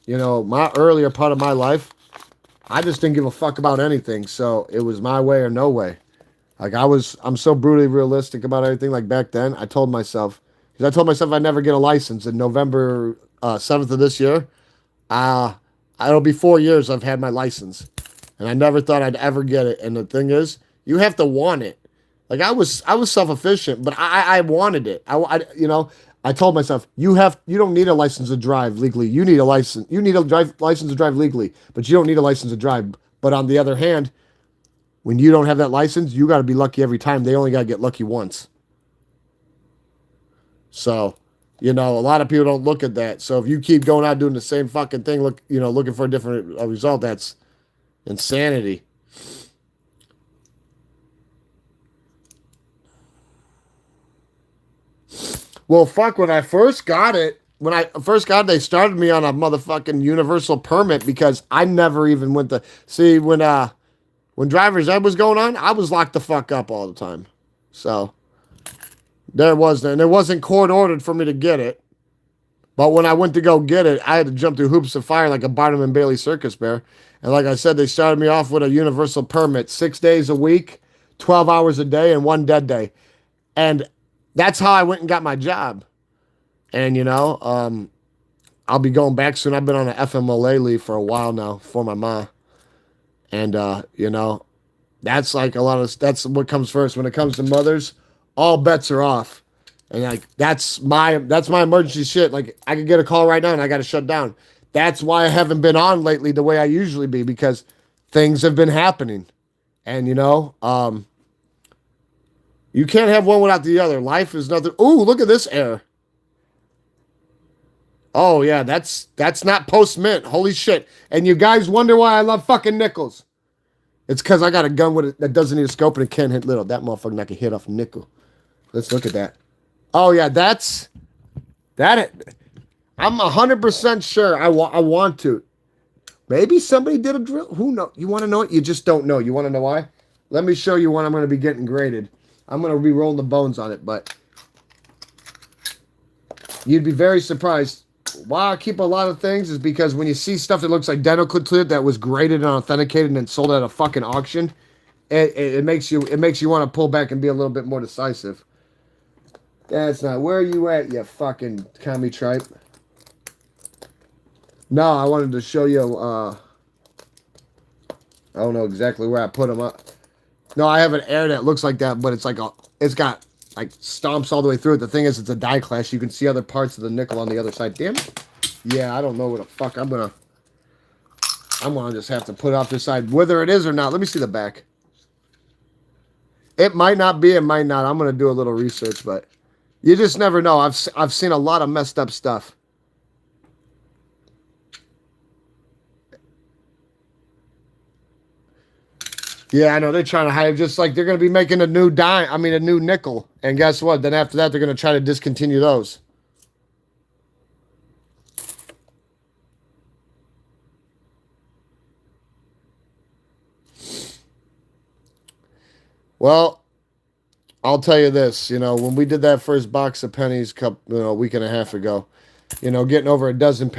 my earlier part of my life, I just didn't give a fuck about anything. So it was my way or no way. Like I'm so brutally realistic about everything. Like back then, I told myself, Because I told myself I'd never get a license in November 7th of this year. It'll be 4 years I've had my license. And I never thought I'd ever get it. And the thing is, you have to want it. Like I was self-efficient, but I wanted it. I told myself, you don't need a license to drive legally. You need a license. You need a license to drive legally, but you don't need a license to drive. But on the other hand, when you don't have that license, you got to be lucky every time. They only got to get lucky once. So, a lot of people don't look at that. So if you keep going out doing the same fucking thing, looking for a different result, that's insanity. Well, fuck, when I first got it, they started me on a motherfucking universal permit because I never even went to see when driver's ed was going on, I was locked the fuck up all the time. So there wasn't court ordered for me to get it. But when I went to go get it, I had to jump through hoops of fire like a Barnum and Bailey circus bear. And like I said, they started me off with a universal permit, 6 days a week, 12 hours a day, and 1 dead day. And that's how I went and got my job. And, I'll be going back soon. I've been on an FMLA leave for a while now for my mom. And, that's like that's what comes first. When it comes to mothers, all bets are off. And like, that's my emergency shit. Like I could get a call right now and I got to shut down. That's why I haven't been on lately the way I usually be, because things have been happening. And, you can't have one without the other. Life is nothing. Ooh, look at this air. Oh, yeah, that's not post-mint. Holy shit. And you guys wonder why I love fucking nickels. It's because I got a gun with it that doesn't need a scope and it can't hit little. That motherfucker not can hit off a nickel. Let's look at that. Oh, yeah, that. I'm 100% sure I want to. Maybe somebody did a drill. Who knows? You want to know it? You just don't know. You want to know why? Let me show you when I'm going to be getting graded. I'm going to be rolling the bones on it, but you'd be very surprised. Why I keep a lot of things is because when you see stuff that looks identical that was graded and authenticated and then sold at a fucking auction, it makes you want to pull back and be a little bit more decisive. That's not where you at, you fucking commie tripe. No, I wanted to show you. I don't know exactly where I put them up. No, I have an air that looks like that, but it's got like stomps all the way through it. The thing is, it's a die clash. You can see other parts of the nickel on the other side. Damn it. Yeah, I don't know what the fuck I'm gonna just have to put off this side, whether it is or not. Let me see the back. It might not be, it might not. I'm gonna do a little research, but you just never know. I've seen a lot of messed up stuff. Yeah, I know. They're trying to hide, just like they're going to be making a new nickel. And guess what? Then after that, they're going to try to discontinue those. Well, I'll tell you this. When we did that first box of pennies a week and a half ago, getting over a dozen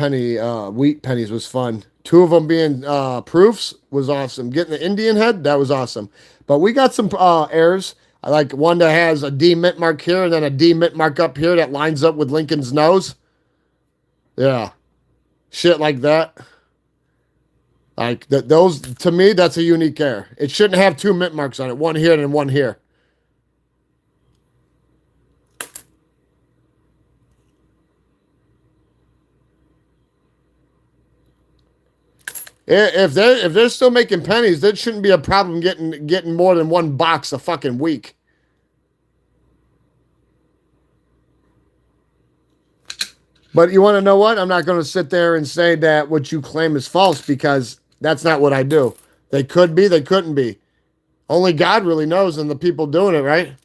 wheat pennies was fun. 2 of them being proofs was awesome. Getting the Indian head, that was awesome. But we got some errors. I like one that has a D mint mark here and then a D mint mark up here that lines up with Lincoln's nose. Yeah. Shit like that. Like those, to me, that's a unique error. It shouldn't have 2 mint marks on it. One here and one here. If they're still making pennies, that shouldn't be a problem getting more than 1 box a fucking week. But you want to know what? I'm not going to sit there and say that what you claim is false, because that's not what I do. They could be, they couldn't be. Only God really knows, and the people doing it, right?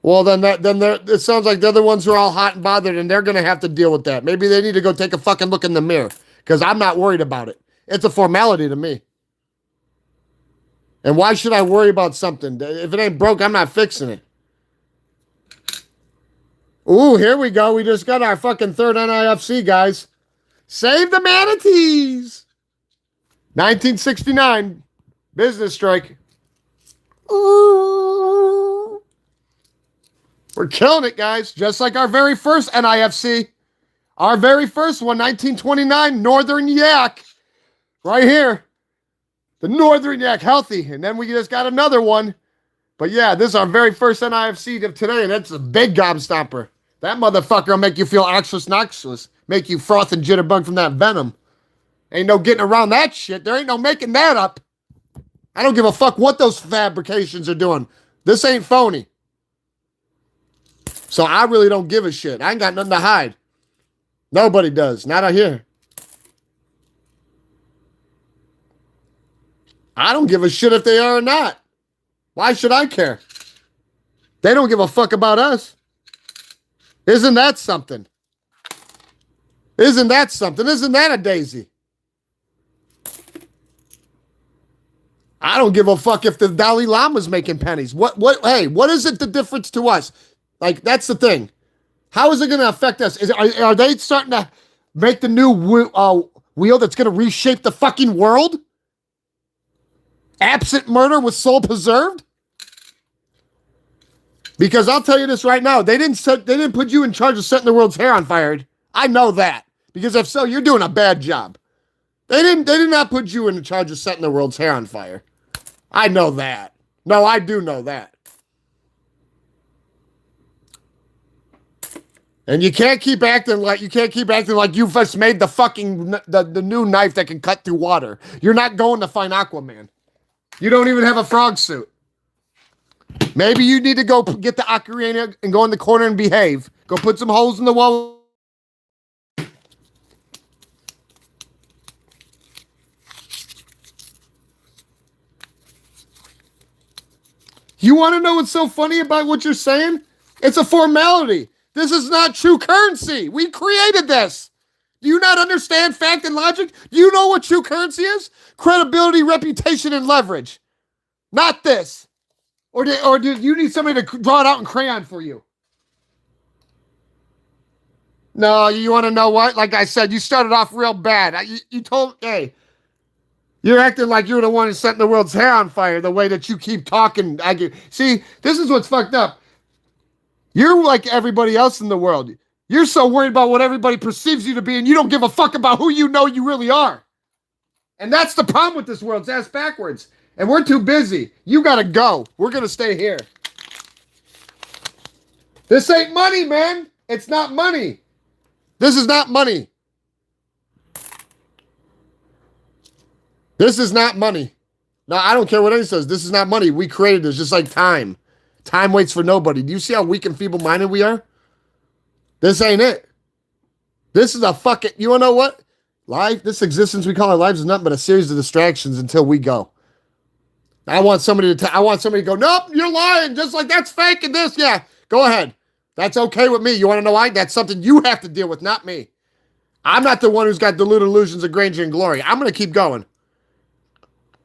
Well, then it sounds like they're the ones who are all hot and bothered, and they're going to have to deal with that. Maybe they need to go take a fucking look in the mirror, because I'm not worried about it. It's a formality to me. And why should I worry about something? If it ain't broke, I'm not fixing it. Ooh, here we go. We just got our fucking 3rd NIFC, guys. Save the manatees. 1969. Business strike. Ooh. We're killing it, guys. Just like our very first NIFC. Our very first one, 1929, Northern Yak. Right here. The Northern Yak, healthy. And then we just got another one. But yeah, this is our very first NIFC of today, and that's a big gobstopper. That motherfucker will make you feel oxus noxus. Make you froth and jitterbug from that venom. Ain't no getting around that shit. There ain't no making that up. I don't give a fuck what those fabrications are doing. This ain't phony. So I really don't give a shit. I ain't got nothing to hide. Nobody does. Not out here. I don't give a shit if they are or not. Why should I care? They don't give a fuck about us. Isn't that something? Isn't that something? Isn't that a daisy? I don't give a fuck if the Dalai Lama's making pennies. Hey, what is it the difference to us? Like, that's the thing. How is it going to affect us? Are they starting to make the new wheel that's going to reshape the fucking world? Absent murder with soul preserved? Because I'll tell you this right now, they didn't put you in charge of setting the world's hair on fire. I know that. Because if so, you're doing a bad job. They did not put you in charge of setting the world's hair on fire. I know that. No, I do know that. And you can't keep acting like you've just made the fucking the new knife that can cut through water. You're not going to find Aquaman. You don't even have a frog suit. Maybe you need to go get the ocarina and go in the corner and behave. Go put some holes in the wall. You want to know what's so funny about what you're saying? It's a formality. This is not true currency. We created this. Do you not understand fact and logic? Do you know what true currency is? Credibility, reputation, and leverage. Not this. Or do you need somebody to draw it out in crayon for you? No, you want to know what? Like I said, you started off real bad. Hey, you're acting like you're the one who's setting the world's hair on fire the way that you keep talking. See, this is what's fucked up. You're like everybody else in the world. You're so worried about what everybody perceives you to be, and you don't give a fuck about who you know you really are. And that's the problem with this world. It's ass backwards. And we're too busy. You gotta go. We're gonna stay here. This ain't money, man. It's not money. This is not money. This is not money. No, I don't care what anyone says. This is not money. We created this just like time. Time waits for nobody. Do you see how weak and feeble-minded we are? This ain't it. This is a fucking... You wanna know what? Life, this existence we call our lives is nothing but a series of distractions until we go. I want somebody to go, nope, you're lying. Just like that's fake and this. Yeah, go ahead. That's okay with me. You want to know why? That's something you have to deal with, not me. I'm not the one who's got deluded illusions of grandeur and glory. I'm going to keep going.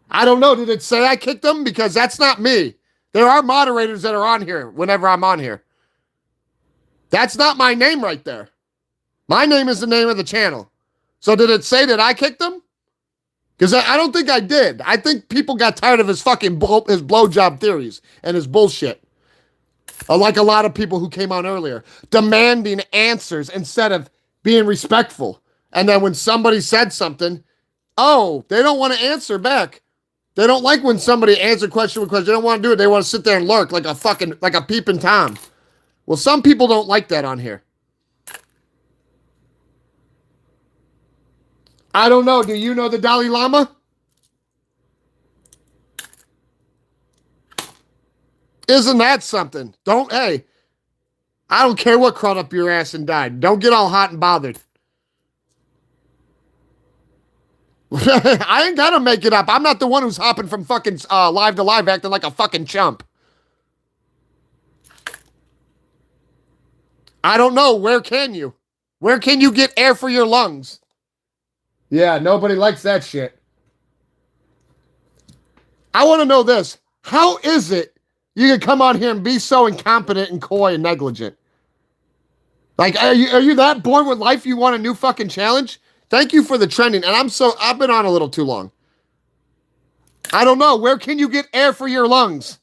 I don't know. Did it say I kicked them? Because that's not me. There are moderators that are on here whenever I'm on here. That's not my name right there. My name is the name of the channel. So did it say that I kicked them? Because I don't think I did. I think people got tired of his fucking his blowjob theories and his bullshit. Like a lot of people who came on earlier. Demanding answers instead of being respectful. And then when somebody said something, oh, they don't want to answer back. They don't like when somebody answers question with question. They don't want to do it. They want to sit there and lurk like a peeping Tom. Well, some people don't like that on here. I don't know. Do you know the Dalai Lama? Isn't that something? Hey, I don't care what crawled up your ass and died. Don't get all hot and bothered. I ain't gotta make it up. I'm not the one who's hopping from fucking live to live acting like a fucking chump. I don't know. Where can you? Where can you get air for your lungs? Yeah, nobody likes that shit. I want to know this. How is it you can come on here and be so incompetent and coy and negligent? Like, are you that bored with life you want a new fucking challenge? Thank you for the trending. And I've been on a little too long. I don't know. Where can you get air for your lungs?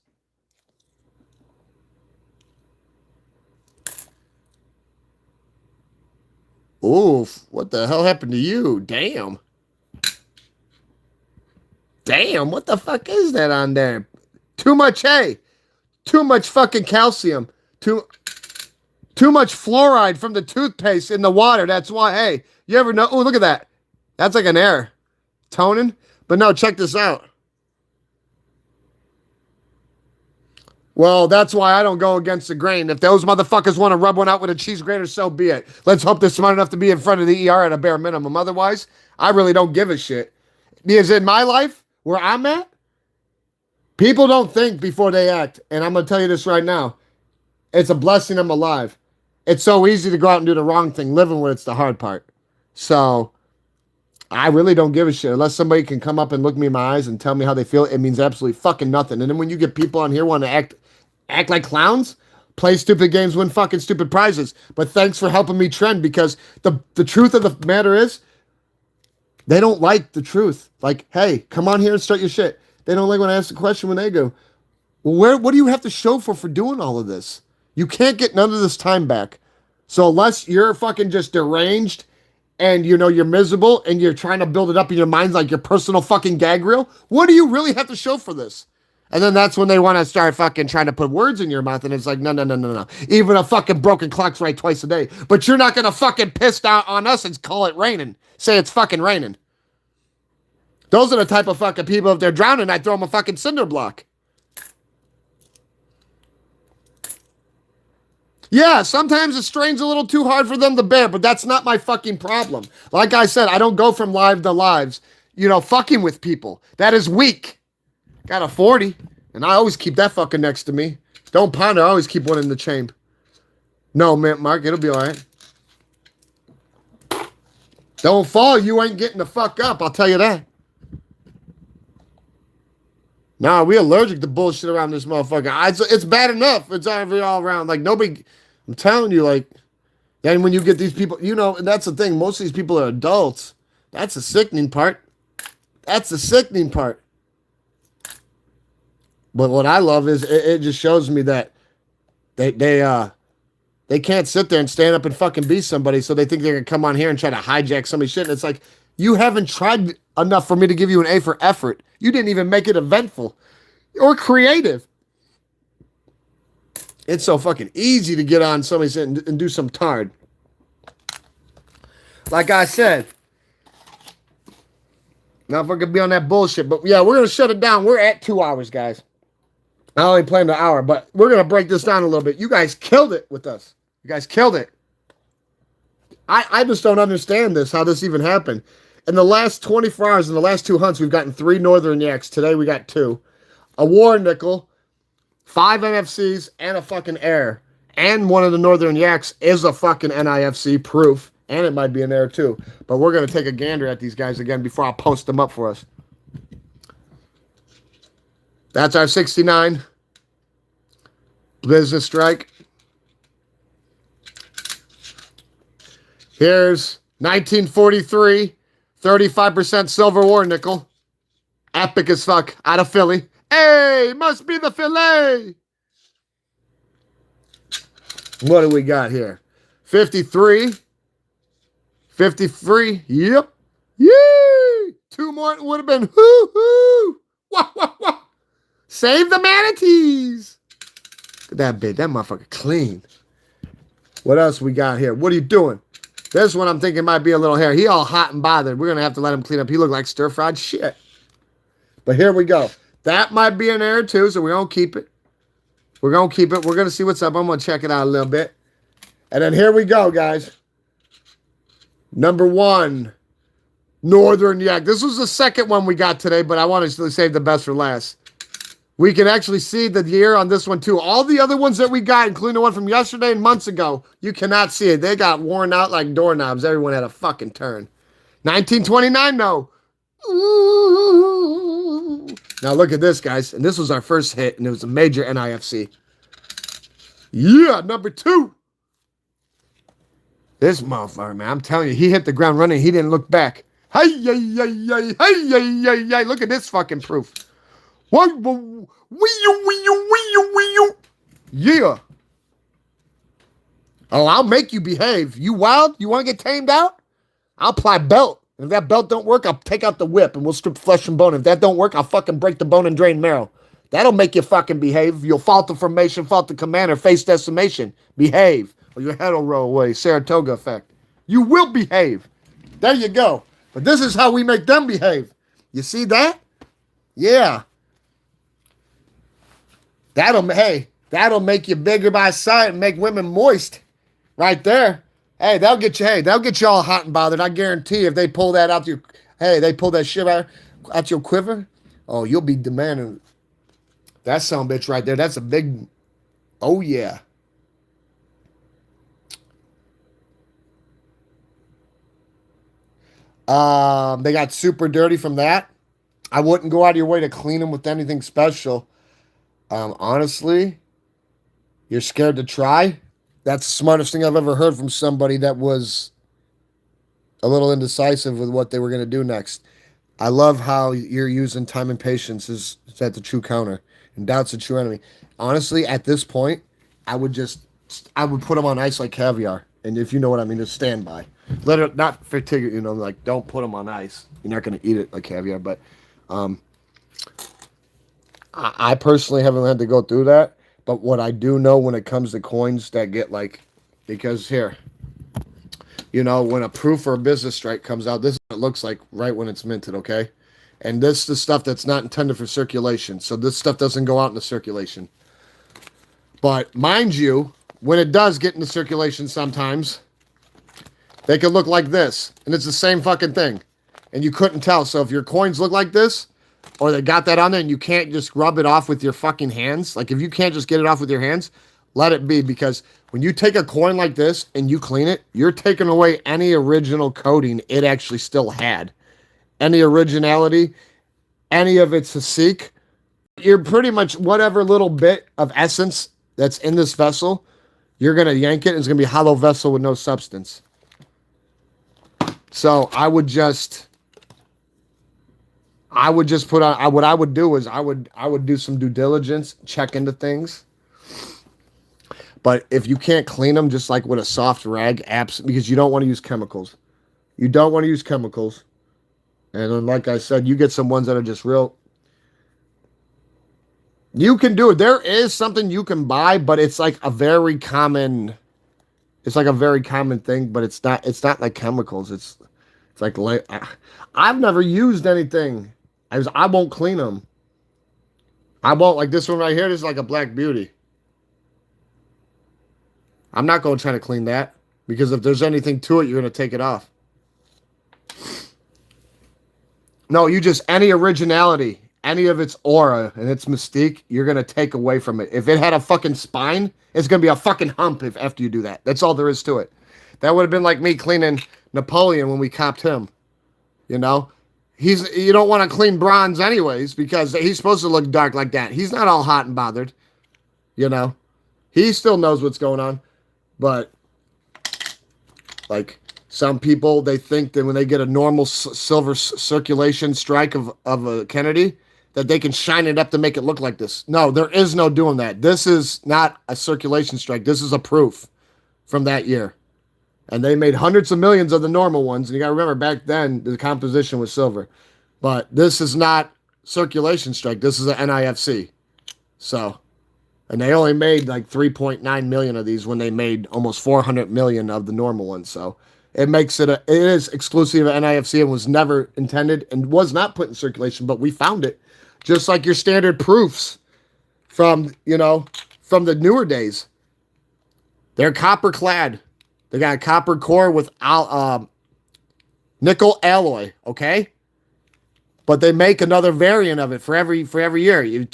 Oof, what the hell happened to you? Damn. Damn, what the fuck is that on there? Too much hay. Too much fucking calcium. Too much fluoride from the toothpaste in the water. That's why, hey, you ever know? Oh, look at that. That's like an error. Toning. But no, check this out. Well, that's why I don't go against the grain. If those motherfuckers want to rub one out with a cheese grater, so be it. Let's hope they're smart enough to be in front of the ER at a bare minimum. Otherwise, I really don't give a shit. Because in my life, where I'm at, people don't think before they act. And I'm going to tell you this right now. It's a blessing I'm alive. It's so easy to go out and do the wrong thing. Living with it's the hard part. So I really don't give a shit. Unless somebody can come up and look me in my eyes and tell me how they feel, it means absolutely fucking nothing. And then when you get people on here wanting to act like clowns, play stupid games, win fucking stupid prizes. But thanks for helping me trend, because the truth of the matter is, they don't like the truth. Like, hey, come on here and start your shit. They don't like when I ask the question when they go, well, what do you have to show for doing all of this? You can't get none of this time back. So unless you're fucking just deranged and you know you're miserable and you're trying to build it up in your mind like your personal fucking gag reel, what do you really have to show for this? And then that's when they want to start fucking trying to put words in your mouth, and it's like, no. Even a fucking broken clock's right twice a day. But you're not going to fucking piss down on us and call it raining. Say it's fucking raining. Those are the type of fucking people, if they're drowning, I throw them a fucking cinder block. Yeah, sometimes the strain's a little too hard for them to bear, but that's not my fucking problem. Like I said, I don't go from live to lives, fucking with people. That is weak. Got a 40, and I always keep that fucking next to me. Don't ponder, I always keep one in the chamber. No, man, Mark, it'll be all right. Don't fall, you ain't getting the fuck up, I'll tell you that. Nah, we allergic to bullshit around this motherfucker. It's bad enough. It's all around. Like, nobody, I'm telling you, like, then when you get these people, and that's the thing, most of these people are adults. That's the sickening part. That's the sickening part. But what I love is it just shows me that they can't sit there and stand up and fucking be somebody, so they think they're going to come on here and try to hijack somebody's shit. And it's like, you haven't tried enough for me to give you an A for effort. You didn't even make it eventful or creative. It's so fucking easy to get on somebody's and do some tard. Like I said, not fucking be on that bullshit. But yeah, we're going to shut it down. We're at 2 hours, guys. I only planned an hour, but we're going to break this down a little bit. You guys killed it with us. You guys killed it. I just don't understand this, how this even happened. In the last 24 hours, in the last 2 hunts, we've gotten 3 Northern Yaks. Today we got 2. A War Nickel, 5 NFCs, and a fucking Air. And one of the Northern Yaks is a fucking NIFC proof. And it might be an Air too. But we're going to take a gander at these guys again before I post them up for us. That's our 69. Business strike. Here's 1943. 35% silver war nickel. Epic as fuck. Out of Philly. Hey, must be the Philly. What do we got here? 53. 53. Yep. Yee. 2 more. It would have been hoo-hoo. Wah, wah, wah. Save the manatees. Look at that bit. That motherfucker clean. What else we got here? What are you doing? This one I'm thinking might be a little hair. He all hot and bothered. We're going to have to let him clean up. He looked like stir-fried shit. But here we go. That might be an error too, so we're going to keep it. We're going to keep it. We're going to see what's up. I'm going to check it out a little bit. And then here we go, guys. Number 1, Northern Yak. This was the second one we got today, but I wanted to save the best for last. We can actually see the year on this one too. All the other ones that we got, including the one from yesterday and months ago, you cannot see it. They got worn out like doorknobs. Everyone had a fucking turn. 1929, no. Ooh. Now look at this, guys. And this was our first hit, and it was a major NIFC. Yeah, number 2. This motherfucker, man. I'm telling you, he hit the ground running. He didn't look back. Hey, yay, yay, yay, hey, yay, yay, yay. Look at this fucking proof. Yeah. Oh, I'll make you behave. You wild? You want to get tamed out? I'll apply belt. And if that belt don't work, I'll take out the whip and we'll strip flesh and bone. If that don't work, I'll fucking break the bone and drain marrow. That'll make you fucking behave. You'll fault the formation, fault the commander, face decimation. Behave. Or your head will roll away. Saratoga effect. You will behave. There you go. But this is how we make them behave. You see that? Yeah. That'll make you bigger by sight and make women moist. Right there. Hey, they'll get you all hot and bothered. I guarantee if they pull that out your, they pull that shit out your quiver, oh, you'll be demanding. That son bitch right there, that's a big, oh yeah. They got super dirty from that. I wouldn't go out of your way to clean them with anything special. Honestly, you're scared to try? That's the smartest thing I've ever heard from somebody that was a little indecisive with what they were going to do next. I love how you're using time and patience is that the true counter, and doubt's the true enemy. Honestly, at this point, I would put them on ice like caviar, and if you know what I mean, just stand by. Let it not fatigue, like don't put them on ice. You're not going to eat it like caviar, but I personally haven't had to go through that. But what I do know when it comes to coins that get because here, when a proof or a business strike comes out, this is what it looks like right when it's minted, okay? And this is the stuff that's not intended for circulation. So this stuff doesn't go out into circulation. But mind you, when it does get into circulation sometimes, they could look like this. And it's the same fucking thing. And you couldn't tell. So if your coins look like this, or they got that on there and you can't just rub it off with your fucking hands. Like if you can't just get it off with your hands, let it be. Because when you take a coin like this and you clean it, you're taking away any original coating it actually still had. Any originality, any of its Hasik. You're pretty much whatever little bit of essence that's in this vessel, you're going to yank it and it's going to be a hollow vessel with no substance. So I would just put on, what I would do is I would do some due diligence, check into things. But if you can't clean them just like with a soft rag, because you don't want to use chemicals. You don't want to use chemicals. And then, like I said, you get some ones that are just real. You can do it. There is something you can buy, but it's like a very common thing, but it's not like chemicals. It's like I've never used anything. I won't clean them. I won't, like this one right here. This is like a Black Beauty. I'm not going to try to clean that because if there's anything to it, you're going to take it off. No, any originality, any of its aura and its mystique, you're going to take away from it. If it had a fucking spine, it's going to be a fucking hump after you do that. That's all there is to it. That would have been like me cleaning Napoleon when we copped him. You don't want to clean bronze anyways because he's supposed to look dark like that. He's not all hot and bothered. He still knows what's going on. But like some people, they think that when they get a normal silver circulation strike of a Kennedy, that they can shine it up to make it look like this. No, there is no doing that. This is not a circulation strike. This is a proof from that year. And they made hundreds of millions of the normal ones. And you got to remember, back then, the composition was silver. But this is not circulation strike. This is an NIFC. So, and they only made like 3.9 million of these when they made almost 400 million of the normal ones. So, it is exclusive of NIFC and was never intended and was not put in circulation, but we found it. Just like your standard proofs from the newer days. They're copper clad. They got a copper core with nickel alloy, okay? But they make another variant of it for every year.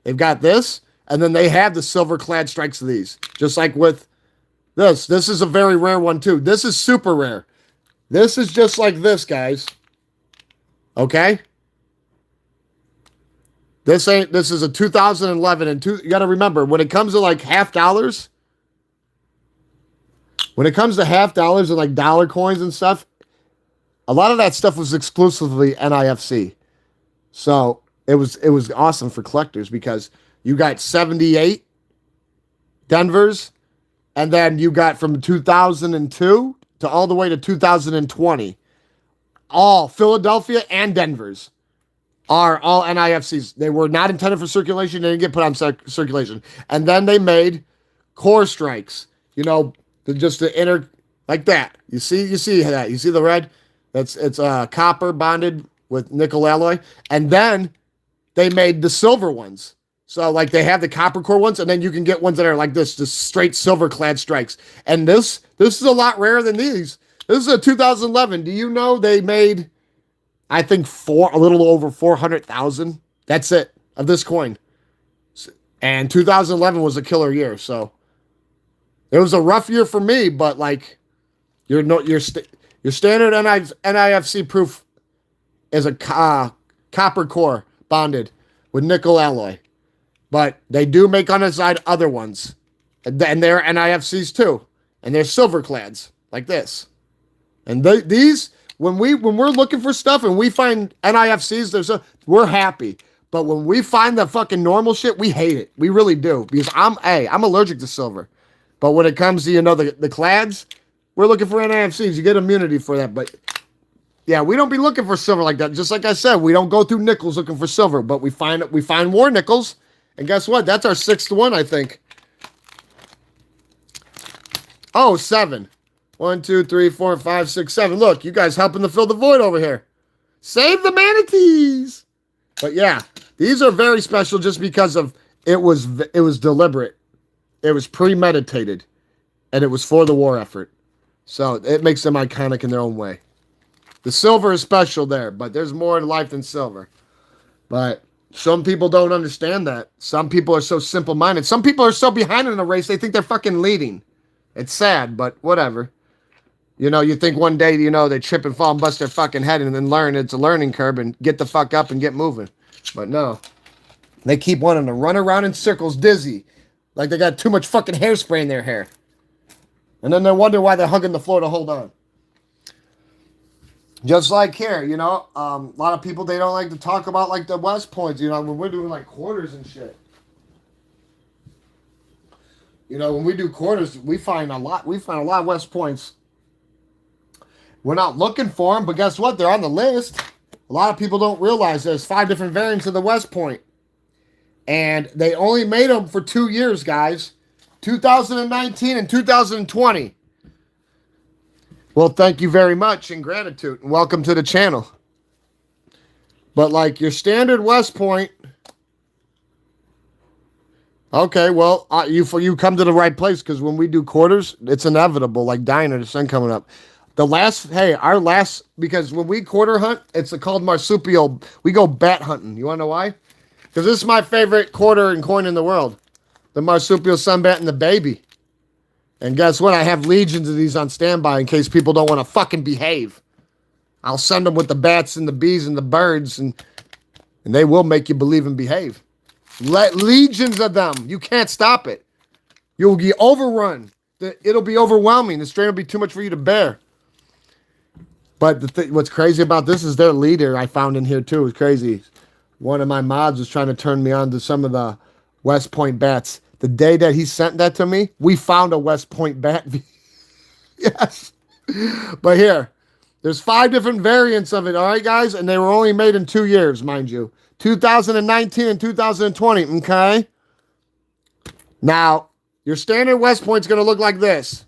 They've got this, and then they have the silver clad strikes of these. Just like with this. This is a very rare one too. This is super rare. This is just like this, guys. Okay? This is a 2011 and you got to remember when it comes to like half dollars, when it comes to half dollars and like dollar coins and stuff, a lot of that stuff was exclusively NIFC. So it was awesome for collectors because you got 78 Denvers, And then you got from 2002 to all the way to 2020. All Philadelphia and Denver's are all NIFCs. They were not intended for circulation. They didn't get put on circulation. And then they made core strikes. You know, just the inner, like that. You see that. You see the red? It's copper bonded with nickel alloy. And then they made the silver ones. So like they have the copper core ones, and then you can get ones that are like this, just straight silver clad strikes. And this is a lot rarer than these. This is a 2011. Do you know they made, I think, a little over 400,000? That's it, of this coin. And 2011 was a killer year, so it was a rough year for me. But like, your standard NIFC proof is a copper core bonded with nickel alloy, but they do make on the side other ones, and they're NIFCs too, and they're silver clads like this. And these, when we're looking for stuff and we find NIFCs, we're happy. But when we find the fucking normal shit, we hate it. We really do. Because I'm allergic to silver. But when it comes to, you know, the clads, we're looking for NIFCs. You get immunity for that. But yeah, we don't be looking for silver like that. Just like I said, we don't go through nickels looking for silver, but we find more nickels. And guess what? That's our sixth one, I think. Oh, 7. 1, 2, 3, 4, 5, 6, 7. Look, you guys helping to fill the void over here. Save the manatees. But yeah, these are very special just because of it was deliberate. It was premeditated. And it was for the war effort. So it makes them iconic in their own way. The silver is special there, but there's more in life than silver. But some people don't understand that. Some people are so simple-minded. Some people are so behind in the race, they think they're fucking leading. It's sad, but whatever. You know, you think one day, you know, they trip and fall and bust their fucking head and then learn it's a learning curve and get the fuck up and get moving. But no. They keep wanting to run around in circles dizzy. Like they got too much fucking hairspray in their hair. And then they wonder why they're hugging the floor to hold on. Just like here, you know, a lot of people, they don't like to talk about like the West Points, you know, when we're doing like quarters and shit. You know, when we do quarters, we find a lot of West Points. We're not looking for them, but guess what? They're on the list. A lot of people don't realize there's 5 different variants of the West Point. And they only made them for 2 years, guys. 2019 and 2020. Well, thank you very much and gratitude. And welcome to the channel. But like your standard West Point. Okay, well, you come to the right place because when we do quarters, it's inevitable, like dying or the sun coming up. Because when we quarter hunt, it's called marsupial. We go bat hunting. You want to know why? Because this is my favorite quarter and coin in the world. The marsupial sunbat and the baby. And guess what? I have legions of these on standby in case people don't want to fucking behave. I'll send them with the bats and the bees and the birds, and they will make you believe and behave. Legions of them. You can't stop it. You'll be overrun. It'll be overwhelming. The strain will be too much for you to bear. But what's crazy about this is their leader I found in here too. It was crazy. One of my mods was trying to turn me on to some of the West Point bats. The day that he sent that to me, we found a West Point bat. Yes. But here, there's 5 different variants of it, all right, guys? And they were only made in 2 years, mind you. 2019 and 2020, okay? Now, your standard West Point's going to look like this.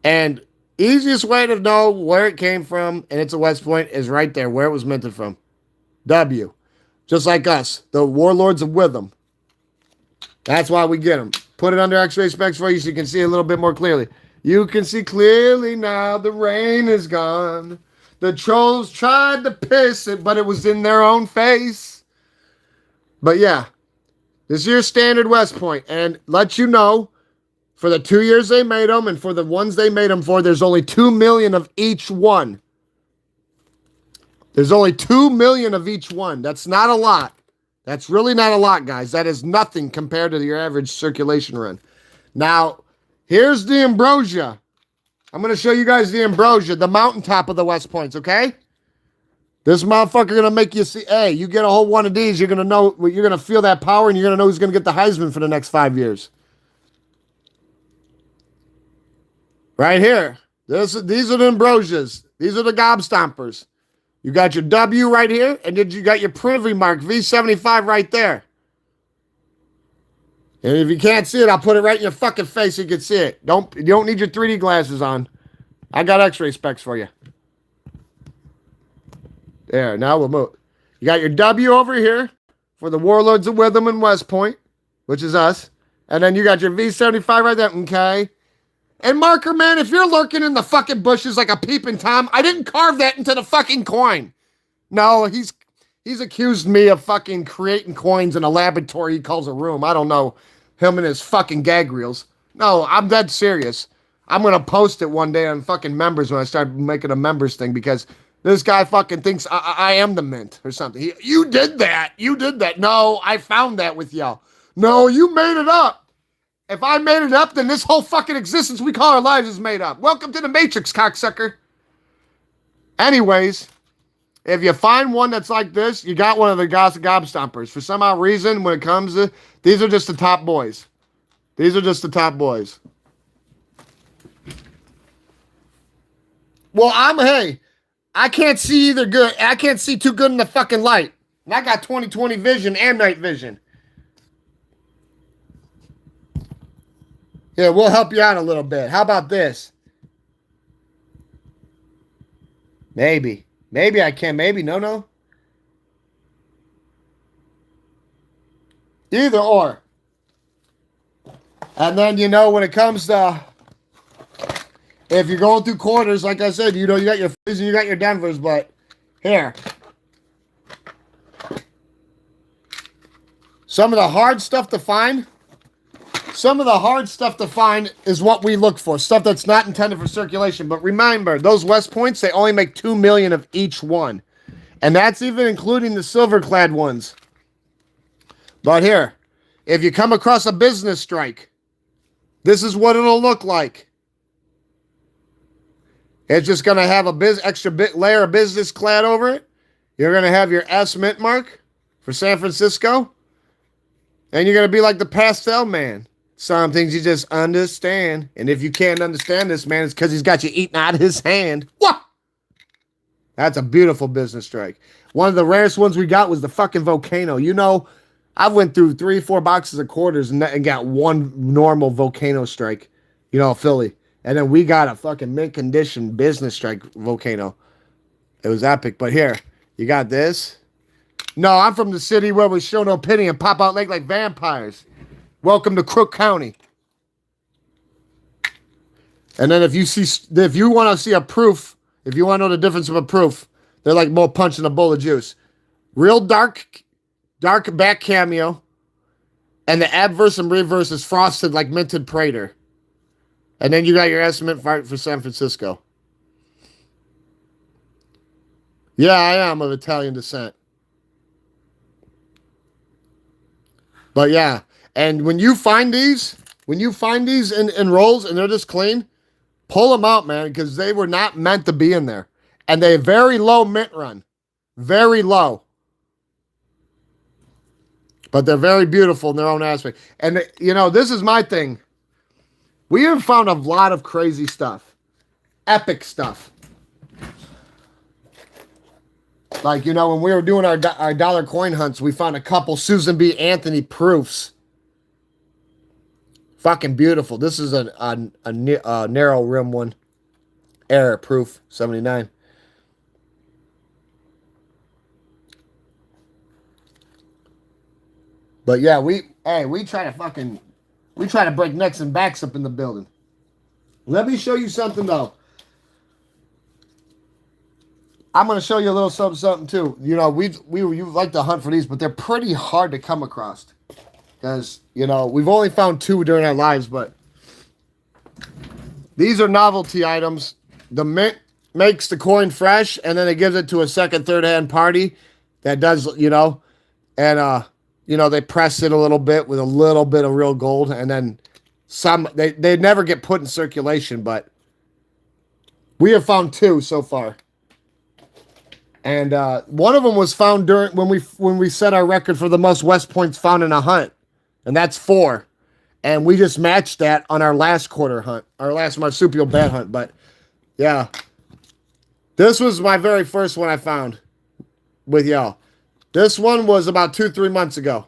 And easiest way to know where it came from, and it's a West Point, is right there, where it was minted from. W. Just like us, the Warlords of Witham. That's why we get them. Put it under X-ray specs for you so you can see a little bit more clearly. You can see clearly now the rain is gone. The trolls tried to piss it, but it was in their own face. But yeah, this is your standard West Point. And let you know, for the 2 years they made them and for the ones they made them for, there's only 2 million of each one. There's only 2 million of each one. That's not a lot. That's really not a lot, guys. That is nothing compared to your average circulation run. Now, here's the ambrosia. I'm going to show you guys the ambrosia, the mountaintop of the West Points, okay? This motherfucker going to make you see, hey, you get a whole one of these, you're going to know, you're going to feel that power, and you're going to know who's going to get the Heisman for the next 5 years. Right here. These are the Ambrosias. These are the Gobstompers. You got your W right here, and then you got your Privy Mark V75 right there. And if you can't see it, I'll put it right in your fucking face so you can see it. You don't need your 3D glasses on. I got X-ray specs for you. There, now we'll move. You got your W over here for the Warlords of Witham and West Point, which is us. And then you got your V75 right there, okay? And Marker Man, if you're lurking in the fucking bushes like a peeping Tom, I didn't carve that into the fucking coin. No, he's accused me of fucking creating coins in a laboratory he calls a room. I don't know. Him and his fucking gag reels. No, I'm dead serious. I'm going to post it one day on fucking members when I start making a members thing because this guy fucking thinks I am the mint or something. You did that. You did that. No, I found that with y'all. No, you made it up. If I made it up, then this whole fucking existence we call our lives is made up. Welcome to the Matrix, cocksucker. Anyways, if you find one that's like this, you got one of the Gobstompers. For some odd reason, when it comes to, these are just the top boys. These are just the top boys. Well, hey, I can't see either good. I can't see too good in the fucking light. And I got 20/20 vision and night vision. Yeah, we'll help you out a little bit. How about this? Maybe. Maybe I can. Maybe. No. Either or. And then, when it comes to, if you're going through quarters, like I said, you got your Phillies and you got your Denvers, but here. Some of the hard stuff to find is what we look for. Stuff that's not intended for circulation. But remember, those West Points, they only make 2 million of each one. And that's even including the silver-clad ones. But here, if you come across a business strike, this is what it'll look like. It's just going to have a extra layer of business clad over it. You're going to have your S mint mark for San Francisco. And you're going to be like the pastel man. Some things you just understand. And if you can't understand this, man, it's because he's got you eating out of his hand. What? That's a beautiful business strike. One of the rarest ones we got was the fucking Volcano. I went through 3-4 boxes of quarters and got one normal Volcano strike. Philly. And then we got a fucking mint condition business strike Volcano. It was epic. But here, you got this. No, I'm from the city where we show no pity and pop out like vampires. Welcome to Crook County. And then if you want to see a proof, if you want to know the difference of a proof, they're like more punch in a bowl of juice. Real dark back cameo, and the adverse and reverse is frosted like minted Prater. And then you got your estimate for San Francisco. Yeah, I am of Italian descent. But yeah, and when you find these in rolls and they're just clean, pull them out, man, because they were not meant to be in there. And they have very low mint run. Very low. But they're very beautiful in their own aspect. And, this is my thing. We have found a lot of crazy stuff. Epic stuff. Like, when we were doing our dollar coin hunts, we found a couple Susan B. Anthony proofs. Fucking beautiful. This is a narrow rim one. Error proof, 79. But yeah, we try to break necks and backs up in the building. Let me show you something though. I'm going to show you a little something too. We like to hunt for these, but they're pretty hard to come across. Because, we've only found 2 during our lives, but these are novelty items. The mint makes the coin fresh, and then it gives it to a second, third-hand party that does, and, they press it a little bit with a little bit of real gold, and then they never get put in circulation, but we have found 2 so far. And one of them was found during when we set our record for the most West Points found in a hunt. And that's 4. And we just matched that on our last quarter hunt, our last marsupial bat hunt. But yeah, this was my very first one I found with y'all. This one was about 2-3 months ago.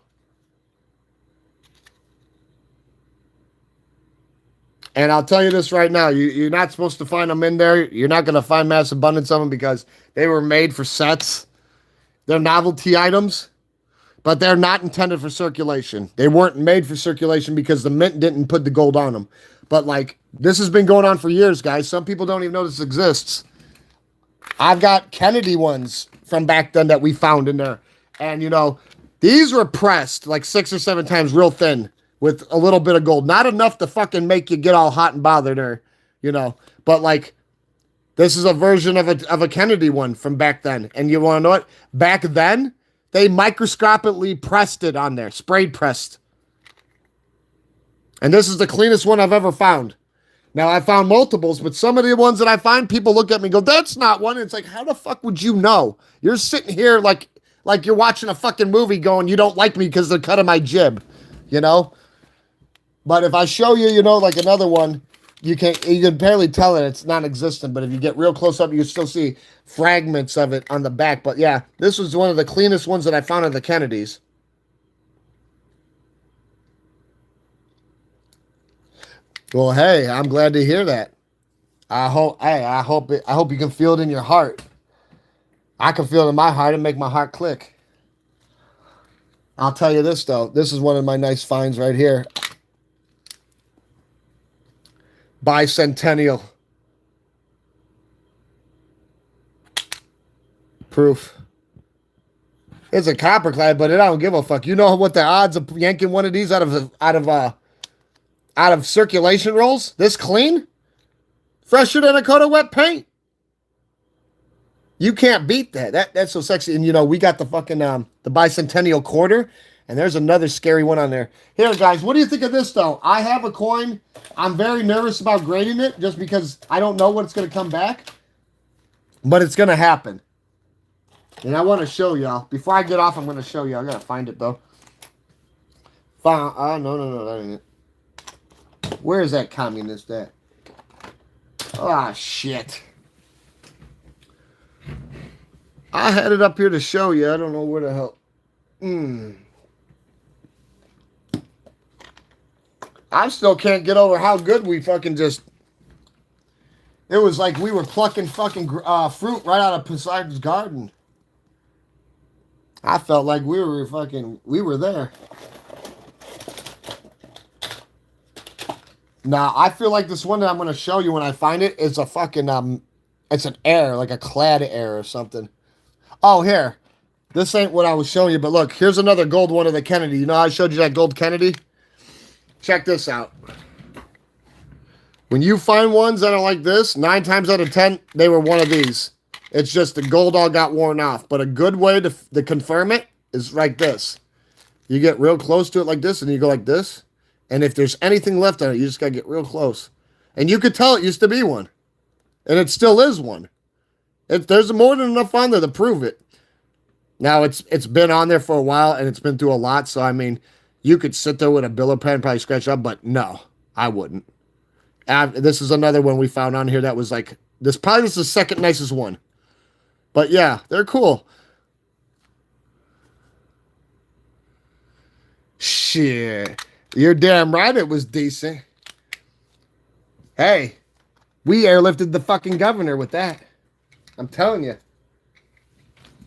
And I'll tell you this right now, you're not supposed to find them in there. You're not going to find mass abundance of them because they were made for sets. They're novelty items, but they're not intended for circulation. They weren't made for circulation because the mint didn't put the gold on them. But like, this has been going on for years, guys. Some people don't even know this exists. I've got Kennedy ones from back then that we found in there. And, you know, these were pressed like 6 or 7 times real thin with a little bit of gold. Not enough to fucking make you get all hot and bothered or, you know. But, like, this is a version of a Kennedy one from back then. And you want to know what? Back then, they microscopically pressed it on there. Sprayed pressed. And this is the cleanest one I've ever found. Now, I found multiples, but some of the ones that I find, people look at me and go, that's not one. And it's like, how the fuck would you know? You're sitting here like you're watching a fucking movie going, you don't like me because they're cutting my jib, you know? But if I show you, you know, like another one, you can barely tell it. It's non-existent. But if you get real close up, you can still see fragments of it on the back. But yeah, this was one of the cleanest ones that I found at the Kennedys. Well, hey, I'm glad to hear that. I hope you can feel it in your heart. I can feel it in my heart and make my heart click. I'll tell you this though. This is one of my nice finds right here. Bicentennial. Proof. It's a copper clad, but I don't give a fuck. You know what the odds of yanking one of these out of circulation rolls? This clean? Fresher than a coat of wet paint. You can't beat that. That's so sexy. And you know, we got the fucking the bicentennial quarter, and there's another scary one on there. Here, guys, what do you think of this though? I have a coin. I'm very nervous about grading it just because I don't know what it's gonna come back. But it's gonna happen. And I want to show y'all. Before I get off, I'm gonna show you. I gotta find it though. No, that ain't it. Where is that communist at? Ah, shit. I had it up here to show you. I don't know where the hell. I still can't get over how good we fucking just... It was like we were plucking fucking fruit right out of Poseidon's garden. I felt like we were there. Now, I feel like this one that I'm going to show you when I find it is a fucking, it's an air, like a clad air or something. Oh, here. This ain't what I was showing you, but look, here's another gold one of the Kennedy. You know how I showed you that gold Kennedy? Check this out. When you find ones that are like this, 9 times out of 10, they were one of these. It's just the gold all got worn off. But a good way to confirm it is like this. You get real close to it like this, and you go like this. And if there's anything left on it, you just got to get real close. And you could tell it used to be one. And it still is one. There's more than enough on there to prove it. Now, it's been on there for a while, and it's been through a lot. So, I mean, you could sit there with a Biller pen and probably scratch it up. But no, I wouldn't. This is another one we found on here that was like, this probably was the second nicest one. But yeah, they're cool. Shit. You're damn right it was decent. Hey, we airlifted the fucking governor with that. I'm telling you.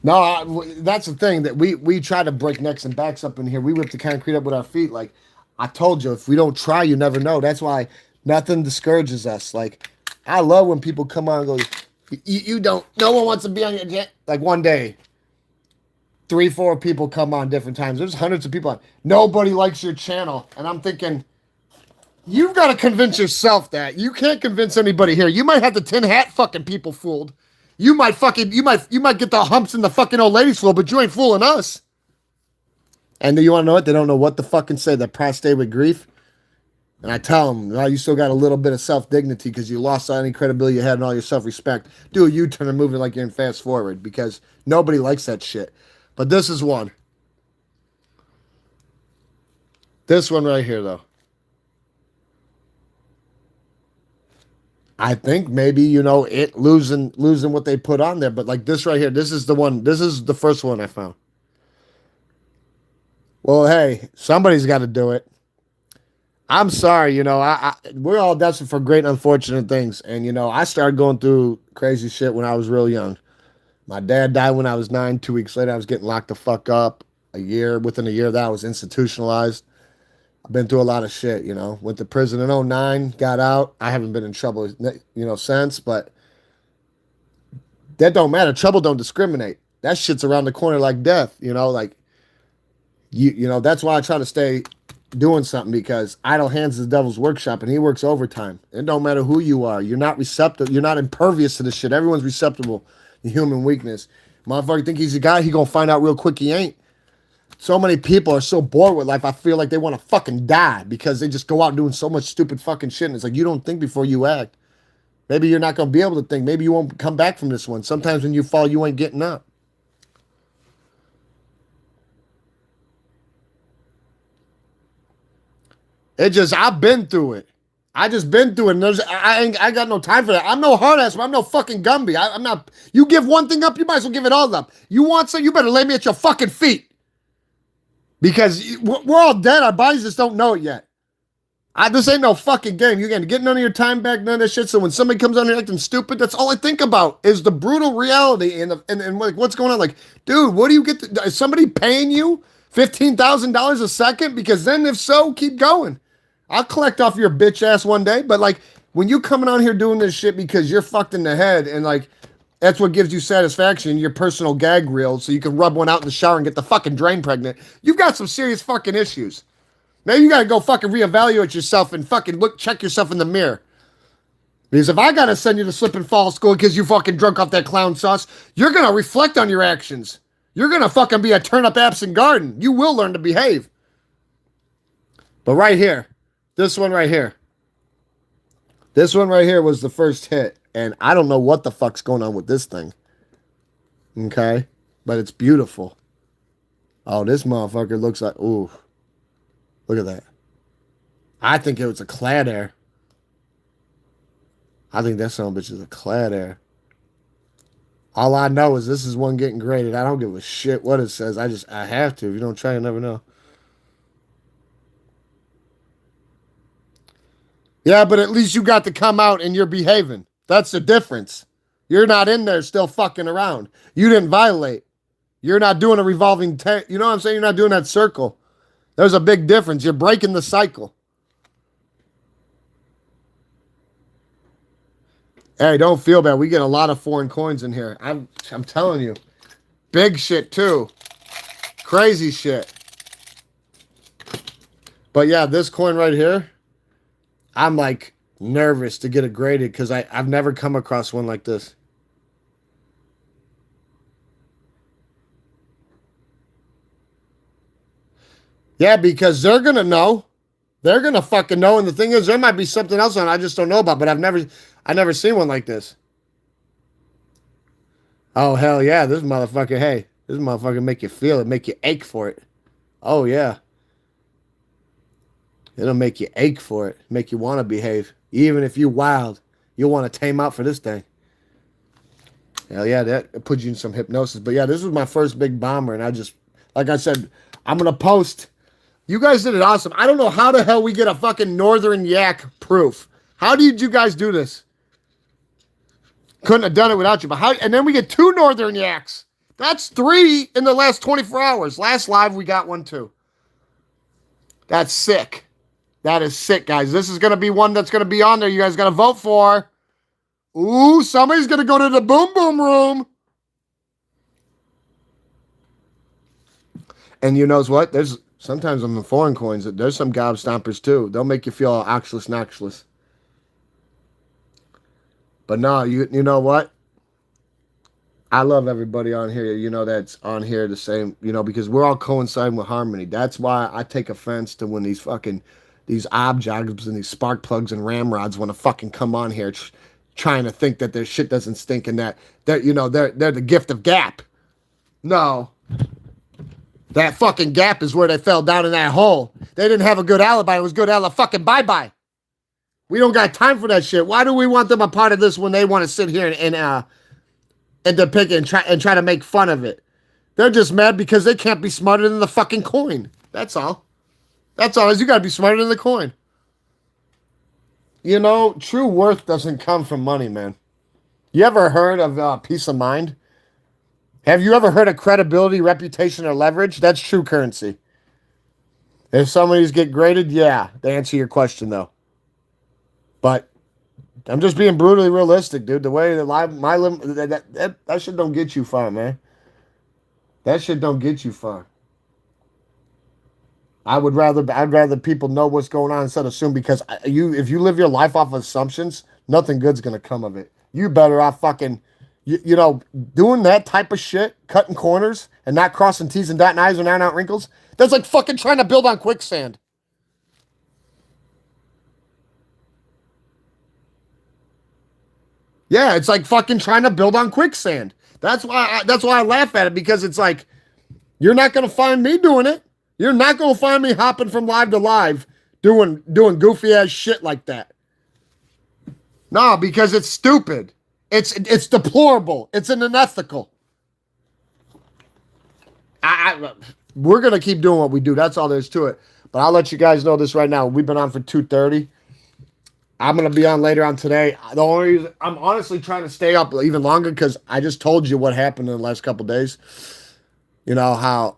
No, that's the thing, that we try to break necks and backs up in here. We rip the concrete up with our feet. Like, I told you, if we don't try, you never know. That's why nothing discourages us. Like, I love when people come on and go, you don't, no one wants to be on your jet. Like one day, 3-4 people come on different times. There's hundreds of people on. Nobody likes your channel. And I'm thinking, you've got to convince yourself that. You can't convince anybody here. You might have the tin hat fucking people fooled. You might get the humps in the fucking old ladies fooled, but you ain't fooling us. And you want to know what? They don't know what to fucking say. They're prostrate with grief. And I tell them, oh, you still got a little bit of self-dignity because you lost all any credibility you had and all your self-respect. Do a U-turn and move it like you're in fast forward because nobody likes that shit. But this is one. This one right here, though. I think maybe, you know, it losing what they put on there. But like this right here, this is the one. This is the first one I found. Well, hey, somebody's got to do it. I'm sorry, you know, we're all destined for great unfortunate things, and you know, I started going through crazy shit when I was real young. My dad died when I was 9. 2 weeks later, I was getting locked the fuck up. Within a year of that, I was institutionalized. I've been through a lot of shit, you know. Went to prison in '09, got out. I haven't been in trouble, you know, since, but that don't matter. Trouble don't discriminate. That shit's around the corner like death, you know, like you know, that's why I try to stay doing something because idle hands is the devil's workshop and he works overtime. It don't matter who you are. You're not receptive. You're not impervious to this shit. Everyone's receptible to human weakness. Motherfucker think he's a guy, he gonna find out real quick he ain't. So many people are so bored with life, I feel like they want to fucking die because they just go out doing so much stupid fucking shit. And it's like, you don't think before you act. Maybe you're not going to be able to think. Maybe you won't come back from this one. Sometimes when you fall, you ain't getting up. I've been through it. I just been through it. And I got no time for that. I'm no hard ass, but I'm no fucking Gumby. I'm not. You give one thing up, you might as well give it all up. You want something, you better lay me at your fucking feet. Because we're all dead. Our bodies just don't know it yet. This ain't no fucking game. You're gonna get none of your time back, none of that shit. So when somebody comes on here acting stupid, that's all I think about is the brutal reality and like what's going on. Like, dude, what do you get? Is somebody paying you $15,000 a second? Because then, if so, keep going. I'll collect off your bitch ass one day. But like, when you coming on here doing this shit because you're fucked in the head and like that's what gives you satisfaction, your personal gag reel, so you can rub one out in the shower and get the fucking drain pregnant. You've got some serious fucking issues. Maybe you gotta go fucking reevaluate yourself and fucking check yourself in the mirror. Because if I gotta send you to slip and fall school because you fucking drunk off that clown sauce, you're gonna reflect on your actions. You're gonna fucking be a turn up absent garden. You will learn to behave. But right here, this one right here. This one right here was the first hit. And I don't know what the fuck's going on with this thing. Okay? But it's beautiful. Oh, this motherfucker looks like, ooh. Look at that. I think it was a Clad Air. I think that son of a bitch is a Clad Air. All I know is this is one getting graded. I don't give a shit what it says. I have to. If you don't try, you never know. Yeah, but at least you got to come out and you're behaving. That's the difference. You're not in there still fucking around. You didn't violate. You're not doing a revolving you know what I'm saying? You're not doing that circle. There's a big difference. You're breaking the cycle. Hey, don't feel bad. We get a lot of foreign coins in here. I'm telling you. Big shit too. Crazy shit. But yeah, this coin right here, I'm like nervous to get it graded because I've never come across one like this. Yeah, because they're going to know. They're going to fucking know. And the thing is, there might be something else on I just don't know about, but I've never seen one like this. Oh, hell yeah. This motherfucker, hey, this motherfucker make you feel it, make you ache for it. Oh, yeah. It'll make you ache for it, make you want to behave. Even if you're wild, you'll want to tame out for this thing. Hell yeah, that puts you in some hypnosis. But yeah, this was my first big bomber, and I just, like I said, I'm going to post. You guys did it awesome. I don't know how the hell we get a fucking Northern Yak proof. How did you guys do this? Couldn't have done it without you. But how? And then we get 2 Northern Yaks. That's 3 in the last 24 hours. Last live, we got 1 too. That's sick. That is sick, guys. This is going to be one that's going to be on there. You guys got to vote for. Ooh, somebody's going to go to the boom boom room. And you knows what? There's sometimes on the foreign coins, there's some gob stompers too. They'll make you feel all oxless noxless. But no, you know what? I love everybody on here, you know, that's on here the same, you know, because we're all coinciding with harmony. That's why I take offense to when these objects and these spark plugs and ramrods want to fucking come on here trying to think that their shit doesn't stink and that they're the gift of gap. No. That fucking gap is where they fell down in that hole. They didn't have a good alibi. It was good fucking bye-bye. We don't got time for that shit. Why do we want them a part of this when they want to sit here and depict it and try to make fun of it? They're just mad because they can't be smarter than the fucking coin. That's all. That's all. Is you got to be smarter than the coin. You know, true worth doesn't come from money, man. You ever heard of peace of mind? Have you ever heard of credibility, reputation, or leverage? That's true currency. If somebody's get graded, yeah, to answer your question, though. But I'm just being brutally realistic, dude. The way that that shit don't get you far, man. That shit don't get you far. I'd rather people know what's going on instead of assume, because if you live your life off of assumptions, nothing good's gonna come of it. You better off fucking doing that type of shit, cutting corners and not crossing T's and dotting I's and iron out wrinkles. That's like fucking trying to build on quicksand. Yeah, it's like fucking trying to build on quicksand. That's why I laugh at it, because it's like, you're not gonna find me doing it. You're not gonna find me hopping from live to live doing goofy ass shit like that. No, because it's stupid. It's deplorable. It's unethical. We're gonna keep doing what we do. That's all there is to it. But I'll let you guys know this right now. We've been on for 2:30. I'm gonna be on later on today. The only reason I'm honestly trying to stay up even longer, because I just told you what happened in the last couple days. You know how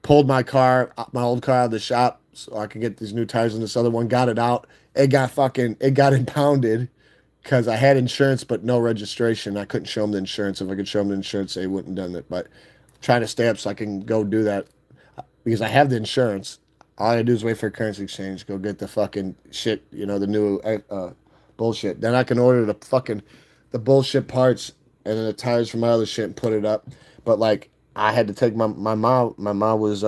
pulled my old car out of the shop so I could get these new tires in this other one. Got it out. It got impounded because I had insurance but no registration. I couldn't show them the insurance. If I could show them the insurance, they wouldn't have done it. But I'm trying to stay up so I can go do that, because I have the insurance. All I gotta do is wait for a currency exchange, go get the fucking shit, the new bullshit. Then I can order the bullshit parts and then the tires for my other shit and put it up. But like, I had to take my mom. My mom has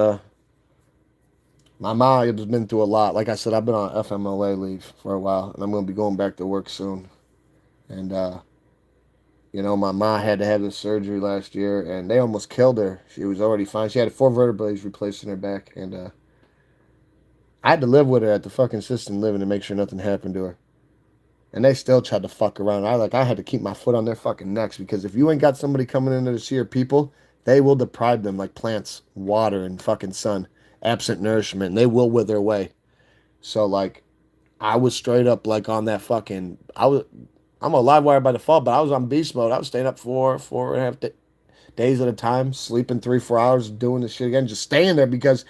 been through a lot. Like I said, I've been on FMLA leave for a while, and I'm gonna be going back to work soon. And my mom had to have this surgery last year, and they almost killed her. She was already fine. She had 4 vertebrae replaced in her back, and I had to live with her at the fucking assisted living to make sure nothing happened to her. And they still tried to fuck around. I had to keep my foot on their fucking necks, because if you ain't got somebody coming in to see your people, they will deprive them like plants, water, and fucking sun, absent nourishment, and they will wither away. So like, I was straight up like on that fucking. I'm a live wire by default, but I was on beast mode. I was staying up 4.5 days at a time, sleeping 3-4 hours, doing this shit again, just staying there because.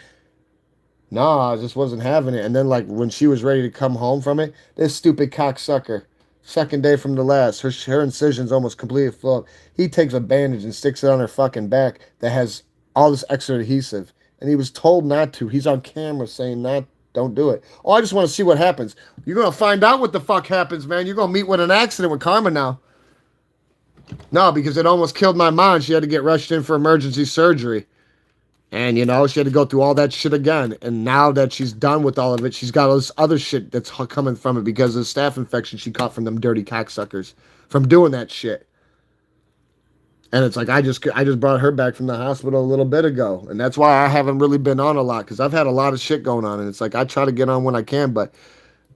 No, I just wasn't having it. And then, like, when she was ready to come home from it, this stupid cocksucker, second day from the last, her incision's almost completely full up. He takes a bandage and sticks it on her fucking back that has all this extra adhesive. And he was told not to. He's on camera saying, don't do it. Oh, I just want to see what happens. You're going to find out what the fuck happens, man. You're going to meet with an accident with karma now. No, because it almost killed my mom. She had to get rushed in for emergency surgery. And, she had to go through all that shit again. And now that she's done with all of it, she's got all this other shit that's coming from it because of the staph infection she caught from them dirty cocksuckers from doing that shit. And it's like, I just brought her back from the hospital a little bit ago. And that's why I haven't really been on a lot, because I've had a lot of shit going on. And it's like, I try to get on when I can, but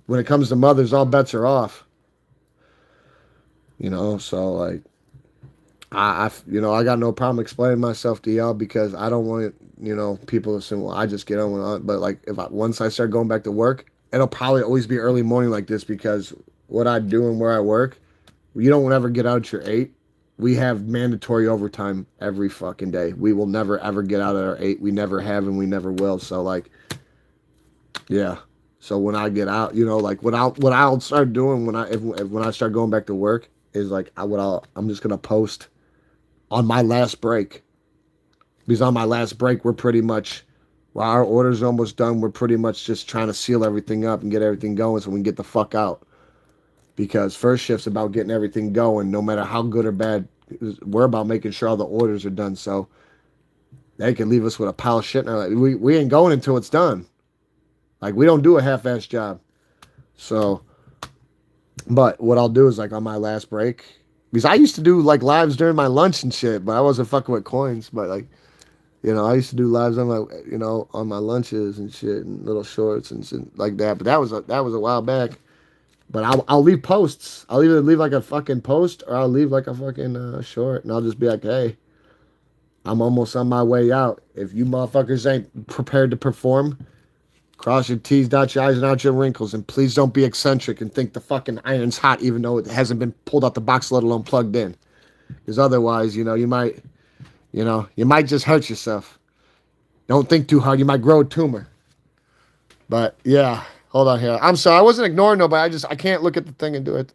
when it comes to mothers, all bets are off. So like, I got no problem explaining myself to y'all, because I don't want people to assume, well, I just get on with it. But like, once I start going back to work, it'll probably always be early morning like this, because what I do and where I work, you don't ever get out at your 8. We have mandatory overtime every fucking day. We will never ever get out at our 8. We never have, and we never will. So like, yeah. So when I get out, like what I'll start doing when I start going back to work is like, I'm just gonna post on my last break. Because on my last break, we're pretty much, while our order's almost done, we're pretty much just trying to seal everything up and get everything going so we can get the fuck out. Because first shift's about getting everything going, no matter how good or bad. We're about making sure all the orders are done, so they can leave us with a pile of shit. Like, we ain't going until it's done. Like, we don't do a half-ass job. So, but what I'll do is, like, on my last break, because I used to do like lives during my lunch and shit, but I wasn't fucking with coins. But like, I used to do lives on on my lunches and shit, and little shorts and shit like that. But that was a while back. But I'll leave posts. I'll either leave like a fucking post or I'll leave like a fucking short, and I'll just be like, hey, I'm almost on my way out. If you motherfuckers ain't prepared to perform, cross your T's, dot your I's, and out your wrinkles. And please don't be eccentric and think the fucking iron's hot even though it hasn't been pulled out the box, let alone plugged in. Because otherwise, you might just hurt yourself. Don't think too hard. You might grow a tumor. But yeah, hold on here. I'm sorry. I wasn't ignoring nobody. I can't look at the thing and do it.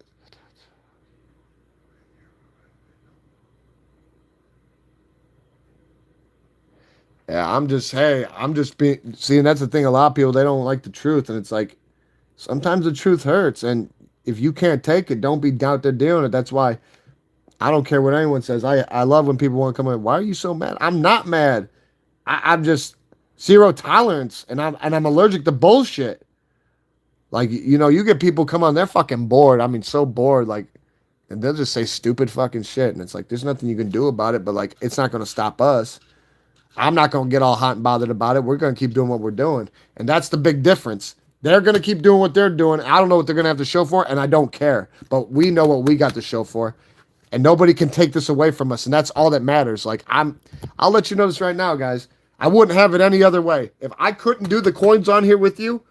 Yeah, I'm just being, seeing that's the thing. A lot of people, they don't like the truth. And it's like, sometimes the truth hurts. And if you can't take it, don't be out there doing it. That's why I don't care what anyone says. I love when people want to come in. Why are you so mad? I'm not mad. I'm just zero tolerance. And I'm allergic to bullshit. Like, you get people come on, they're fucking bored. I mean, so bored. Like, and they'll just say stupid fucking shit. And it's like, there's nothing you can do about it. But like, it's not going to stop us. I'm not going to get all hot and bothered about it. We're going to keep doing what we're doing. And that's the big difference. They're going to keep doing what they're doing. I don't know what they're going to have to show for, and I don't care. But we know what we got to show for. And nobody can take this away from us. And that's all that matters. Like, I'll let you know this right now, guys. I wouldn't have it any other way. If I couldn't do the coins on here with you,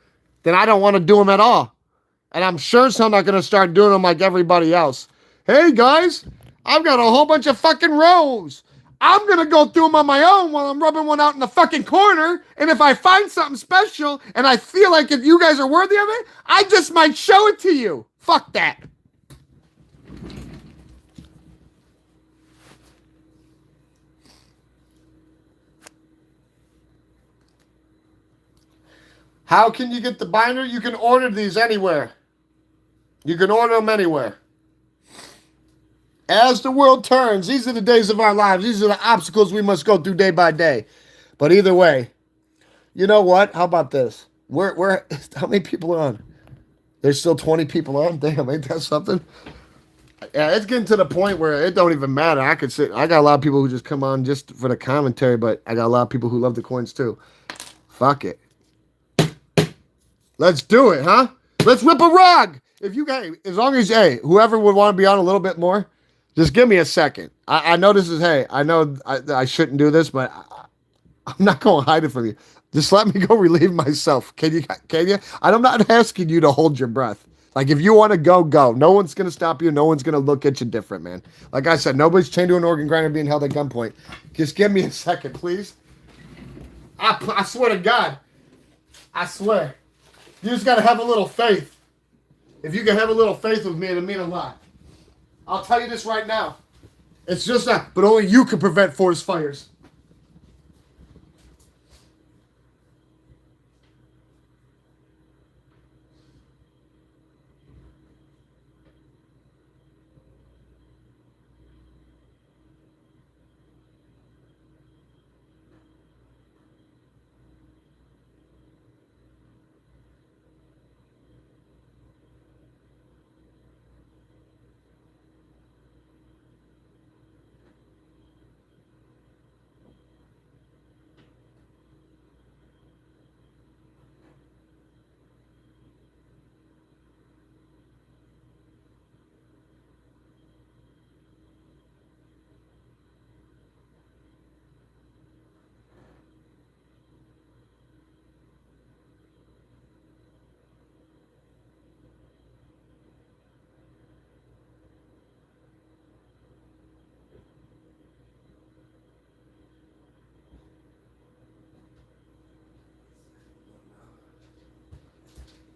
then I don't want to do them at all. And I'm sure as hell not going to start doing them like everybody else. Hey, guys, I've got a whole bunch of fucking rows. I'm going to go through them on my own while I'm rubbing one out in the fucking corner. And if I find something special and I feel like if you guys are worthy of it, I just might show it to you. Fuck that. How can you get the binder? You can order these anywhere. You can order them anywhere. As the world turns, these are the days of our lives. These are the obstacles we must go through day by day. But either way, you know what? How about this? We're how many people are on? There's still 20 people on. Damn, ain't that something? Yeah, it's getting to the point where it don't even matter. I got a lot of people who just come on just for the commentary, but I got a lot of people who love the coins too. Fuck it. Let's do it, huh? Let's rip a rug. If you guys, as long as, hey, whoever would want to be on a little bit more, just give me a second. I know this is, hey, I know I shouldn't do this, but I'm not going to hide it from you. Just let me go relieve myself. Can you? I'm not asking you to hold your breath. Like, if you want to go, go. No one's going to stop you. No one's going to look at you different, man. Like I said, nobody's chained to an organ grinder being held at gunpoint. Just give me a second, please. I swear to God. I swear. You just got to have a little faith. If you can have a little faith with me, it'll mean a lot. I'll tell you this right now. It's just not, but only you can prevent forest fires.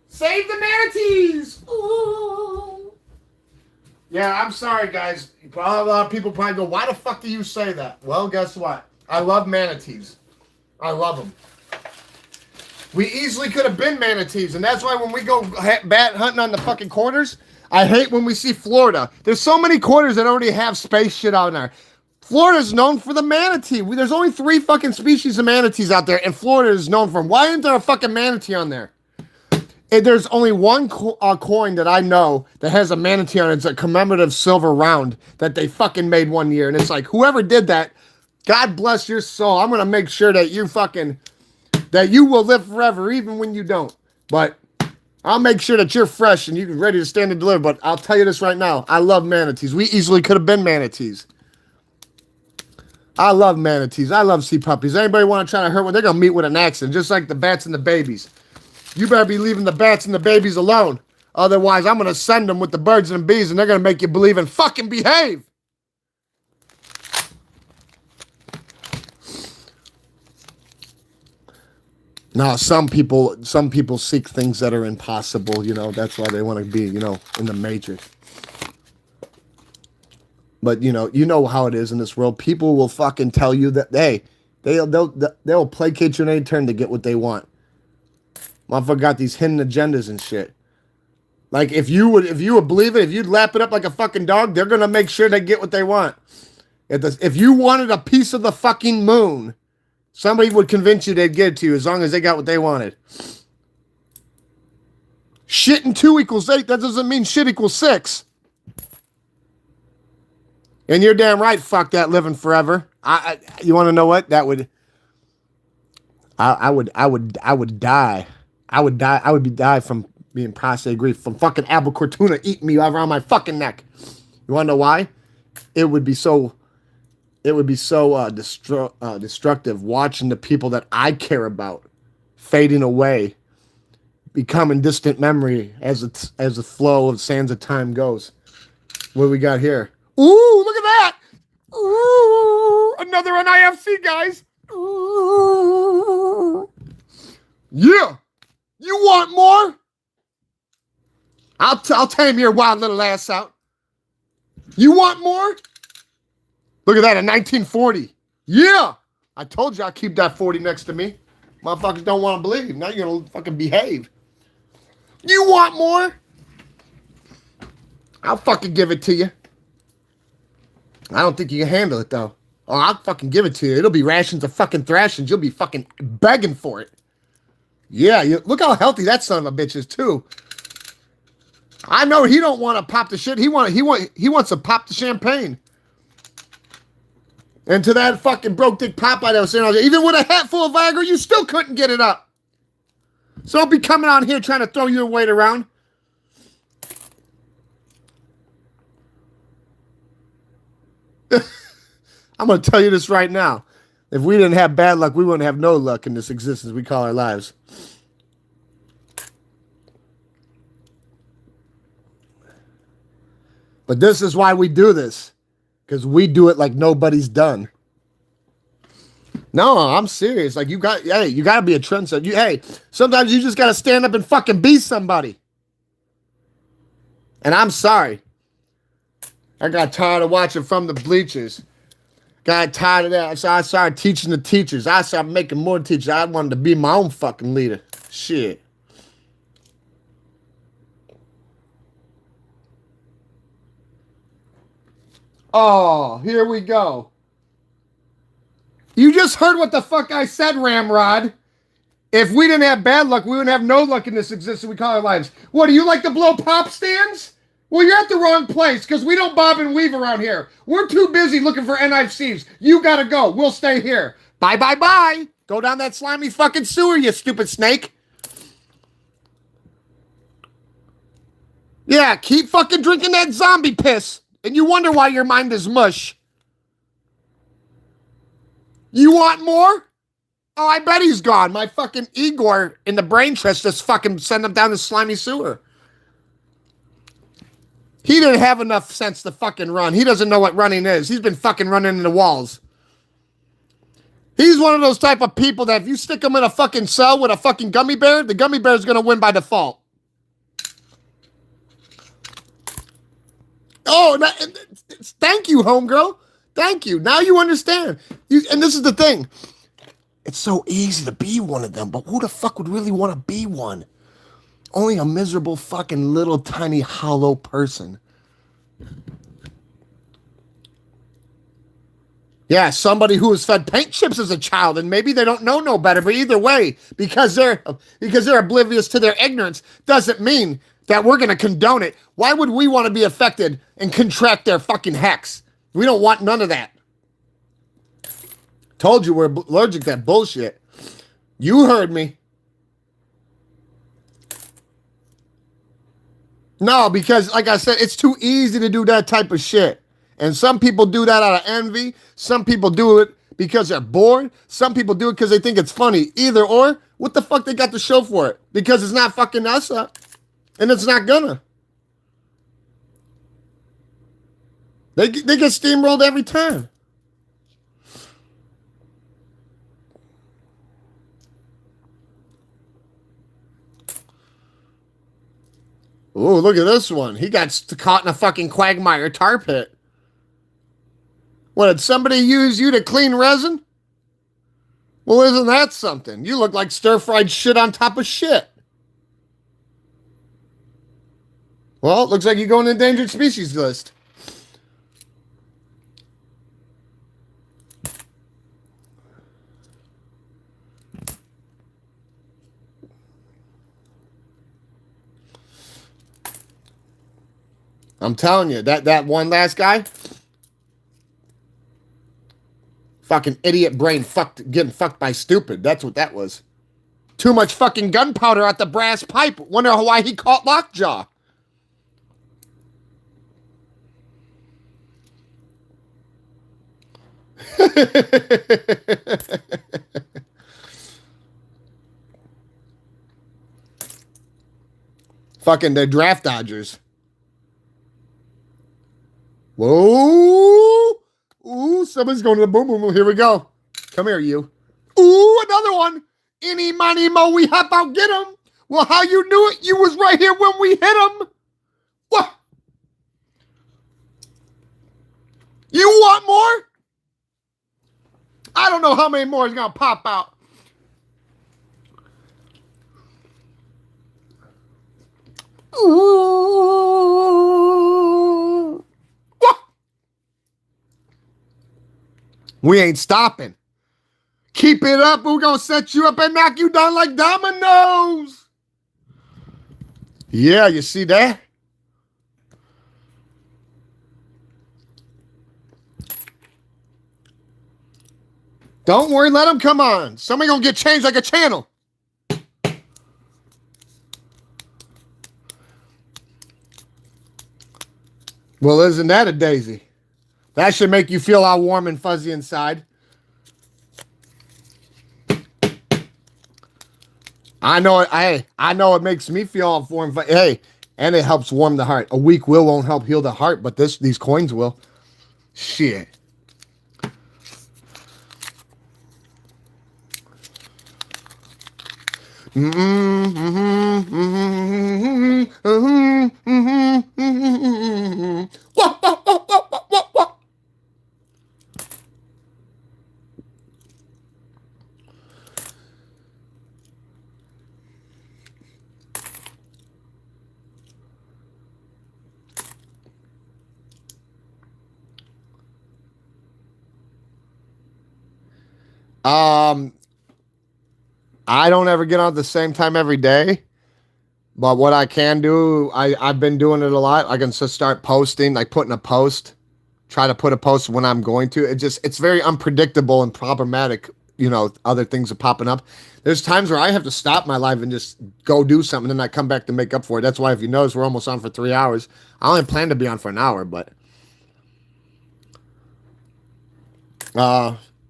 Save the manatees! Ooh. Yeah, I'm sorry, guys. A lot of people probably go, why the fuck do you say that? Well, guess what? I love manatees. I love them. We easily could have been manatees, and that's why when we go bat hunting on the fucking corners, I hate when we see Florida. There's so many corners that already have space shit out there. Florida's known for the manatee. There's only 3 fucking species of manatees out there, and Florida is known for them. Why isn't there a fucking manatee on there? There's only one coin that I know that has a manatee on it. It's a commemorative silver round that they fucking made one year. And it's like, whoever did that, God bless your soul. I'm going to make sure that you will live forever, even when you don't. But I'll make sure that you're fresh and you're ready to stand and deliver. But I'll tell you this right now. I love manatees. We easily could have been manatees. I love manatees. I love sea puppies. Anybody want to try to hurt one, they're going to meet with an accident, just like the bats and the babies. You better be leaving the bats and the babies alone. Otherwise, I'm going to send them with the birds and the bees, and they're going to make you believe and fucking behave. Now, some people seek things that are impossible, you know. That's why they want to be, you know, in the matrix. But you know how it is in this world. People will fucking tell you that they'll placate you in any turn to get what they want. Motherfucker got these hidden agendas and shit. Like if you would believe it, if you'd lap it up like a fucking dog, they're gonna make sure they get what they want. If you wanted a piece of the fucking moon, somebody would convince you they'd give it to you as long as they got what they wanted. Shit and 2 equals 8. That doesn't mean shit equals 6. And you're damn right. Fuck that living forever. You want to know what that would? I would die. I would die from being prostate grief from fucking albacore tuna eating me around my fucking neck. You want to know why? It would be so destructive watching the people that I care about fading away, becoming distant memory as the flow of sands of time goes. What do we got here? Ooh, look at that! Ooh, another NIFC, guys. Ooh. Yeah, you want more? I'll tame your wild little ass out. You want more? Look at that, a 1940. Yeah, I told you I'll keep that 40 next to me. Motherfuckers don't want to believe. Now you're gonna fucking behave. You want more? I'll fucking give it to you. I don't think you can handle it, though. Oh, I'll fucking give it to you. It'll be rations of fucking thrashings. You'll be fucking begging for it. Yeah, look how healthy that son of a bitch is, too. I know he don't want to pop the shit. He wants to pop the champagne. And to that fucking broke dick Popeye that was saying, even with a hat full of Viagra, you still couldn't get it up. So don't be coming on here trying to throw your weight around. I'm going to tell you this right now. If we didn't have bad luck, we wouldn't have no luck in this existence we call our lives. But this is why we do this. Because we do it like nobody's done. No, I'm serious. Like you got to be a trendsetter. Sometimes you just got to stand up and fucking be somebody. And I'm sorry. I got tired of watching from the bleachers. Got tired of that. So I started teaching the teachers. I started making more teachers. I wanted to be my own fucking leader. Shit. Oh, here we go. You just heard what the fuck I said, Ramrod. If we didn't have bad luck, we wouldn't have no luck in this existence we call our lives. What, do you like to blow pop stands? Well, you're at the wrong place because we don't bob and weave around here. We're too busy looking for NIFCs. You gotta go. We'll stay here. Bye, bye, bye. Go down that slimy fucking sewer, you stupid snake. Yeah, keep fucking drinking that zombie piss. And you wonder why your mind is mush. You want more? Oh, I bet he's gone. My fucking Igor in the brain trust just fucking send him down the slimy sewer. He didn't have enough sense to fucking run. He doesn't know what running is. He's been fucking running into walls. He's one of those type of people that if you stick him in a fucking cell with a fucking gummy bear, the gummy bear is going to win by default. Oh, thank you, homegirl. Thank you. Now you understand. And this is the thing. It's so easy to be one of them, but who the fuck would really want to be one? Only a miserable fucking little tiny hollow person. Yeah, somebody who was fed paint chips as a child, and maybe they don't know no better, but either way, because they're oblivious to their ignorance, doesn't mean that we're going to condone it. Why would we want to be affected and contract their fucking hex? We don't want none of that. Told you we're allergic to that bullshit. You heard me. No, because like I said, it's too easy to do that type of shit. And some people do that out of envy. Some people do it because they're bored. Some people do it because they think it's funny. Either or, what the fuck they got to show for it? Because it's not fucking us up. And it's not gonna. They get steamrolled every time. Ooh, look at this one. He got caught in a fucking quagmire tar pit. What, did somebody use you to clean resin? Well, isn't that something? You look like stir-fried shit on top of shit. Well, it looks like you go on the endangered species list. I'm telling you, that one last guy, fucking idiot brain getting fucked by stupid. That's what that was. Too much fucking gunpowder at the brass pipe. Wonder why he caught Lockjaw. Fucking the draft dodgers. Whoa! Ooh, someone's going to the boom boom. Here we go. Come here, you. Ooh, another one. Any money mo, we hop out, get him. Well, how you knew it? You was right here when we hit him. What? You want more? I don't know how many more is gonna pop out. Ooh. What? We ain't stopping. Keep it up. We're gonna set you up and knock you down like dominoes. Yeah, you see that? Don't worry, let them come on. Somebody gonna get changed like a channel. Well, isn't that a daisy? That should make you feel all warm and fuzzy inside. I know it. Hey, I know it makes me feel all warm. Hey, and it helps warm the heart. A weak will won't help heal the heart, but these coins will. Shit. What? I don't ever get on at the same time every day. But what I can do, I've been doing it a lot. I can just start posting, like putting a post, try to put a post when I'm going to. It's very unpredictable and problematic. You know, other things are popping up. There's times where I have to stop my life and just go do something, and then I come back to make up for it. That's why if you notice, we're almost on for 3 hours. I only plan to be on for an hour, but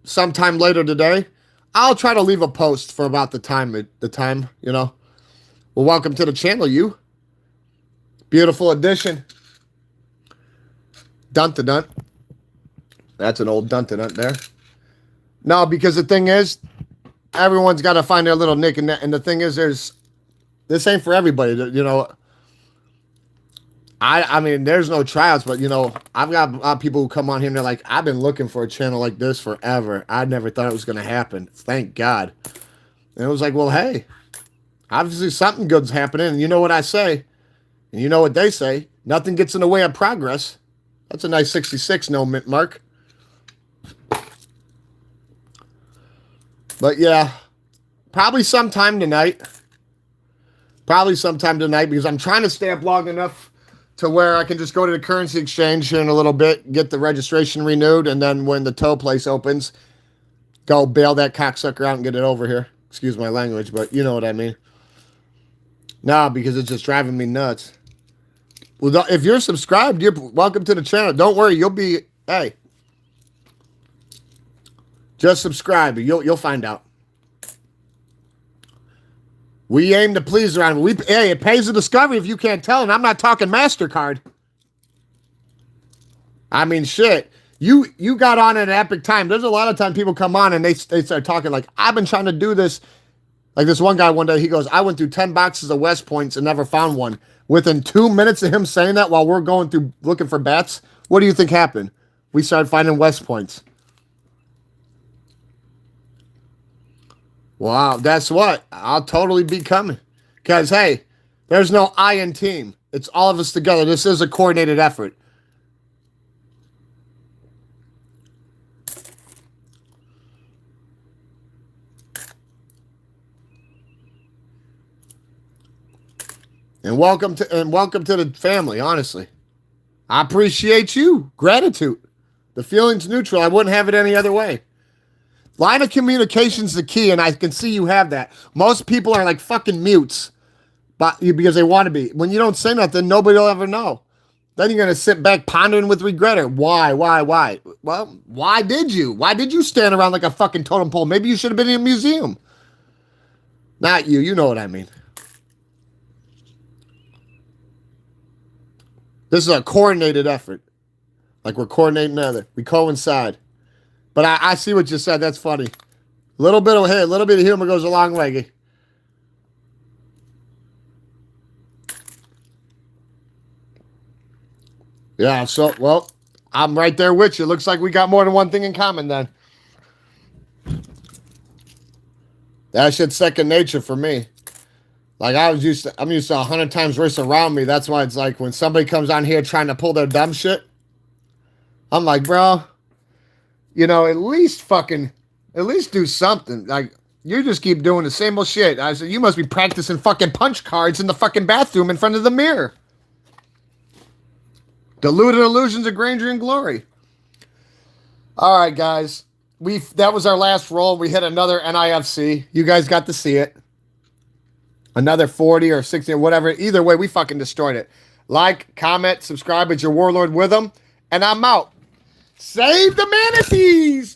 sometime later today, I'll try to leave a post for about the time, you know. Well, welcome to the channel, you. Beautiful addition. Dun-to-dun. That's an old dun-to-dun there. No, because the thing is, everyone's got to find their little nick in that. And the thing is, this ain't for everybody. You know, I mean, there's no tryouts, but, you know, I've got a lot of people who come on here and they're like, I've been looking for a channel like this forever. I never thought it was going to happen. Thank God. And it was like, well, hey, obviously something good's happening. And you know what I say? And you know what they say? Nothing gets in the way of progress. That's a nice 66, no mint mark. But yeah, probably sometime tonight. Because I'm trying to stay up long enough to where I can just go to the currency exchange here in a little bit, get the registration renewed, and then when the tow place opens, go bail that cocksucker out and get it over here. Excuse my language, but you know what I mean. No, because it's just driving me nuts. Well, if you're subscribed, you're welcome to the channel. Don't worry, you'll be. Hey, just subscribe. You'll find out. We aim to please around. Hey, it pays the discovery if you can't tell, and I'm not talking MasterCard. I mean, shit. You got on at an epic time. There's a lot of time people come on and they start talking like, I've been trying to do this. Like this one guy one day, he goes, I went through 10 boxes of West Points and never found one. Within 2 minutes of him saying that while we're going through looking for bats, what do you think happened? We started finding West Points. Wow, that's what. I'll totally be coming. Because, hey, there's no I in team. It's all of us together. This is a coordinated effort. And welcome to the family, honestly. I appreciate you. Gratitude. The feeling's neutral. I wouldn't have it any other way. Line of communication is the key, and I can see you have that. Most people are like fucking mutes because they want to be. When you don't say nothing, nobody will ever know. Then you're going to sit back pondering with regret. Why? Well, why did you? Why did you stand around like a fucking totem pole? Maybe you should have been in a museum. Not you. You know what I mean. This is a coordinated effort. Like we're coordinating together. We coincide. But I see what you said. That's funny. A little bit of humor goes a long way. Yeah, so, well, I'm right there with you. Looks like we got more than one thing in common then. That shit's second nature for me. Like I'm used to 100 times worse around me. That's why it's like when somebody comes on here trying to pull their dumb shit, I'm like, bro, at least do something. Like you just keep doing the same old shit. I said, you must be practicing fucking punch cards in the fucking bathroom in front of the mirror. Deluded illusions of grandeur and glory. All right, guys. That was our last roll. We hit another NIFC. You guys got to see it. Another 40 or 60 or whatever. Either way, we fucking destroyed it. Like, comment, subscribe. It's your warlord with them. And I'm out. Save the manatees!